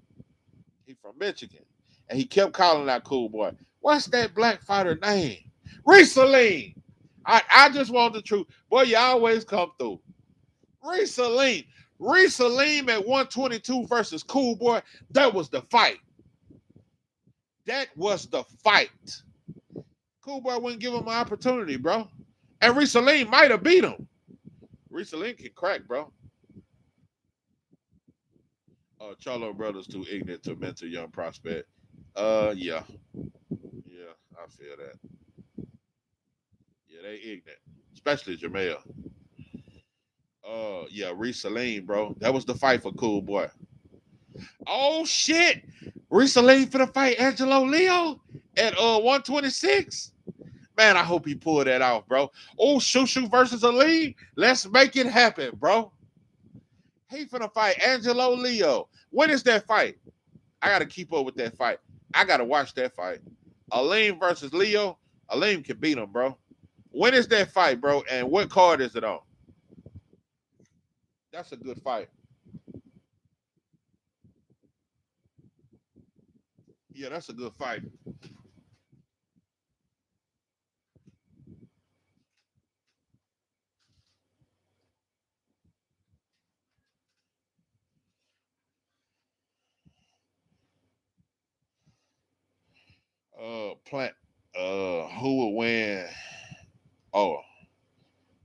And he kept calling out Cool Boy. What's that black fighter name? Reese. I just want the truth. Boy, you always come through. Reese. Reese Salim at 122 versus Cool Boy. That was the fight. That was the fight. Cool Boy wouldn't give him an opportunity, bro. And Reese Salim might have beat him. Reese Salim can crack, bro. Charlo Brothers too ignorant to mentor young prospect. Yeah. Yeah, I feel that. Yeah, they ignorant. Especially Jamel. Yeah, Reese Salim, bro. That was the fight for Cool Boy. Oh shit. Reese Salim for the fight Angelo Leo at 126. Man, I hope he pulled that off, bro. Oh, Shushu versus Ali. Let's make it happen, bro. He finna fight Angelo Leo. When is that fight? I gotta keep up with that fight. I gotta watch that fight. Aleem versus Leo. Aleem can beat him, bro. When is that fight, bro? And what card is it on? That's a good fight. Yeah, that's a good fight. Plant. Who would win? Oh,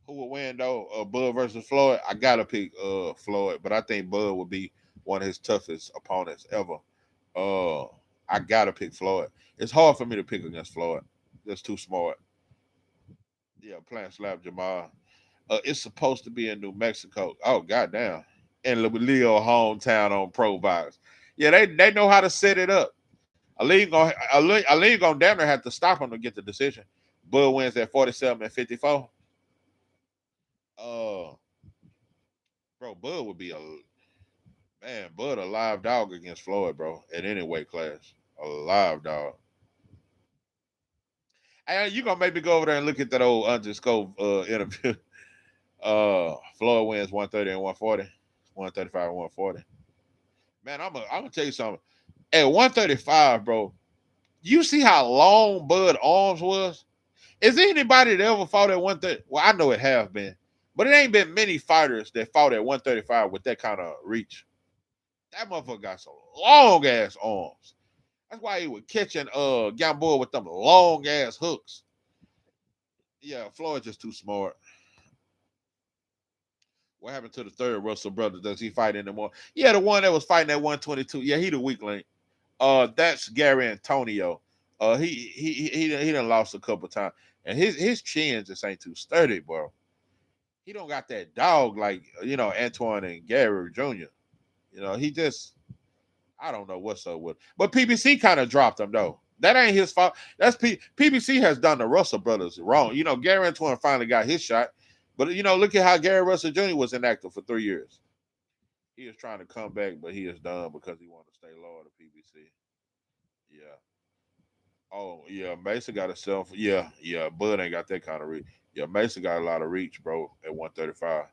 who would win though? Bud versus Floyd. I gotta pick Floyd, but I think Bud would be one of his toughest opponents ever. I gotta pick Floyd. It's hard for me to pick against Floyd. That's too smart. Yeah, Plant slap Jamal. It's supposed to be in New Mexico. Oh, goddamn. In Leo hometown on Pro Box. Yeah, they know how to set it up. Ali gonna damn near have to stop him to get the decision. Bud wins at 47 and 54. Bro, Bud would be Bud a live dog against Floyd, bro, at any weight class. A live dog. And you gonna make me go over there and look at that old underscore interview. Floyd wins 130 and 140, 135 and 140. Man, I'm gonna tell you something. At 135, bro, you see how long Bud arms was? Is there anybody that ever fought at 130? Well, I know it have been, but it ain't been many fighters that fought at 135 with that kind of reach. That motherfucker got some long ass arms. That's why he was catching Gamboa with them long ass hooks. Yeah, Floyd just too smart. What happened to the third Russell brother? Does he fight anymore? Yeah, the one that was fighting at 122. Yeah, he the weak link. That's Gary Antonio. He done lost a couple times, and his chin just ain't too sturdy, bro. He don't got that dog like Antoine and Gary Jr. He just I don't know what's up with. But PBC kind of dropped him though. That ain't his fault. That's PBC has done the Russell brothers wrong. Gary Antoine finally got his shot, but look at how Gary Russell Jr. was inactive for 3 years. He is trying to come back, but he is done because he wanted to stay loyal to PBC. Yeah. Oh, yeah. Mason got himself. Yeah. Bud ain't got that kind of reach. Yeah, Mason got a lot of reach, bro, at 135.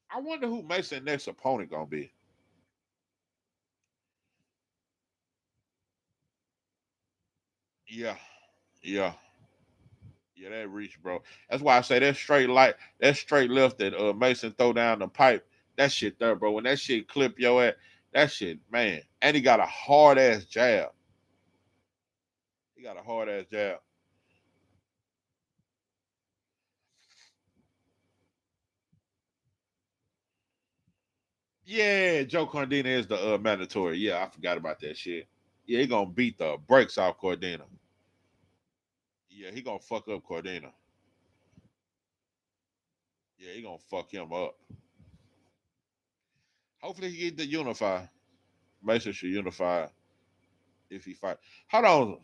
I wonder who Mason's next opponent gonna be. Yeah. Yeah. Yeah, that reach, bro. That's why I say that straight left that Mason throw down the pipe. That shit there, bro. When that shit clip your ass, that shit, man. And he got a hard ass jab. He got a hard ass jab. Yeah, Joe Cordina is the mandatory. Yeah, I forgot about that shit. Yeah, he gonna beat the brakes off Cordina. Yeah, he gonna fuck up Cordina. Yeah, he gonna fuck him up. Hopefully he get the unify. Mason should unify if he fight. Hold on.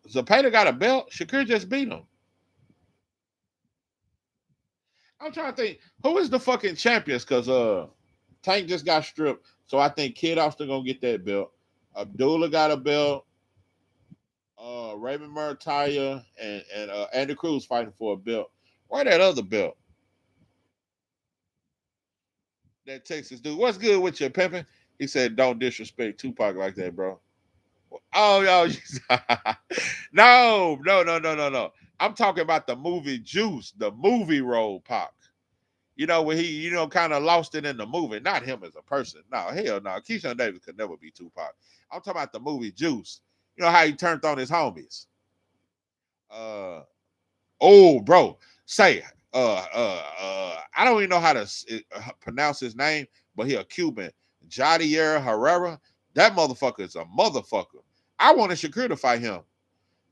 Zapata got a belt. Shakur just beat him. I'm trying to think who is the fucking champions because Tank just got stripped. So I think Kid Austin gonna get that belt. Abdullah got a belt. Raymond Murtaya and Andy Cruz fighting for a belt. Where that other belt? That Texas dude. What's good with you, pimping? He said, "Don't disrespect Tupac like that, bro." Oh, yo, no. I'm talking about the movie Juice, the movie role, Pac. You know, when he, you know, kind of lost it in the movie. Not him as a person. No, hell no. Keyshawn Davis could never be Tupac. I'm talking about the movie Juice. You know how he turned on his homies. Oh, bro, say, I don't even know how to pronounce his name, but he a Cuban, Jadier Herrera. That motherfucker is a motherfucker. I wanted Shakur to fight him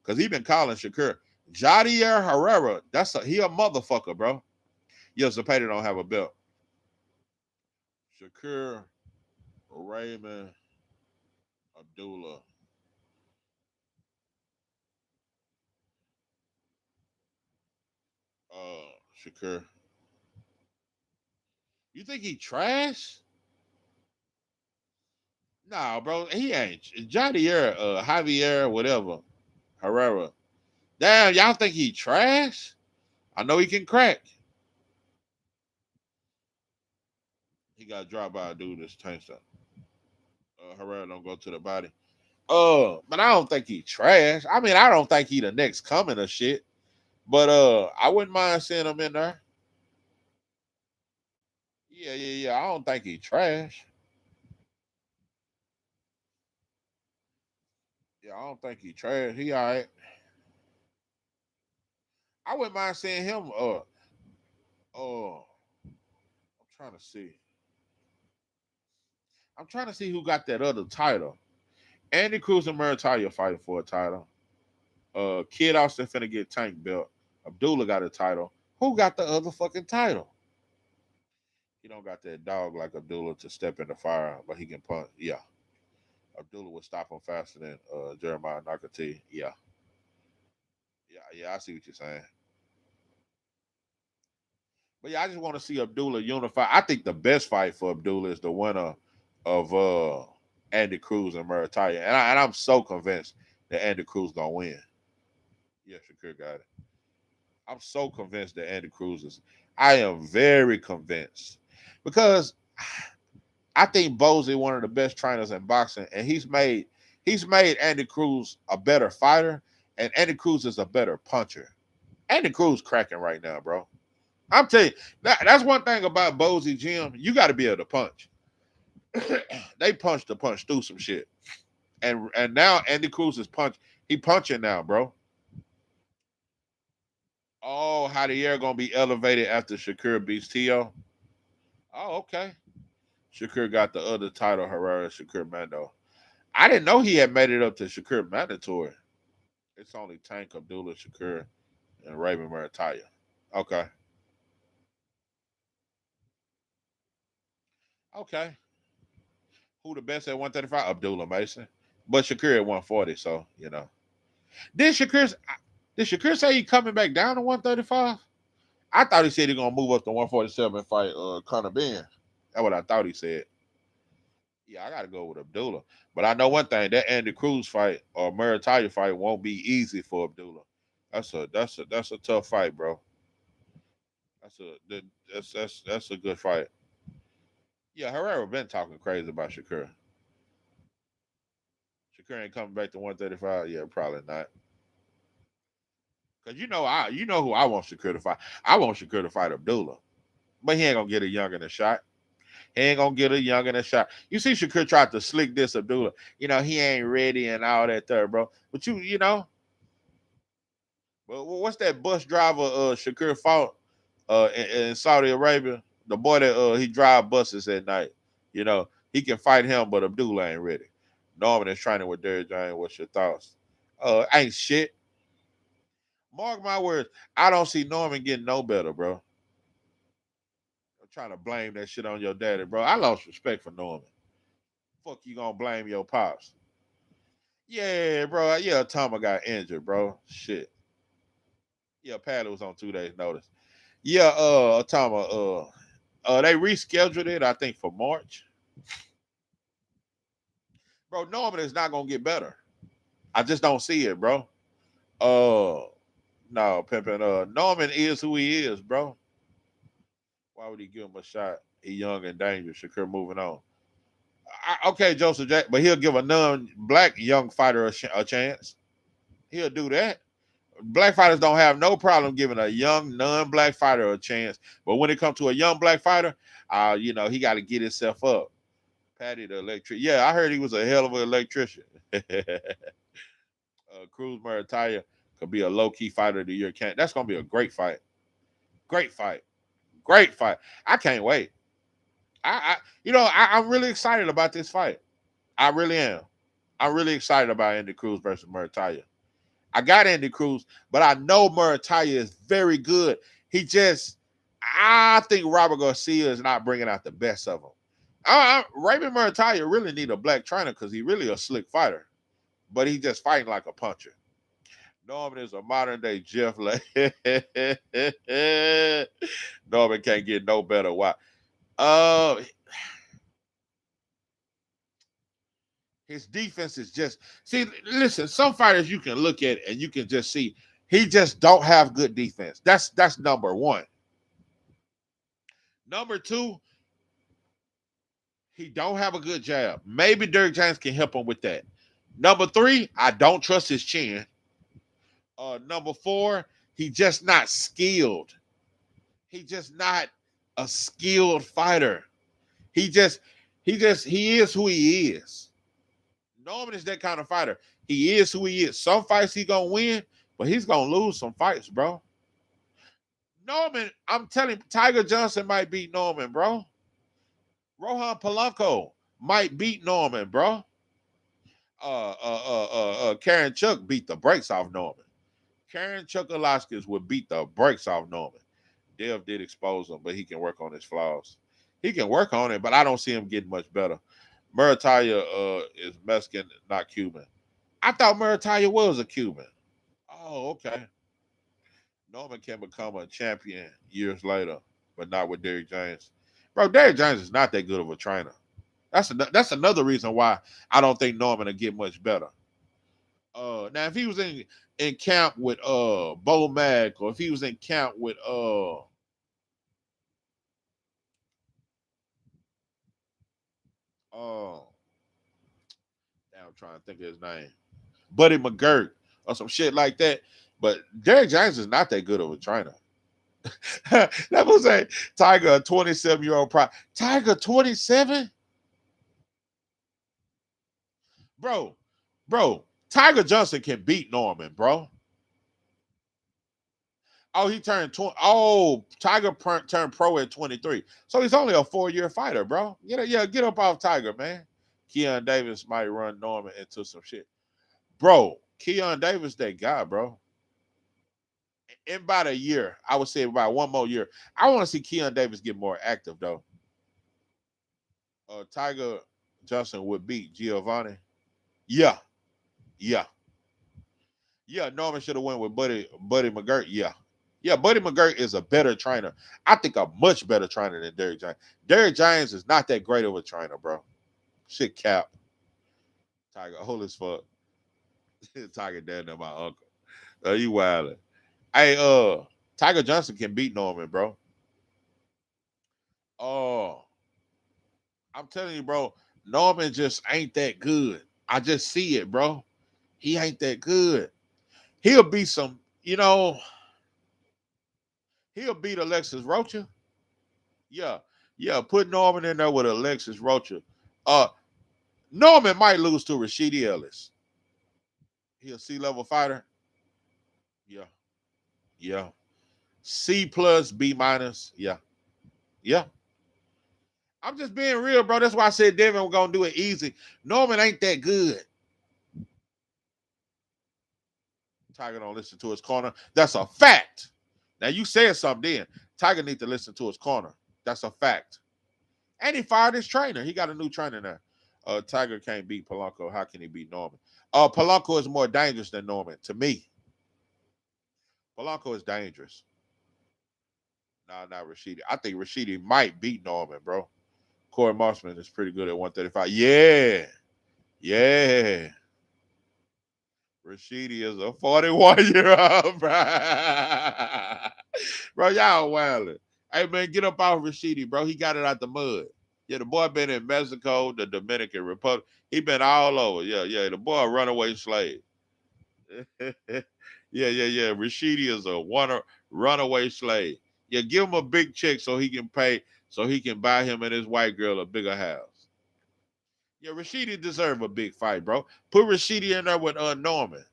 because he been calling Shakur Jadier Herrera. He a motherfucker, bro. Yes, Zapata don't have a belt. Shakur, Raymond, Abdullah. Shakur. You think he trash? Nah, bro, he ain't. Jadier, Javier, whatever, Herrera. Damn, y'all think he trash? I know he can crack. He got dropped by a dude that's tank stuff. Herrera don't go to the body. But I don't think he trash. I mean, I don't think he the next coming of shit. But I wouldn't mind seeing him in there. Yeah. I don't think he trash. Yeah, I don't think he trash. He all right. I wouldn't mind seeing him. I'm trying to see. I'm trying to see who got that other title. Andy Cruz and Murray fighting for a title. Kid Austin finna get tank belt. Abdullah got a title. Who got the other fucking title? He don't got that dog like Abdullah to step in the fire, but he can punch. Yeah. Abdullah would stop him faster than Jeremiah Nakati. Yeah. I see what you're saying. But yeah, I just want to see Abdullah unify. I think the best fight for Abdullah is the winner of Andy Cruz and Murataya. And I'm so convinced that Andy Cruz gonna win. Yeah, Shakur got it. I'm so convinced that Andy Cruz is. I am very convinced because I think Bozy one of the best trainers in boxing, and he's made Andy Cruz a better fighter, and Andy Cruz is a better puncher. Andy Cruz cracking right now, bro. I'm telling you, that's one thing about Bozy Gym. You got to be able to punch. They punch to punch through some shit, and now Andy Cruz is He punching now, bro. Oh, Javier gonna be elevated after Shakur beats Tio. Oh, okay. Shakur got the other title, Herrera, Shakur Mando. I didn't know he had made it up to Shakur mandatory. It's only Tank, Abdullah, Shakur, and Raven Murataya. Okay. Okay. Who the best at 135? Abdullah Mason. But Shakur at 140, so you know. Did Shakur say he coming back down to 135? I thought he said he gonna move up to 147 and fight Conor Ben. That's what I thought he said. Yeah, I gotta go with Abdullah. But I know one thing, that Andy Cruz fight or Murataya fight won't be easy for Abdullah. That's a tough fight, bro. That's a good fight. Yeah, Herrera been talking crazy about Shakur. Shakur ain't coming back to 135. Yeah, probably not. Cause you know who I want Shakur to fight. I want Shakur to fight Abdullah, but he ain't gonna get a young in a shot. He ain't gonna get a young in a shot. You see, Shakur tried to slick this Abdullah. You know he ain't ready and all that there, bro. But you know, but what's that bus driver Shakur fought in Saudi Arabia? The boy that he drive buses at night. You know he can fight him, but Abdullah ain't ready. Norman is training with Derrick James. What's your thoughts? Ain't shit. Mark my words, I don't see Norman getting no better, bro. I'm trying to blame that shit on your daddy, bro. I lost respect for Norman. Fuck you gonna blame your pops? Yeah, bro. Yeah, Tama got injured, bro. Shit. Yeah, Paddy was on 2 days notice. Yeah, Tama, they rescheduled it, I think, for March. Bro, Norman is not gonna get better. I just don't see it, bro. No, Pimpin'. Norman is who he is, bro. Why would he give him a shot? He young and dangerous. Shakur moving on. Okay, Joseph Jack, but he'll give a non-black young fighter a chance. He'll do that. Black fighters don't have no problem giving a young non-black fighter a chance. But when it comes to a young black fighter, he got to get himself up. Patty the electric. Yeah, I heard he was a hell of an electrician. Cruz Murataya could be a low-key fighter of the year. That's gonna be a great fight. Great fight. Great fight. I can't wait. I'm really excited about this fight. I really am. I'm really excited about Andy Cruz versus Murataya. I got Andy Cruz, but I know Murataya is very good. I think Robert Garcia is not bringing out the best of him. Raymond Murataya really need a black trainer because he really a slick fighter, but he just fighting like a puncher. Norman is a modern day Jeff. Norman can't get no better. Why? His defense is just listen, some fighters you can look at and you can just see he just don't have good defense. That's number one. Number two, he don't have a good jab. Maybe Derrick James can help him with that. Number three, I don't trust his chin. Number four, he just not skilled. He just not a skilled fighter. He is who he is. Norman is that kind of fighter. He is who he is. Some fights he gonna win, but he's gonna lose some fights, bro. Norman, I'm telling you, Tiger Johnson might beat Norman, bro. Rohan Polanco might beat Norman, bro. Karen Chuck beat the brakes off Norman. Karen Chuck Alaskis would beat the brakes off Norman. Dev did expose him, but he can work on his flaws. He can work on it, but I don't see him getting much better. Murataya is Mexican, not Cuban. I thought Murataya was a Cuban. Oh, okay. Norman can become a champion years later, but not with Derrick James. Bro, Derrick James is not that good of a trainer. That's another reason why I don't think Norman will get much better. Now, if he was in camp with Bo Mack, or if he was in camp with I'm trying to think of his name, Buddy McGirt or some shit like that. But Derrick James is not that good of a trainer. That was a Tiger, a 27-year-old pro. Tiger 27? Bro, Tiger Johnson can beat Norman, bro. Oh, he turned 20. Oh, Tiger turned pro at 23. So he's only a 4-year fighter, bro. Get up off Tiger, man. Keon Davis might run Norman into some shit. Bro, Keon Davis, that guy, bro. In about a year, I would say about one more year, I want to see Keon Davis get more active, though. Tiger Johnson would beat Giovanni. Yeah. Norman should have went with Buddy McGirt. Yeah, Buddy McGirt is a better trainer. I think a much better trainer than Derrick James. Derrick James is not that great of a trainer, bro. Shit cap. Tiger, old as fuck. Tiger dad and my uncle. You wildin'. Hey, Tiger Johnson can beat Norman, bro. Oh, I'm telling you, bro, Norman just ain't that good. I just see it, bro. He ain't that good. He'll be some, he'll beat Alexis Rocha. Yeah, put Norman in there with Alexis Rocha. Norman might lose to Rashidi Ellis. He a C-level fighter. Yeah. C+, B-. Yeah. I'm just being real, bro. That's why I said Devin was gonna do it easy. Norman ain't that good. Tiger don't listen to his corner. That's a fact. Now you said something then. Tiger need to listen to his corner. That's a fact. And he fired his trainer. He got a new trainer now. Tiger can't beat Polanco. How can he beat Norman? Polanco is more dangerous than Norman to me. Polanco is dangerous. Nah, not Rashidi. I think Rashidi might beat Norman, bro. Corey Marshman is pretty good at 135. Yeah. Rashidi is a 41-year-old, bro. Bro, y'all wildin'. Hey, man, get up off Rashidi, bro. He got it out the mud. Yeah, the boy been in Mexico, the Dominican Republic. He been all over. Yeah, the boy a runaway slave. Yeah. Rashidi is a runaway slave. Yeah, give him a big check so he can buy him and his white girl a bigger house. Yeah, Rashidi deserve a big fight, bro. Put Rashidi in there with Norman.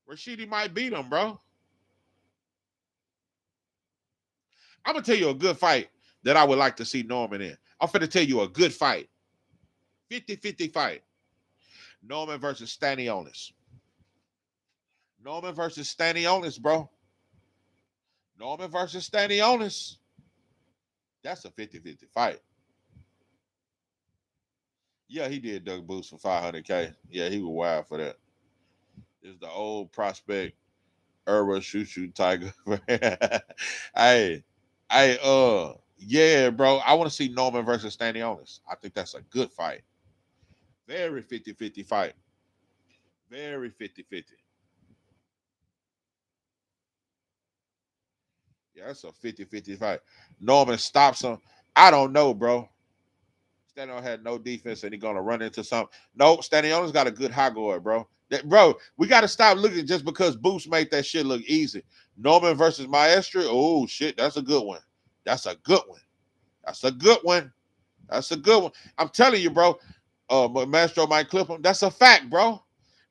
Rashidi might beat him, bro. I'm gonna tell you a good fight that I would like to see Norman in. I'm finna tell you a good fight. 50-50 fight. Norman versus Stanionis. Norman versus Stanionis, bro. Norman versus Stanionis. That's a 50-50 fight. Yeah, he did Doug Boots for $500K. Yeah, he was wild for that. It's the old prospect, Erwa Shoo Tiger. hey, yeah, bro. I want to see Norman versus Stanionis. I think that's a good fight. Very 50-50 fight. Very 50-50. Yeah, that's a 50-50 fight. Norman stops him. I don't know, bro. Stanionis had no defense and he's gonna run into something. No, Stanionis got a good high guard, bro. Bro, we gotta stop looking just because Boost made that shit look easy. Norman versus Maestro. Oh shit, that's a good one. That's a good one. That's a good one. That's a good one. I'm telling you, bro. Maestro might clip him. That's a fact, bro.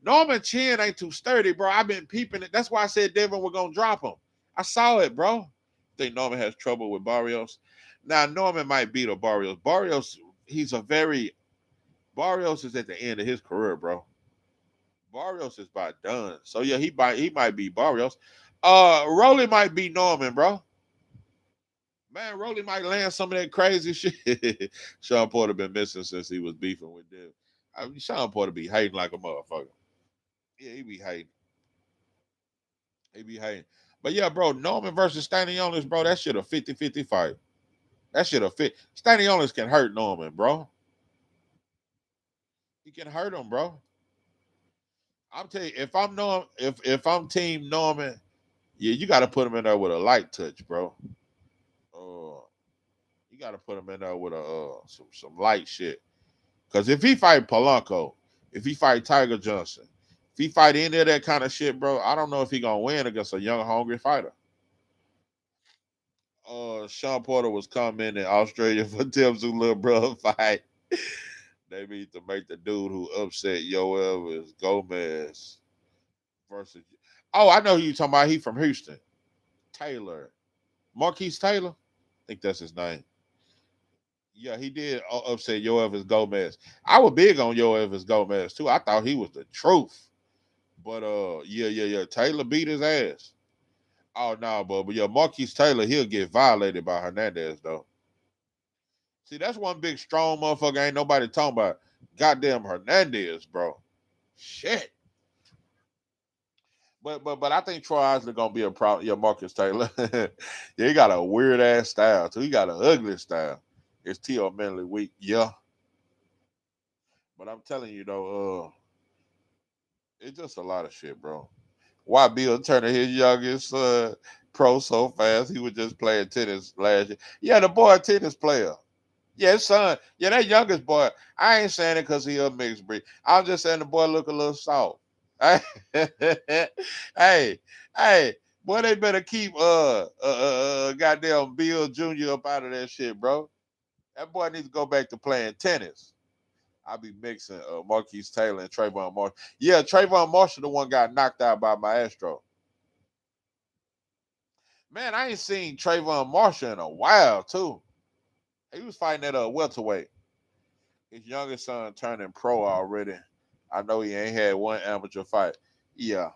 Norman chin ain't too sturdy, bro. I've been peeping it. That's why I said Devin was gonna drop him. I saw it, bro. Think Norman has trouble with Barrios. Now Norman might beat a Barrios. Barrios is at the end of his career, bro. Barrios is about done. So yeah, he might be Barrios. Rolly might be Norman, bro. Man, Rolly might land some of that crazy shit. Sean Porter been missing since he was beefing with them. Sean Porter be hating like a motherfucker. Yeah, he be hating. But yeah, bro, Norman versus Stanionis, bro, that shit a 50-50 fight. That shit a fit. Stanionis can hurt Norman, bro. He can hurt him, bro. I'm telling you, if I'm team Norman, yeah, you got to put him in there with a light touch, bro. You got to put him in there with some light shit. Because if he fight Polanco, if he fight Tiger Johnson, if he fight any of that kind of shit, bro, I don't know if he gonna win against a young, hungry fighter. Sean Porter was coming in Australia for Tim's little brother fight. They need to make the dude who upset Yoel Gomez versus. Oh, I know who you talking about. He from Houston. Taylor. Marquise Taylor? I think that's his name. Yeah, he did upset Yoel Gomez. I was big on Yoel Gomez too. I thought he was the truth. But yeah. Taylor beat his ass. Oh no, but yeah, Marquise Taylor, he'll get violated by Hernandez though. See, that's one big strong motherfucker ain't nobody talking about. Goddamn Hernandez, bro. Shit. But I think Troy Isley gonna be a problem. Yeah, Marcus Taylor. Yeah, he got a weird ass style too. He got an ugly style. It's T.O. mentally weak. Yeah. But I'm telling you though, it's just a lot of shit, bro. Why Bill Turner, his youngest pro so fast? He was just playing tennis last year. Yeah, the boy a tennis player. Yeah, his son. Yeah, that youngest boy. I ain't saying it because he a mixed breed. I'm just saying the boy look a little soft. hey, boy, they better keep goddamn Bill Jr. up out of that shit, bro. That boy needs to go back to playing tennis. I'll be mixing Marquise Taylor and Trayvon Marshall. Yeah, Trayvon Marshall, the one got knocked out by Maestro. Man, I ain't seen Trayvon Marshall in a while, too. He was fighting at a welterweight. His youngest son turning pro already. I know he ain't had one amateur fight. Yeah.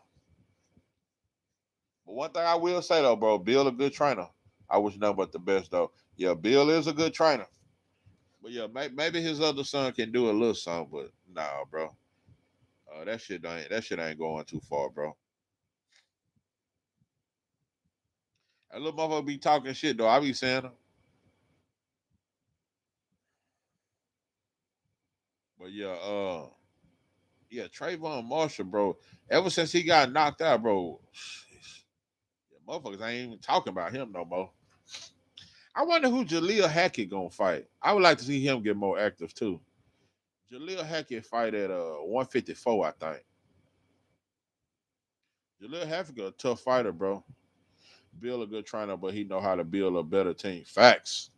But one thing I will say, though, bro, Bill a good trainer. I wish nothing but the best, though. Yeah, Bill is a good trainer. But yeah, maybe his other son can do a little something, but nah, bro. That shit ain't going too far, bro. That little motherfucker be talking shit though. I be saying them. But yeah, Trayvon Marshall, bro. Ever since he got knocked out, bro, yeah, motherfuckers ain't even talking about him no more. I wonder who Jaleel Hackett gonna fight. I would like to see him get more active too. Jaleel Hackett fight at 154, I think. Jaleel Heffiger, a tough fighter, bro. Bill a good trainer, but he know how to build a better team. Facts.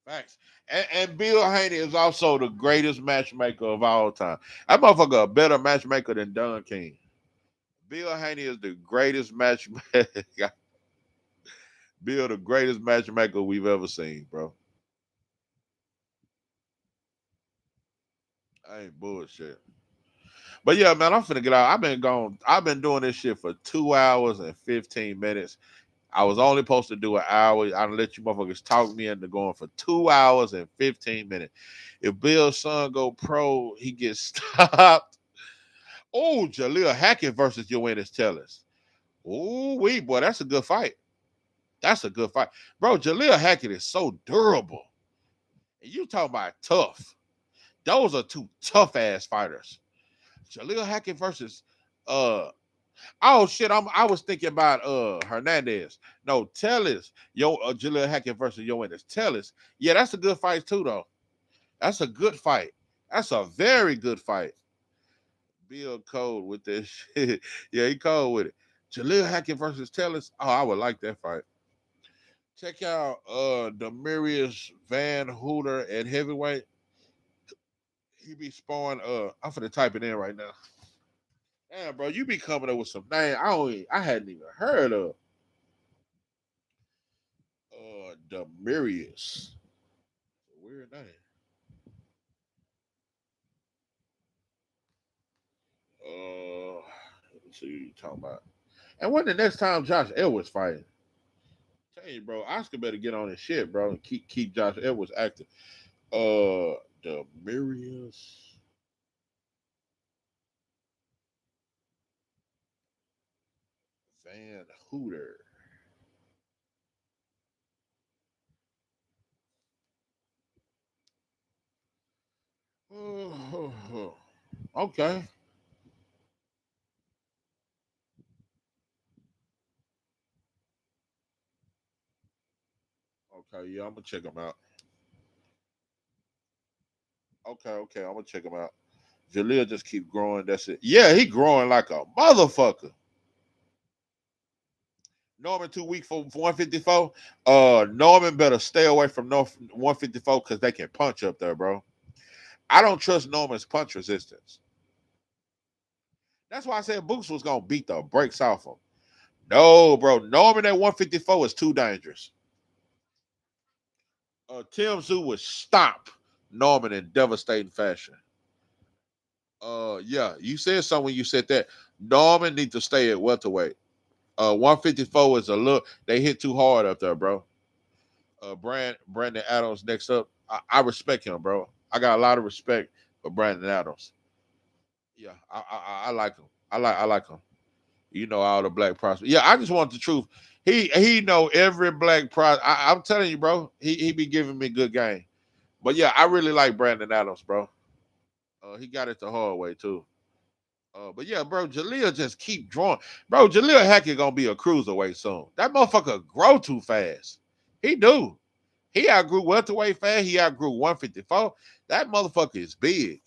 Facts. And Bill Haney is also the greatest matchmaker of all time. That motherfucker a better matchmaker than Don King. Bill Haney is the greatest matchmaker. Bill, the greatest matchmaker we've ever seen, bro. I ain't bullshit. But yeah, man, I'm finna get out. I've been doing this shit for 2 hours and 15 minutes. I was only supposed to do an hour. I done let you motherfuckers talk me into going for 2 hours and 15 minutes. If Bill's son go pro, he gets stopped. Oh, Jaleel Hackett versus Joannis Tellers. Oh, boy, that's a good fight. That's a good fight. Bro, Jaleel Hackett is so durable. And you talking about tough. Those are two tough ass fighters. Jaleel Hackett versus oh shit, I was thinking about Hernandez. No, Tellers. Jaleel Hackett versus Joannis Tellers. Yeah, that's a good fight too, though. That's a good fight. That's a very good fight. Bill cold with this shit. Yeah, he cold with it. Jaleel Hackett versus Tellers. Oh, I would like that fight. Check out Demarius Van Hooter at heavyweight. He be sparring. I'm finna type it in right now. Damn, bro, you be coming up with some name I hadn't even heard of. Demarius. Weird name. Let's see what you talking about. And when the next time Josh Edwards fighting? Tell you, bro, Oscar better get on his shit, bro, and keep Josh Edwards active. Demarius Van Hooter. Okay. Okay, yeah, I'm gonna check him out. Okay, I'm gonna check him out. Jaleel just keep growing. That's it. Yeah, he growing like a motherfucker. Norman too weak for 154. Norman better stay away from North 154 because they can punch up there, bro. I don't trust Norman's punch resistance. That's why I said Boots was gonna beat the brakes off him. No, bro. Norman at 154 is too dangerous. Tim Zoo would stop Norman in devastating fashion. Yeah, you said something when you said that. Norman needs to stay at welterweight. 154 is a look. They hit too hard up there, bro. Brandon Adams next up. I respect him, bro. I got a lot of respect for Brandon Adams. Yeah, I like him. I like him. You know all the black prospects. Yeah, I just want the truth. He know every black prospect. I'm telling you, bro. He be giving me good game. But yeah, I really like Brandon Adams, bro. He got it the hard way too. But yeah, bro, Jaleel just keep drawing. Bro, Jaleel Hackett gonna be a cruiserweight soon. That motherfucker grow too fast. He do. He outgrew welterweight fast. He outgrew 154. That motherfucker is big.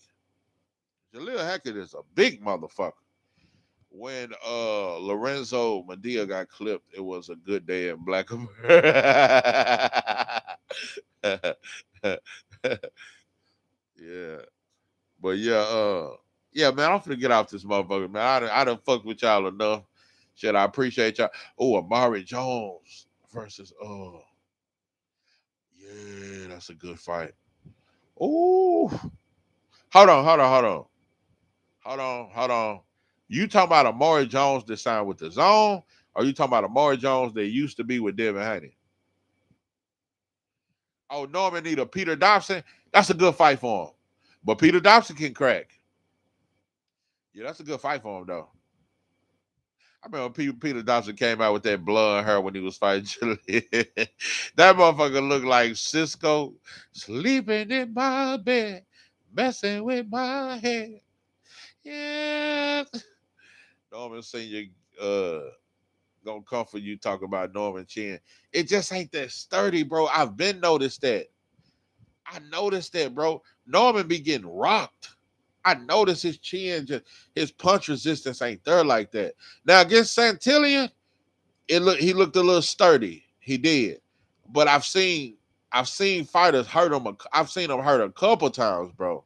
Jaleel Hackett is a big motherfucker. When Lorenzo Medea got clipped, it was a good day in Black America. Yeah. But yeah, man, I'm finna get off this motherfucker, man. I done fucked with y'all enough. Shit, I appreciate y'all. Oh, Amari Jones versus yeah, that's a good fight. Oh, hold on. You talking about Amari Jones that signed with the Zone, or you talking about Amari Jones that used to be with Devin Haney? Oh, Norman need a Peter Dobson. That's a good fight for him. But Peter Dobson can crack. Yeah, that's a good fight for him, though. I remember Peter Dobson came out with that blonde hair when he was fighting That motherfucker looked like Cisco sleeping in my bed, messing with my head. Yeah. Norman Sr. Gonna come for you talking about Norman Chin. It just ain't that sturdy, bro. I've been noticed that. I noticed that, bro. Norman be getting rocked. I noticed his chin, just his punch resistance ain't there like that. Now against Santillan, he looked a little sturdy. He did, but I've seen fighters hurt him. I've seen him hurt a couple times, bro.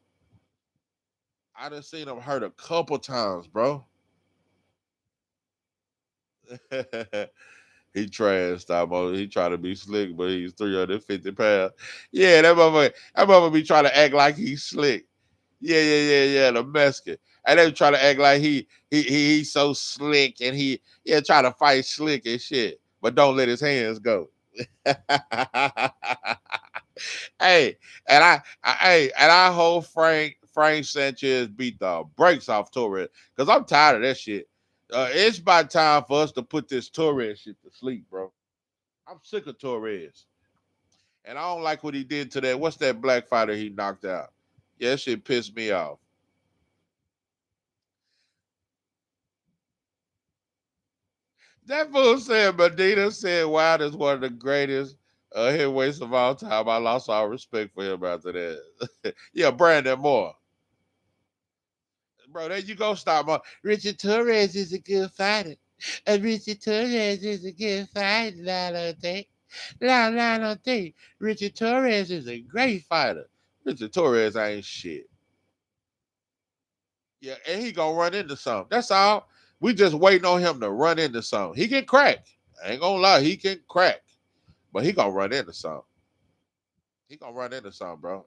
I done seen him hurt a couple times, bro. He trashed Stamo. He tried to be slick, but he's 350 pounds. Yeah, that motherfucker be trying to act like he's slick. Yeah, the Mexican. And they try to act like he's so slick and he try to fight slick and shit, but don't let his hands go. Hey, and I hope Frank Sanchez beat the brakes off Torres because I'm tired of that shit. It's about time for us to put this Torres shit to sleep, bro. I'm sick of Torres. And I don't like what he did to that. What's that black fighter he knocked out? Yeah, that shit pissed me off. That fool said Medina said Wilder is one of the greatest heavyweights of all time. I lost all respect for him after that. Yeah, Brandon Moore. Bro, there you go, stop. Richard Torres is a good fighter. And Richard Torres is a good fighter. I don't think. Richard Torres is a great fighter. Richard Torres ain't shit. Yeah, and he gonna run into something. That's all. We just waiting on him to run into something. He can crack. I ain't gonna lie, he can crack. But he gonna run into something. He gonna run into something, bro.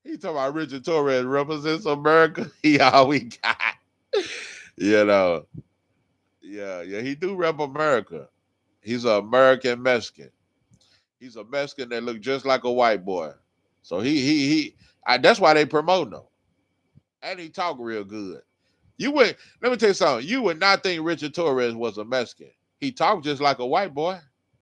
He talking about Richard Torres represents America. He all we got. You know. Yeah, he do rep America. He's an American Mexican. He's a Mexican that look just like a white boy. So that's why they promote him. And he talk real good. Let me tell you something. You would not think Richard Torres was a Mexican. He talked just like a white boy.